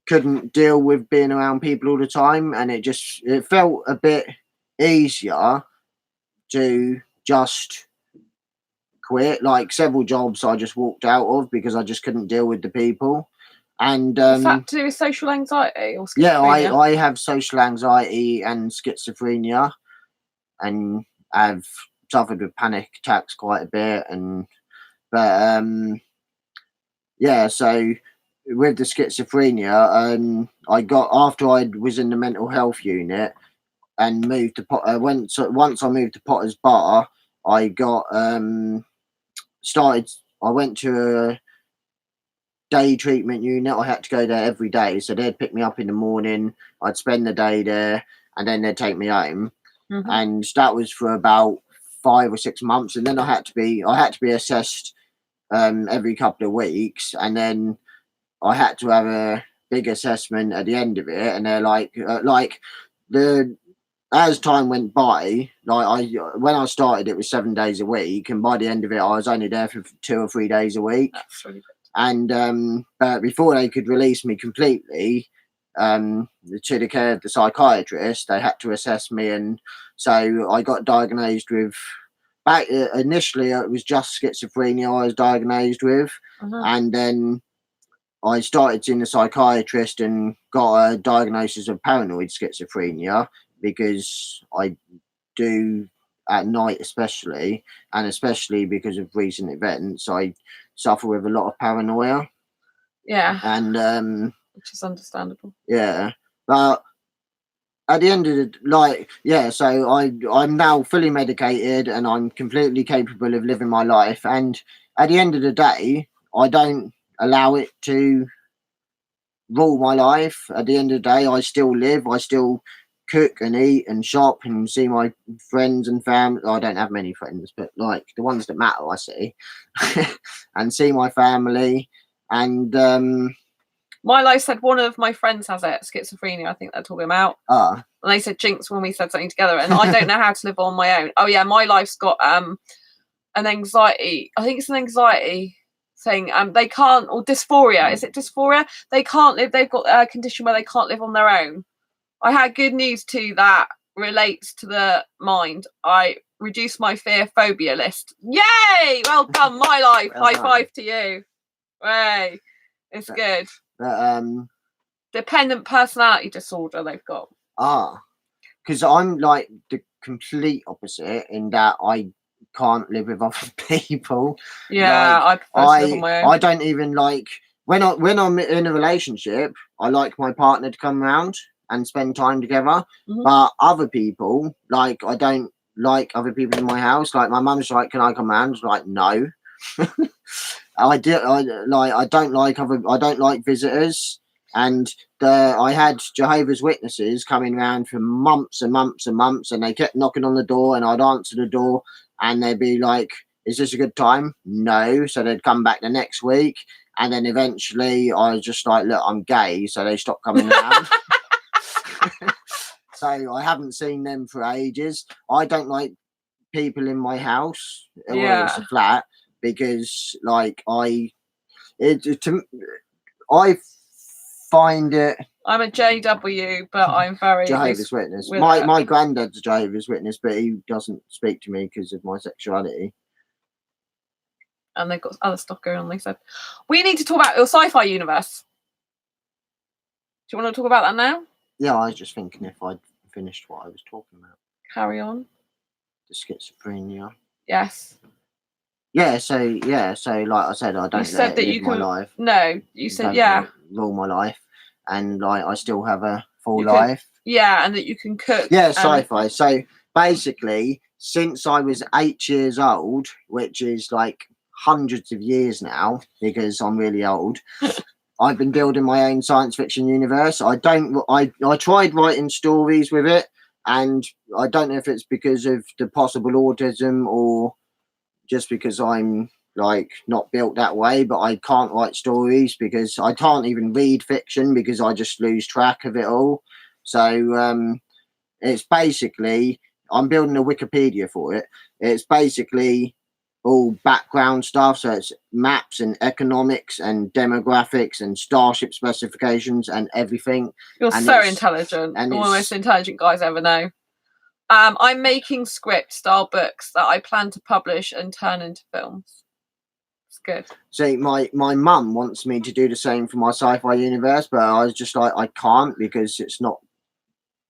couldn't deal with being around people all the time, and it felt a bit easier to just quit. Like several jobs I just walked out of because I just couldn't deal with the people. And is that to do with social anxiety or schizophrenia? Yeah, I have social anxiety and schizophrenia, and I've suffered with panic attacks quite a bit. But yeah, so with the schizophrenia, I got after I was in the mental health unit and moved to once I moved to Potter's Bar, I got started. I went to a day treatment unit. I had to go there every day, so they'd pick me up in the morning. I'd spend the day there, and then they'd take me home. Mm-hmm. And that was for about 5 or 6 months, and then I had to be assessed every couple of weeks, and then I had to have a big assessment at the end of it. And they're like as time went by, when I started, it was 7 days a week, and by the end of it, I was only there for 2 or 3 days a week. That's really good. And but before they could release me completely to the care of the psychiatrist, they had to assess me, and so I got diagnosed with. Initially, it was just schizophrenia I was diagnosed with, and then I started seeing a psychiatrist and got a diagnosis of paranoid schizophrenia because I do at night, especially because of recent events, I suffer with a lot of paranoia. Yeah, and which is understandable. Yeah, but at the end of the so I'm now fully medicated and I'm completely capable of living my life. And at the end of the day, I don't allow it to rule my life. At the end of the day, I still live. I still cook and eat and shop and see my friends and family. I don't have many friends, but like the ones that matter, I see and see my family. And my life said one of my friends has it, schizophrenia. I think they're talking about. And they said jinx when we said something together, and I don't know how to live on my own. Oh yeah, my life's got an anxiety. I think it's an anxiety thing. They can't, or dysphoria. Is it dysphoria? They can't live. They've got a condition where they can't live on their own. I had good news too that relates to the mind. I reduced my fear phobia list. Yay! Well done, my life. Well High done. five to you. Hey, it's good. But Dependent personality disorder they've got. because I'm like the complete opposite in that I can't live with other people. Yeah, Like, I prefer to live on my own. I don't even like when I'm in a relationship. I like my partner to come around and spend time together. Mhm. But other people, like, I don't like other people in my house. Like, my mum's like, "Can I come around?" I was like, "No." I don't like visitors. And I had Jehovah's Witnesses coming around for months and months and months, and they kept knocking on the door, and I'd answer the door, and they'd be like, "Is this a good time?" No. So they'd come back the next week, and then eventually I was just like, "Look, I'm gay," so they stopped coming around. So I haven't seen them for ages. I don't like people in my house. Well, it's a flat, because like I find it. I'm a JW, but I'm very Jehovah's Witness. My granddad's a Jehovah's Witness, but he doesn't speak to me because of my sexuality. And they've got other stuff going on. They said we need to talk about your sci-fi universe. Do you want to talk about that now? Yeah, I was just thinking if I'd finished what I was talking about. Carry on. The schizophrenia. Yes. Yeah. So like I said, I don't said that live my life. No, you said rule my life, and like I still have a full You life. Yeah, and that you can cook. Yeah, sci-fi. So basically, since I was 8 years old, which is like hundreds of years now, because I'm really old, I've been building my own science fiction universe. I tried writing stories with it, and I don't know if it's because of the possible autism or just because I'm like not built that way, but I can't write stories because I can't even read fiction because I just lose track of it all. So it's basically, I'm building a Wikipedia for it. It's basically all background stuff. So it's maps and economics and demographics and starship specifications and everything. You're so intelligent. And one of the most intelligent guys I ever know. I'm making script style books that I plan to publish and turn into films. It's good. See, my mum wants me to do the same for my sci-fi universe, but I was just like, I can't because it's not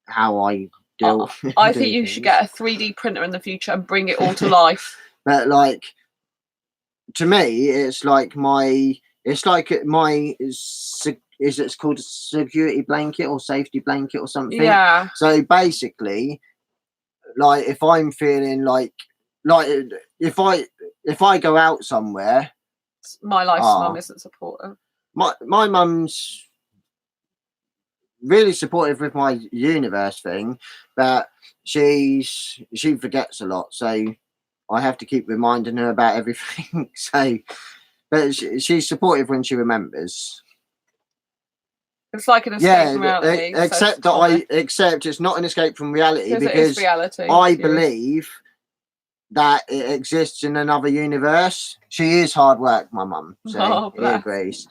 how I do. I think you should get a 3D printer in the future and bring it all to life. But like, to me, it's like is it's called a security blanket or safety blanket or something. Yeah. So basically, like if I'm feeling like if I go out somewhere, my life's mum isn't supportive. My mum's really supportive with my universe thing, but she forgets a lot, so I have to keep reminding her about everything. So, but she's supportive when she remembers. It's like an escape from reality. Except it's not an escape from reality because it is reality. I believe that it exists in another universe. She is hard work, my mum. So he agrees.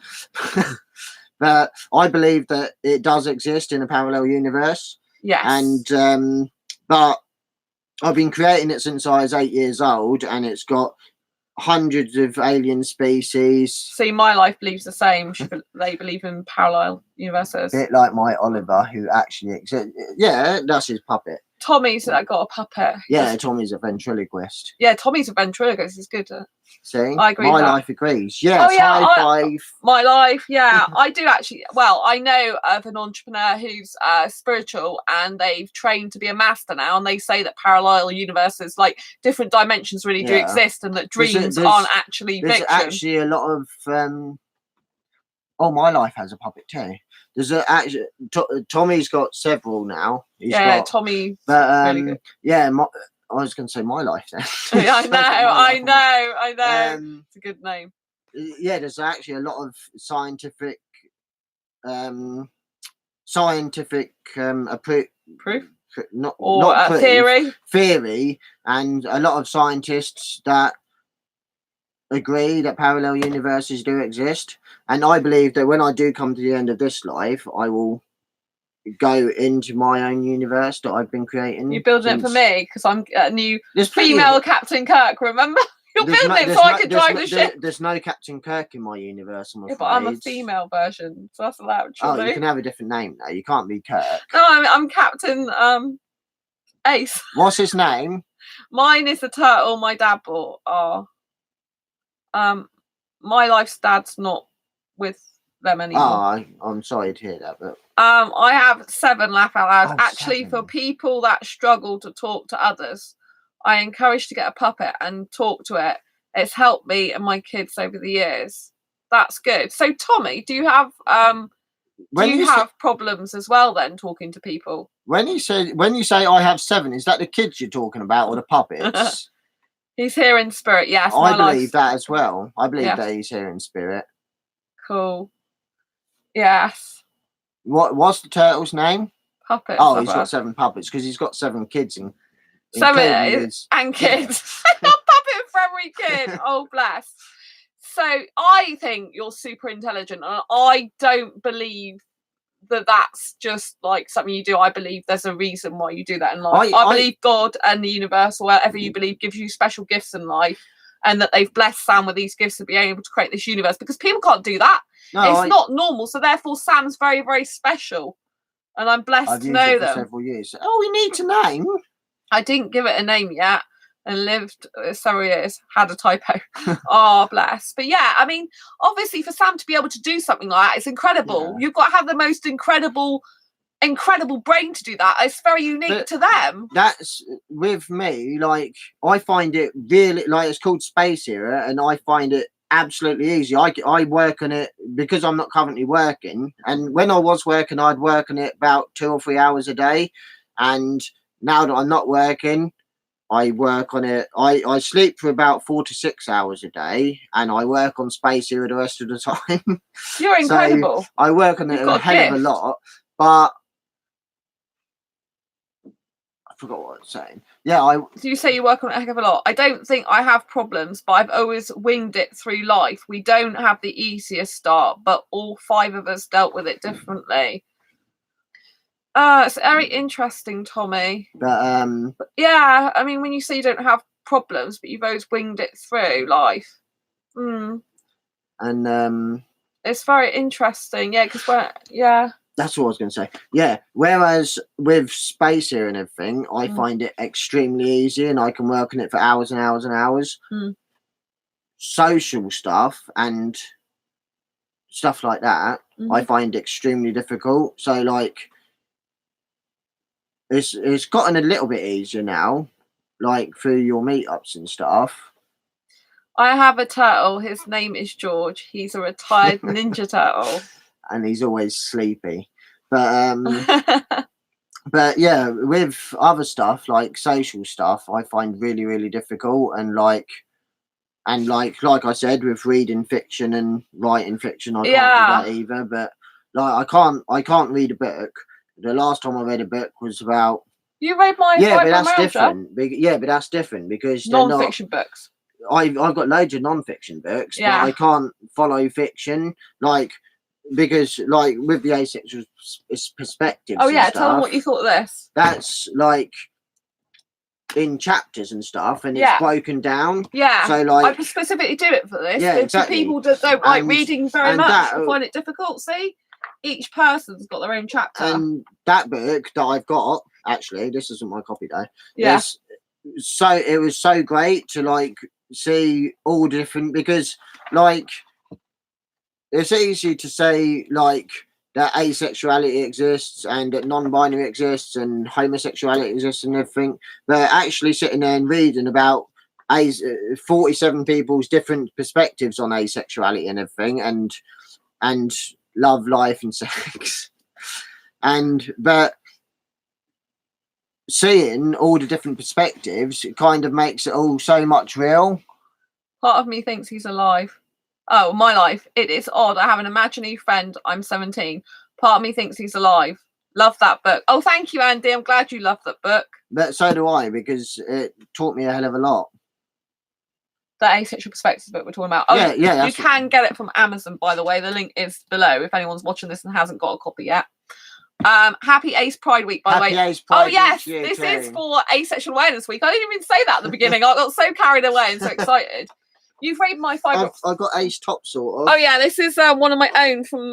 But I believe that it does exist in a parallel universe. Yes. And but I've been creating it since I was 8 years old, and it's got hundreds of alien species. See, my life believes the same. They believe in parallel universes. A bit like my Oliver, who actually exists. Yeah, that's his puppet. Tommy's got a puppet. Yeah, Tommy's a ventriloquist. Yeah, Tommy's a ventriloquist. He's good. See, I agree. My life agrees. Yes, high five. My life, yeah. I do actually. Well, I know of an entrepreneur who's spiritual, and they've trained to be a master now, and they say that parallel universes, like different dimensions, really do exist, and that dreams aren't actually there's fiction. Actually, a lot of my life has a puppet too. There's Tommy's got several now. Tommy. But really good. Yeah, I was going to say my life then. Yeah, I know. It's a good name. Yeah, there's actually a lot of scientific proof. Not proof, theory, and a lot of scientists that agree that parallel universes do exist. And I believe that when I do come to the end of this life, I will go into my own universe that I've been creating. You're building it for me because I'm a new female Captain Kirk, remember? You're building it so I can drive the ship. There's no Captain Kirk in my universe, I'm afraid. But I'm a female version, so that's allowed. Oh, you can have a different name now. You can't be Kirk. No, I'm Captain Ace. What's his name? Mine is the turtle my dad bought. Oh. My life's dad's not with them anymore. I'm sorry to hear that, but I have 7 laugh out loud. Oh, Actually, 7. for people that struggle to talk to others, I encourage to get a puppet and talk to it. It's helped me and my kids over the years. That's good. So, Tommy, do you have problems as well then talking to people? When you say I have 7, is that the kids you're talking about or the puppets? He's here in spirit. Yes, I believe that as well. I believe that he's here in spirit. Cool. Yes. What's the turtle's name? Puppets. Oh, he's got 7 puppets because he's got 7 kids in. 7 and kids. A puppet for every kid. Oh, bless. So I think you're super intelligent, and I don't believe that that's just like something you do. I believe there's a reason why you do that in life. I believe God and the universe, or whatever you believe, gives you special gifts in life, and that they've blessed Sam with these gifts of being able to create this universe, because people can't do that. No, it's not normal. So therefore, Sam's very, very special, and I'm blessed to know them. Several years. Oh, we need to name. I didn't give it a name yet, and lived several years, had a typo. Oh, bless. But yeah, I mean, obviously for Sam to be able to do something like that, it's incredible. Yeah. You've got to have the most incredible brain to do that. It's very unique to them. That's with me, like, I find it really, like, it's called Space Era, and I find it absolutely easy. I work on it because I'm not currently working, and when I was working, I'd work on it about 2 or 3 hours a day, and now that I'm not working, I work on it. I sleep for about 4 to 6 hours a day, and I work on Space Era the rest of the time. You're incredible. So I work on it a hell of a lot, but I forgot what I was saying. Yeah, So you say you work on it a heck of a lot. I don't think I have problems, but I've always winged it through life. We don't have the easiest start, but all 5 of us dealt with it differently. It's very interesting, Tommy. But yeah, I mean, when you say you don't have problems, but you've always winged it through life. And it's very interesting, yeah, because that's what I was going to say. Yeah, whereas with Space Here and everything, I find it extremely easy, and I can work on it for hours and hours and hours. Social stuff and stuff like that, I find extremely difficult. So, like, it's gotten a little bit easier now, like through your meetups and stuff. I have a turtle. His name is George. He's a retired Ninja Turtle, and he's always sleepy. But but yeah, with other stuff like social stuff, I find really, really difficult. And like I said, with reading fiction and writing fiction, I can't do that either. But like, I can't read a book. The last time I read a book was about. You read my but that's different. Yeah, but that's different because non-fiction books. I've got loads of non-fiction books, but I can't follow fiction, like, because like with the asexual perspectives. Oh yeah, tell them what you thought of this. That's like in chapters and stuff, and it's broken down. Yeah, so like I specifically do it for this. Yeah, exactly. For people that don't like reading very much, or find it difficult. See, each person's got their own chapter. And that book that I've got, actually, this isn't my copy though. Yeah. So it was so great to like see all different, because like it's easy to say like that asexuality exists and that non-binary exists and homosexuality exists and everything, but actually sitting there and reading about 47 people's different perspectives on asexuality and everything, and love, life and sex, but seeing all the different perspectives, it kind of makes it all so much real. Part of me thinks he's alive. Oh, my life. It is odd. I have an imaginary friend. I'm 17. Part of me thinks he's alive. Love that book. Oh, thank you, Andy. I'm glad you love that book. But so do I, because it taught me a hell of a lot. The Asexual Perspectives book we're talking about. Oh, yeah. You can get it from Amazon, by the way. The link is below if anyone's watching this and hasn't got a copy yet. Happy Ace Pride Week, by the way. Ace Pride yes, this is for Asexual Awareness Week. I didn't even say that at the beginning. I got so carried away and so excited. You've read my fibre. I've got Ace Top sort of. Oh yeah, this is one of my own from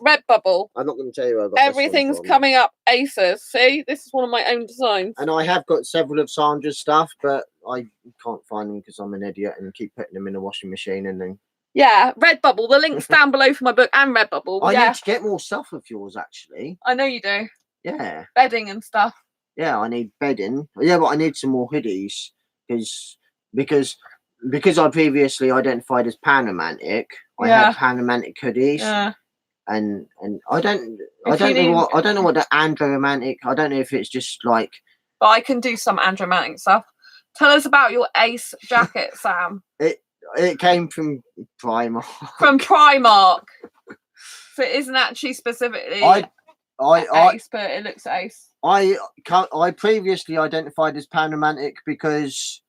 Redbubble. I'm not going to tell you where I got Everything's this one from. coming up Aces. See, this is one of my own designs. And I have got several of Sandra's stuff, but I can't find them because I'm an idiot and keep putting them in the washing machine and then. Yeah, Redbubble. The link's down below for my book and Redbubble. I need to get more stuff of yours, actually. I know you do. Yeah. Bedding and stuff. Yeah, I need bedding. Yeah, but I need some more hoodies because I previously identified as panromantic. I had panromantic hoodies. Yeah. And I don't know what the andromantic. I don't know if it's just like. But I can do some andromantic stuff. Tell us about your Ace jacket, Sam. It came from Primark. From Primark. So it isn't actually specifically Ace, but it looks Ace. I previously identified as panromantic because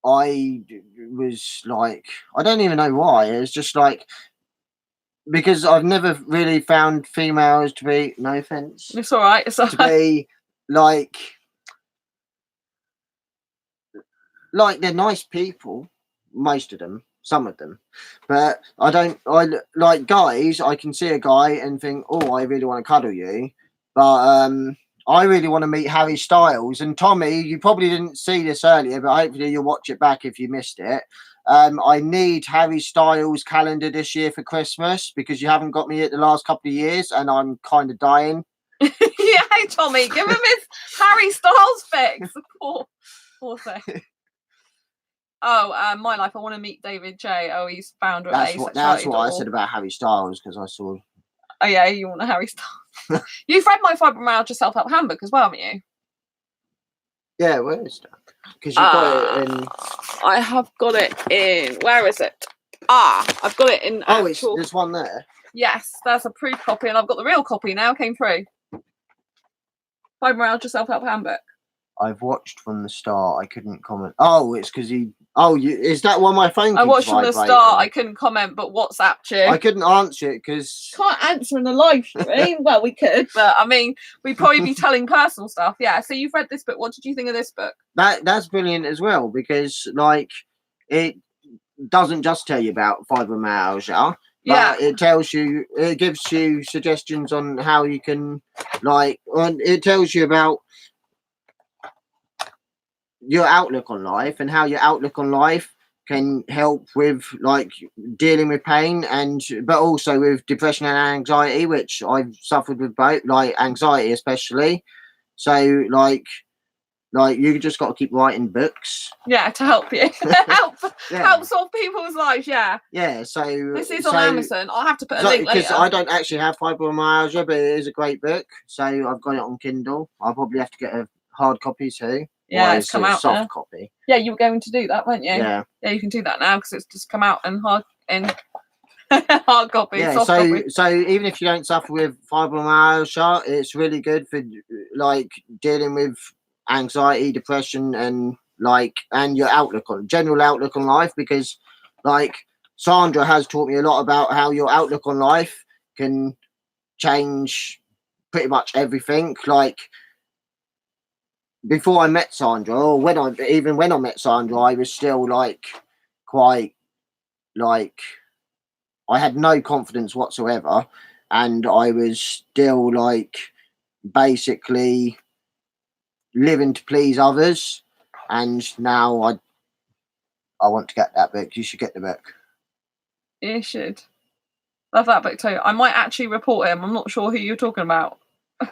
I was like, I don't even know why. It's just like, because I've never really found females to be, no offense. It's all right. It's all to be like they're nice people, most of them, some of them, but I like guys. I can see a guy and think, oh, I really want to cuddle you, but I really want to meet Harry Styles. And Tommy, you probably didn't see this earlier, but hopefully you'll watch it back if you missed it. I need Harry Styles calendar this year for Christmas because you haven't got me it the last couple of years and I'm kind of dying. Yeah, hey, Tommy, give him his Harry Styles fix. Poor thing. Oh, my life, I want to meet David J. Oh, he's founder of Asexuality. That's what I said about Harry Styles because I saw. Oh yeah, you want a Harry Styles. You've read my fibromyalgia self-help handbook as well, haven't you? Yeah, where is that? Because you've got it in. I have got it in. Where is it? I've got it in. There's one there. Yes, there's a proof copy, and I've got the real copy now. Came through. Fibromyalgia self-help handbook. I've watched from the start. I couldn't comment. Oh, it's because he. Oh, is that one my phone? I watched from the start. I couldn't comment, but WhatsApped you. I couldn't answer it because can't answer in a live stream. Well, we could, but I mean, we'd probably be telling personal stuff. Yeah. So you've read this book. What did you think of this book? That's brilliant as well because like it doesn't just tell you about fibromyalgia. But it tells you, it gives you suggestions on how you can, it tells you about your outlook on life and how your outlook on life can help with dealing with pain but also with depression and anxiety, which I've suffered with both, anxiety especially. So you just got to keep writing books. Yeah, to help you. help solve people's lives, yeah. Yeah, so... This is on Amazon. I'll have to put a link later. Because I don't actually have fibromyalgia, but it is a great book. So I've got it on Kindle. I'll probably have to get a hard copy too. Yeah, it's come out soft copy. Yeah, you were going to do that, weren't you? Yeah. Yeah, you can do that now because it's just come out in hard copy. Yeah, soft copy. So even if you don't suffer with fibromyalgia, it's really good for dealing with anxiety, depression, and your general outlook on life, because Sandra has taught me a lot about how your outlook on life can change pretty much everything. Before I met Sandra, or when I met Sandra, I was still quite I had no confidence whatsoever, and I was still basically living to please others. And now I want to get that book. You should get the book. You should. Love that book too. I might actually report him. I'm not sure who you're talking about.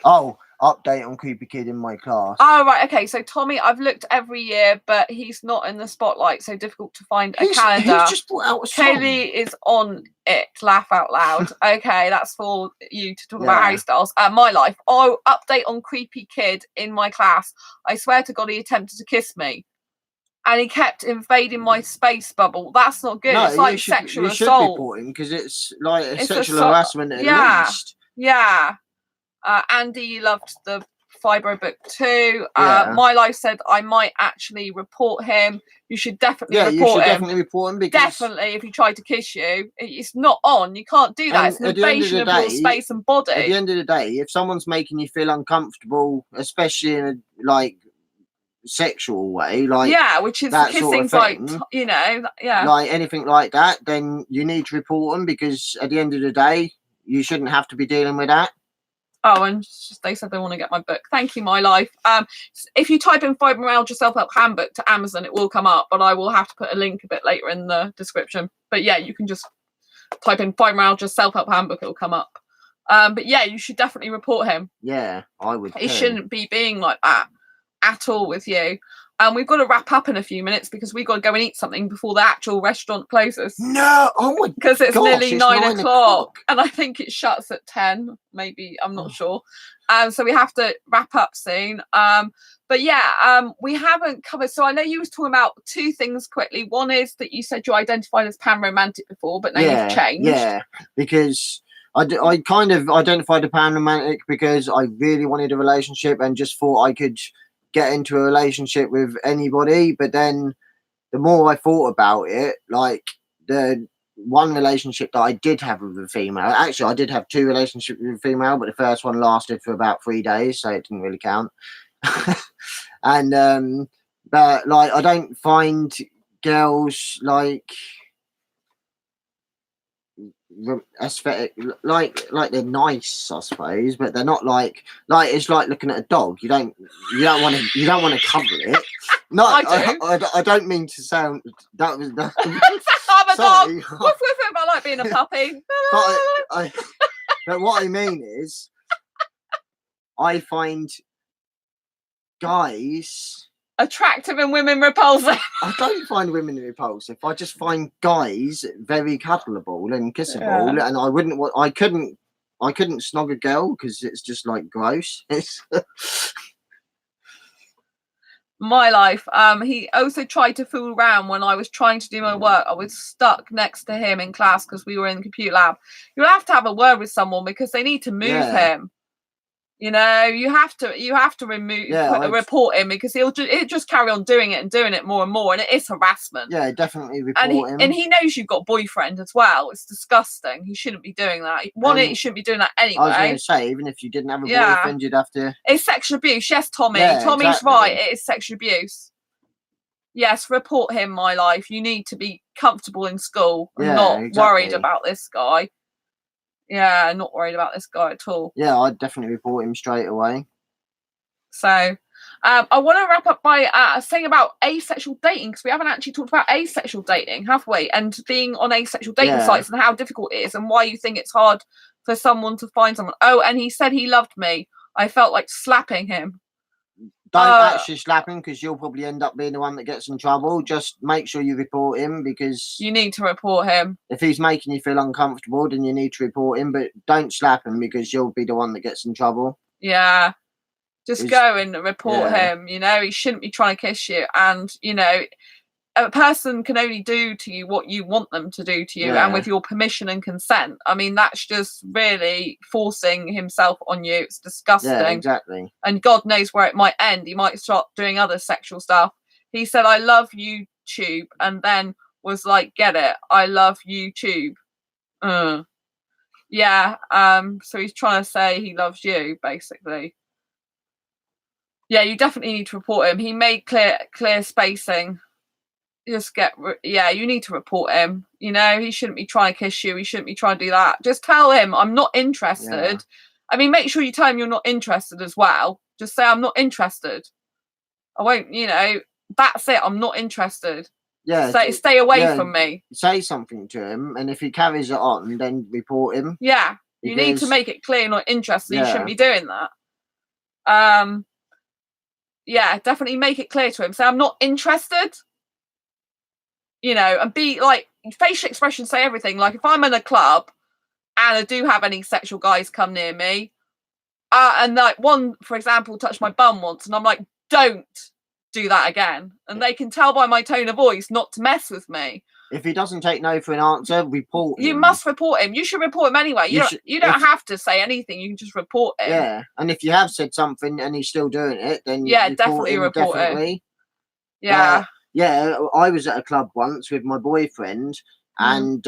Oh, update on Creepy Kid in my class. Oh, right. Okay. So Tommy, I've looked every year, but he's not in the spotlight, so difficult to find a calendar. He's just brought out a song. Kaylee is on it. Laugh out loud. Okay, that's for you to talk about Harry Styles. My life. Oh, update on Creepy Kid in my class. I swear to God, he attempted to kiss me. And he kept invading my space bubble. That's not good. No, it's like sexual assault. You should report him because it's sexual harassment at least. Yeah. Andy loved the fibro book too. My life said I might actually report him. You should definitely report him. Yeah, you should definitely report him because definitely if he tried to kiss you, it's not on. You can't do that. It's an invasion of your space and body. At the end of the day, if someone's making you feel uncomfortable, especially in sexual way, like yeah, which is that kissing's sort of like, thing, you know, yeah. like anything like that, then you need to report them, because at the end of the day, you shouldn't have to be dealing with that. Oh, and they said they want to get my book. Thank you, my life. If you type in fibromyalgia self-help handbook to Amazon, it will come up, but I will have to put a link a bit later in the description. But yeah, you can just type in fibromyalgia self-help handbook, it will come up. But yeah, you should definitely report him. Yeah, I would. He shouldn't be being like that at all with you. We've got to wrap up in a few minutes because we've got to go and eat something before the actual restaurant closes. No, oh my because it's gosh, nearly it's 9 9 o'clock, and I think it shuts at 10. Maybe, I'm not sure. So we have to wrap up soon. But yeah, we haven't covered. So I know you was talking about two things quickly. One is that you said you identified as pan-romantic before, but now you've changed. Yeah, because I kind of identified a pan-romantic because I really wanted a relationship and just thought I could get into a relationship with anybody. But then the more I thought about it, like the one relationship that I did have with a female, actually I did have two relationships with a female, but the first one lasted for about 3 days, so it didn't really count. And but like I don't find girls like aesthetic, like they're nice, I suppose, but they're not like it's like looking at a dog. You don't want to cuddle it. No, I don't mean to sound that was that. I'm a sorry. dog. Woof, woof, woof. I like being a puppy. But what I mean is, I find guys attractive and women repulsive. I don't find women repulsive. I just find guys very cuddleable and kissable, and I wouldn't want. I couldn't snog a girl because it's just like gross. My life. He also tried to fool around when I was trying to do my work. I was stuck next to him in class because we were in the computer lab. You have to have a word with someone because they need to move him. You know, you have to report him because he'll just carry on doing it more and more, and it is harassment. Yeah, definitely report him. And he knows you've got a boyfriend as well. It's disgusting. He shouldn't be doing that. He shouldn't be doing that anyway. I was going to say, even if you didn't have a boyfriend, you'd have to. It's sexual abuse. Yes, Tommy. Yeah, Tommy's exactly. right. It is sexual abuse. Yes, report him, my life. You need to be comfortable in school and not worried about this guy. Yeah, not worried about this guy at all. Yeah, I'd definitely report him straight away. So, I want to wrap up by saying about asexual dating, because we haven't actually talked about asexual dating, have we? And being on asexual dating sites and how difficult it is and why you think it's hard for someone to find someone. Oh, and he said he loved me. I felt like slapping him. Don't actually slap him because you'll probably end up being the one that gets in trouble. Just make sure you report him because... You need to report him. If he's making you feel uncomfortable, then you need to report him, but don't slap him because you'll be the one that gets in trouble. Yeah. Just go and report him, you know. He shouldn't be trying to kiss you. And, you know, a person can only do to you what you want them to do to you and with your permission and consent. I mean, that's just really forcing himself on you. It's disgusting. Yeah, exactly. And God knows where it might end. He might start doing other sexual stuff. He said, I love you, Tube, and then was like, get it, I love you, Tube. Yeah, so he's trying to say he loves you, basically. Yeah, you definitely need to report him. He made clear spacing. Just you need to report him. You know, he shouldn't be trying to kiss you. He shouldn't be trying to do that. Just tell him, I'm not interested. Yeah. I mean, make sure you tell him you're not interested as well. Just say, I'm not interested. I won't, you know, that's it. I'm not interested. Yeah. Stay away from me. Say something to him. And if he carries it on, then report him. Yeah. You need to make it clear you're not interested. You shouldn't be doing that. Yeah, definitely make it clear to him. Say, I'm not interested. You know, and be like, facial expressions say everything. Like, if I'm in a club and I do have any sexual guys come near me, and like one, for example, touched my bum once, and I'm like, don't do that again. And they can tell by my tone of voice not to mess with me. If he doesn't take no for an answer, report him. You must report him. You should report him anyway. You don't have to say anything. You can just report him. Yeah, and if you have said something and he's still doing it, then definitely report him. Yeah. Yeah, I was at a club once with my boyfriend, and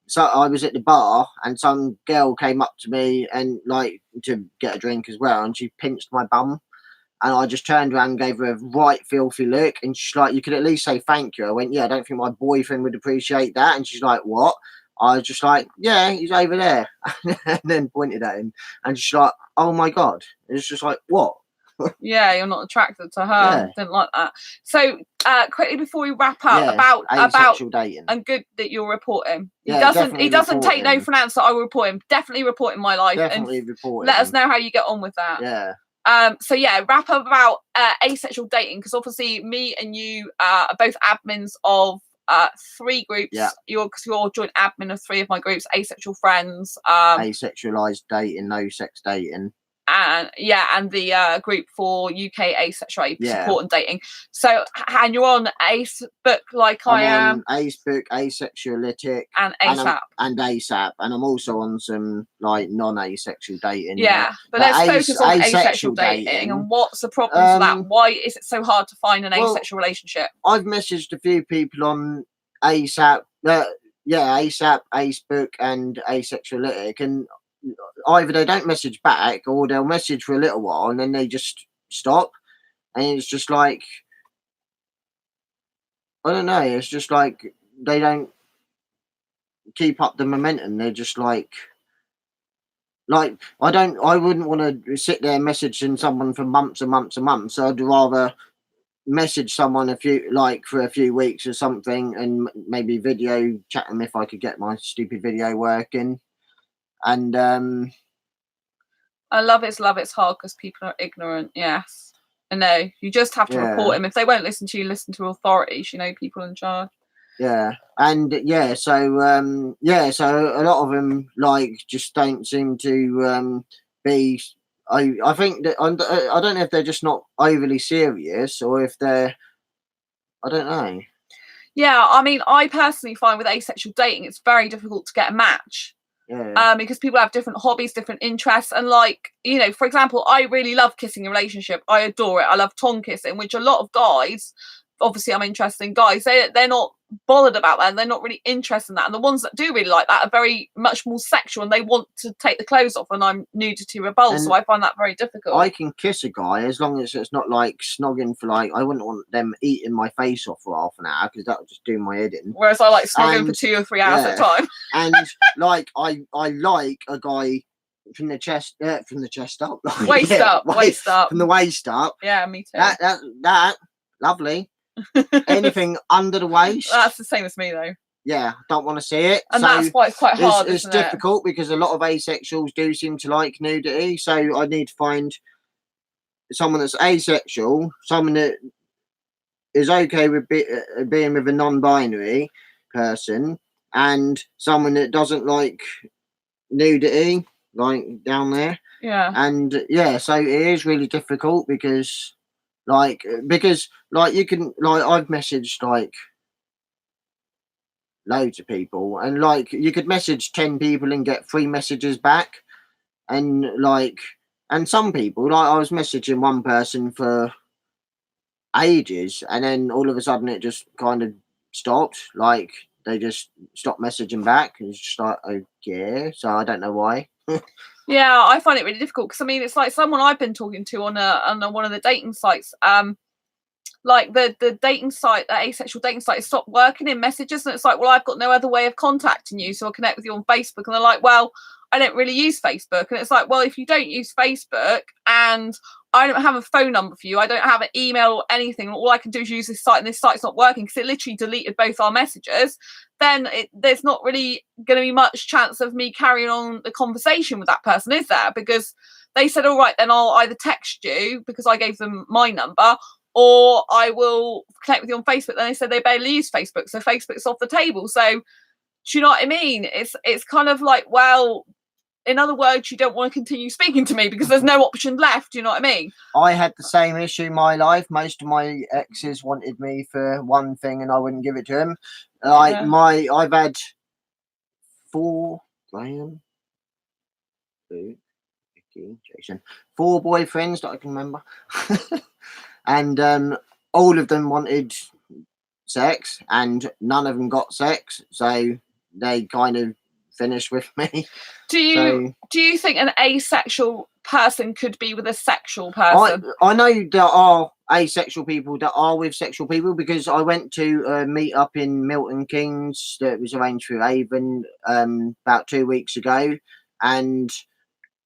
so I was at the bar, and some girl came up to me and like to get a drink as well, and she pinched my bum, And I just turned around and gave her a right filthy look. And she's like, you could at least say thank you. I went, yeah, I don't think my boyfriend would appreciate that. And she's like, what? I was just like, yeah, he's over there. And then pointed at him. And she's like, oh my God. And it's just like, what? Yeah, you're not attracted to her. Yeah. Didn't like that. So quickly before we wrap up, Yeah, about asexual dating. and good that you'll report him. Yeah, He doesn't take no him. for an answer. I will report him. Definitely report in my life. Definitely and report let him. us know how you get on with that. Yeah. So yeah, wrap up about asexual dating, because obviously me and you are both admins of 3 groups. Yeah. You're joint admin of 3 of my groups: Asexual Friends, Asexualised dating, no sex dating. And the group for UK asexuality Yeah. support and dating. So, and you're on Facebook like I am. On Facebook, Asexuality, and ASAP. And ASAP, and I'm also on some like non-asexual dating. Yeah, but let's focus on asexual dating. And what's the problem for that? Why is it so hard to find an asexual relationship? I've messaged a few people on ASAP, ASAP, Facebook, and Asexuality, and either they don't message back or they'll message for a little while and then they just stop. And it's just like, I don't know, it's just like they don't keep up the momentum. They're just like I wouldn't want to sit there messaging someone for months and months and months. So I'd rather message someone for a few weeks or something, and maybe video chat them if I could get my stupid video working. And I love it's hard because people are ignorant. Yes, I know. You just have to report them. If they won't listen to you, listen to authorities. People in charge. Yeah, and so a lot of them just don't seem to be. I think that I don't know if they're just not overly serious or if they're. I don't know. Yeah, I mean, I personally find with asexual dating, it's very difficult to get a match. Yeah. Because people have different hobbies, different interests, and for example, I really love kissing a relationship. I adore it. I love tongue kissing, which a lot of guys, obviously I'm interested in guys, they're not bothered about that, and they're not really interested in that. And the ones that do really like that are very much more sexual, and they want to take the clothes off, and I'm nudity repulsed, so I find that very difficult. I can kiss a guy as long as it's not like snogging for I wouldn't want them eating my face off for half an hour, because that would just do my head in. Whereas I like snogging for 2 or 3 hours at a time. And I like a guy from the chest up, waist up, from the waist up. Yeah, me too. That lovely. Anything under the waist. That's the same as me though. Yeah, don't want to see it. And that's why it's quite hard. It's difficult because a lot of asexuals do seem to like nudity. So I need to find someone that's asexual, someone that is okay with being with a non-binary person, and someone that doesn't like nudity, like down there. Yeah. And so it is really difficult because you can I've messaged loads of people, and you could message 10 people and get 3 messages back, and some people I was messaging one person for ages, and then all of a sudden it just kind of stopped. They just stopped messaging back, and it's just okay, so I don't know why. Yeah, I find it really difficult because I mean it's like someone I've been talking to on one of the dating sites. The dating site, the asexual dating site, has stopped working in messages, and it's like, well, I've got no other way of contacting you, so I'll connect with you on Facebook. And they're like, well, I don't really use Facebook. And it's like, well, if you don't use Facebook and I don't have a phone number for you, I don't have an email or anything, all I can do is use this site, and this site's not working because it literally deleted both our messages, then there's not really going to be much chance of me carrying on the conversation with that person, is there? Because they said, all right, then I'll either text you because I gave them my number, or I will connect with you on Facebook. Then they said they barely use Facebook, so Facebook's off the table. So do you know what I mean? It's kind of like, well, in other words, you don't want to continue speaking to me because there's no option left. Do you know what I mean? I had the same issue in my life. Most of my exes wanted me for one thing and I wouldn't give it to them. I've had 4 boyfriends that I can remember. And all of them wanted sex and none of them got sex. So they kind of finished with me. Do you think an asexual person could be with a sexual person? I know there are asexual people that are with sexual people, because I went to a meet up in Milton Keynes that was arranged through Avon about 2 weeks ago, and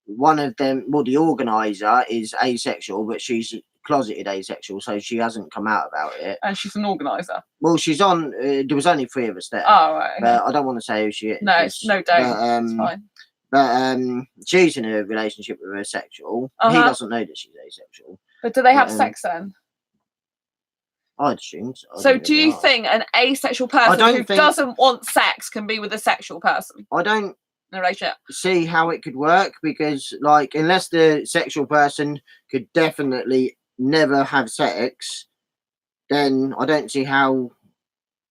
one of them, well, the organizer is asexual, but she's closeted asexual, so she hasn't come out about it. And she's an organizer. Well, she's on. There was only 3 of us there. Oh, right. Okay. But I don't want to say who she is. No, no, don't. It's fine. But she's in a relationship with a sexual. He doesn't know that she's asexual. But do they have sex then? I'd assume so. So do you think an asexual person who doesn't want sex can be with a sexual person? I don't in a relationship. See how it could work, because like, unless the sexual person could definitely never have sex, then I don't see how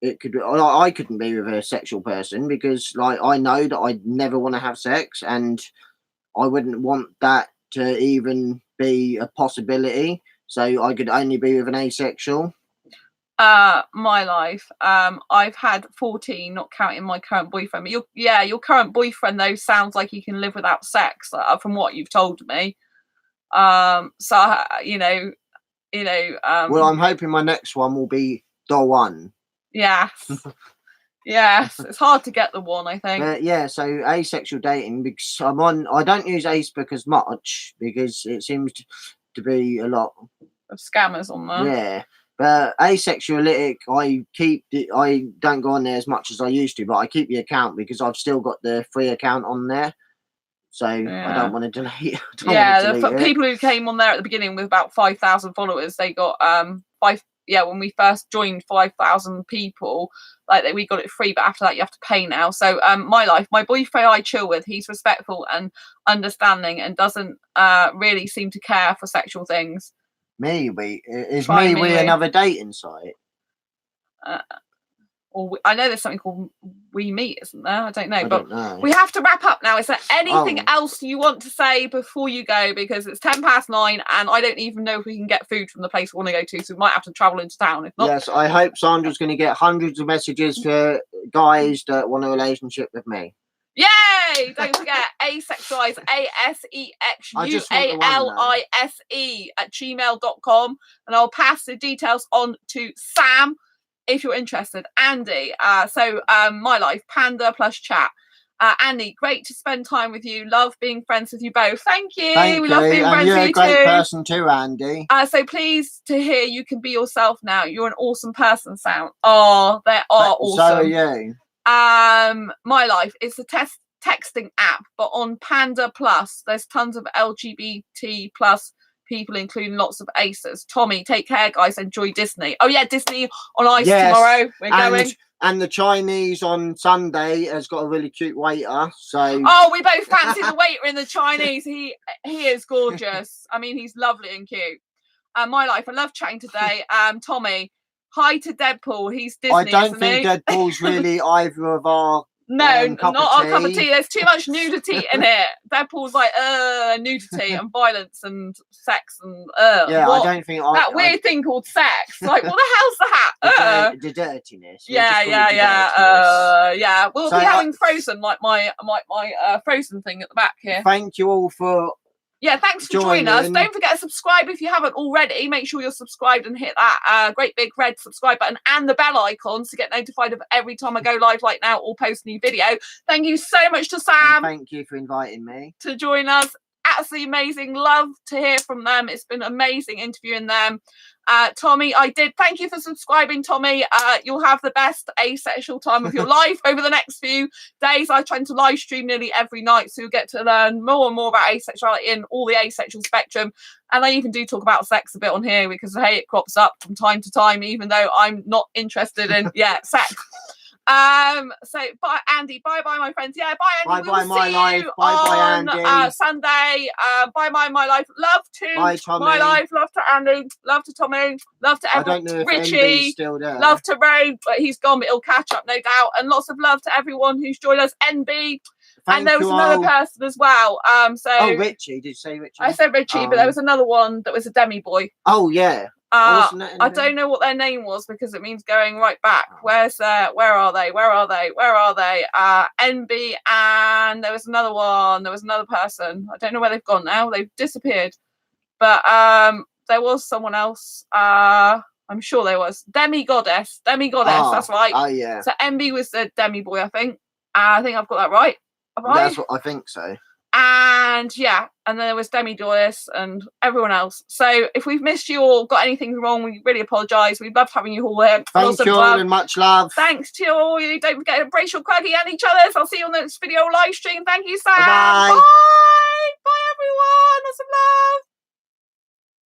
it could. I couldn't be with a sexual person, because like, I know that I'd never want to have sex, and I wouldn't want that to even be a possibility. So I could only be with an asexual. My life, I've had 14, not counting my current boyfriend. But your current boyfriend though sounds like he can live without sex, from what you've told me. So well, I'm hoping my next one will be the one. Yes. Yes, it's hard to get the one, I think. Yeah, so asexual dating, because I don't use Facebook as much, because it seems to be a lot of scammers on there. Yeah. But Asexuality, I don't go on there as much as I used to, but I keep the account because I've still got the free account on there. So I don't want to delete it. The people who came on there at the beginning with about 5,000 followers, they got when we first joined 5,000 people, we got it free, but after that you have to pay now. So my boyfriend I chill with, he's respectful and understanding and doesn't really seem to care for sexual things. MeWe is MeWe another dating site? I know there's something called We Meet, isn't there? I don't know. We have to wrap up now. Is there anything else you want to say before you go? Because it's 9:10 and I don't even know if we can get food from the place we want to go to, so we might have to travel into town. If not, yes, I hope Sandra's going to get hundreds of messages for guys that want a relationship with me. Yay! Don't forget, asexualise, ASEXUALISE @gmail.com, and I'll pass the details on to Sam if you're interested. Andy, my life, Panda plus chat. Andy, great to spend time with you. Love being friends with you both. Thank you. We love being friends with you too. You're a great person too, Andy. So pleased to hear you can be yourself now. You're an awesome person, Sam. Oh, they are awesome. So are you. My life is a texting app, but on Panda Plus, there's tons of LGBT plus people, including lots of aces. Tommy, take care, guys. Enjoy Disney. Oh yeah, Disney on Ice tomorrow. We're going. And the Chinese on Sunday has got a really cute waiter. So we both fancy the waiter in the Chinese. He is gorgeous. I mean, he's lovely and cute. My life, I love chatting today. Tommy, hi to Deadpool. He's Disney. I don't think Deadpool's really either of our not our cup of tea. There's too much nudity in it. Deadpool's like nudity and violence and sex and I don't think that weird thing called sex. Like, what the hell's that? The dirtiness. Yeah. We'll be having Frozen, like my Frozen thing at the back here. Thank you all for. Yeah, thanks for joining us. Don't forget to subscribe if you haven't already. Make sure you're subscribed and hit that great big red subscribe button and the bell icons to get notified of every time I go live like now or post a new video. Thank you so much to Sam. And thank you for inviting me to join us. Absolutely amazing. Love to hear from them. It's been amazing interviewing them. Tommy, thank you for subscribing, Tommy. You'll have the best asexual time of your life over the next few days. I try to live stream nearly every night, so you'll get to learn more and more about asexuality and all the asexual spectrum. And I even do talk about sex a bit on here because it crops up from time to time, even though I'm not interested in sex. So bye, Andy. Bye, my friends. Yeah, bye, Andy. Bye, my life. Bye, Andy. Sunday. Bye, my life. Love to my life. Love to Andy. Love to Tommy. Love to everyone. I don't know if Richie. Still there. Love to Ray, but he's gone. But he'll catch up, no doubt. And lots of love to everyone who's joined us. NB. And there was another person as well. Richie. Did you say Richie? I said Richie, but there was another one that was a demi boy. Oh yeah. Wasn't it I anything? don't know what their name was because it means going right back. Where are they? NB, and there was another one. There was another person. I don't know where they've gone now. They've disappeared. But there was someone else. I'm sure there was Demi-goddess. That's right. Oh yeah. So MB was the demi boy, I think. I think I've got that right. That's what I think so. And yeah, and then there was Demi-goddess and everyone else. So if we've missed you or got anything wrong, we really apologise. We loved having you all here. Thank you all and much love. Thanks to all you. Don't forget to embrace your Craggy and each other. So I'll see you on the next video live stream. Thank you, Sam. Bye. Bye. Bye, everyone. Lots of love.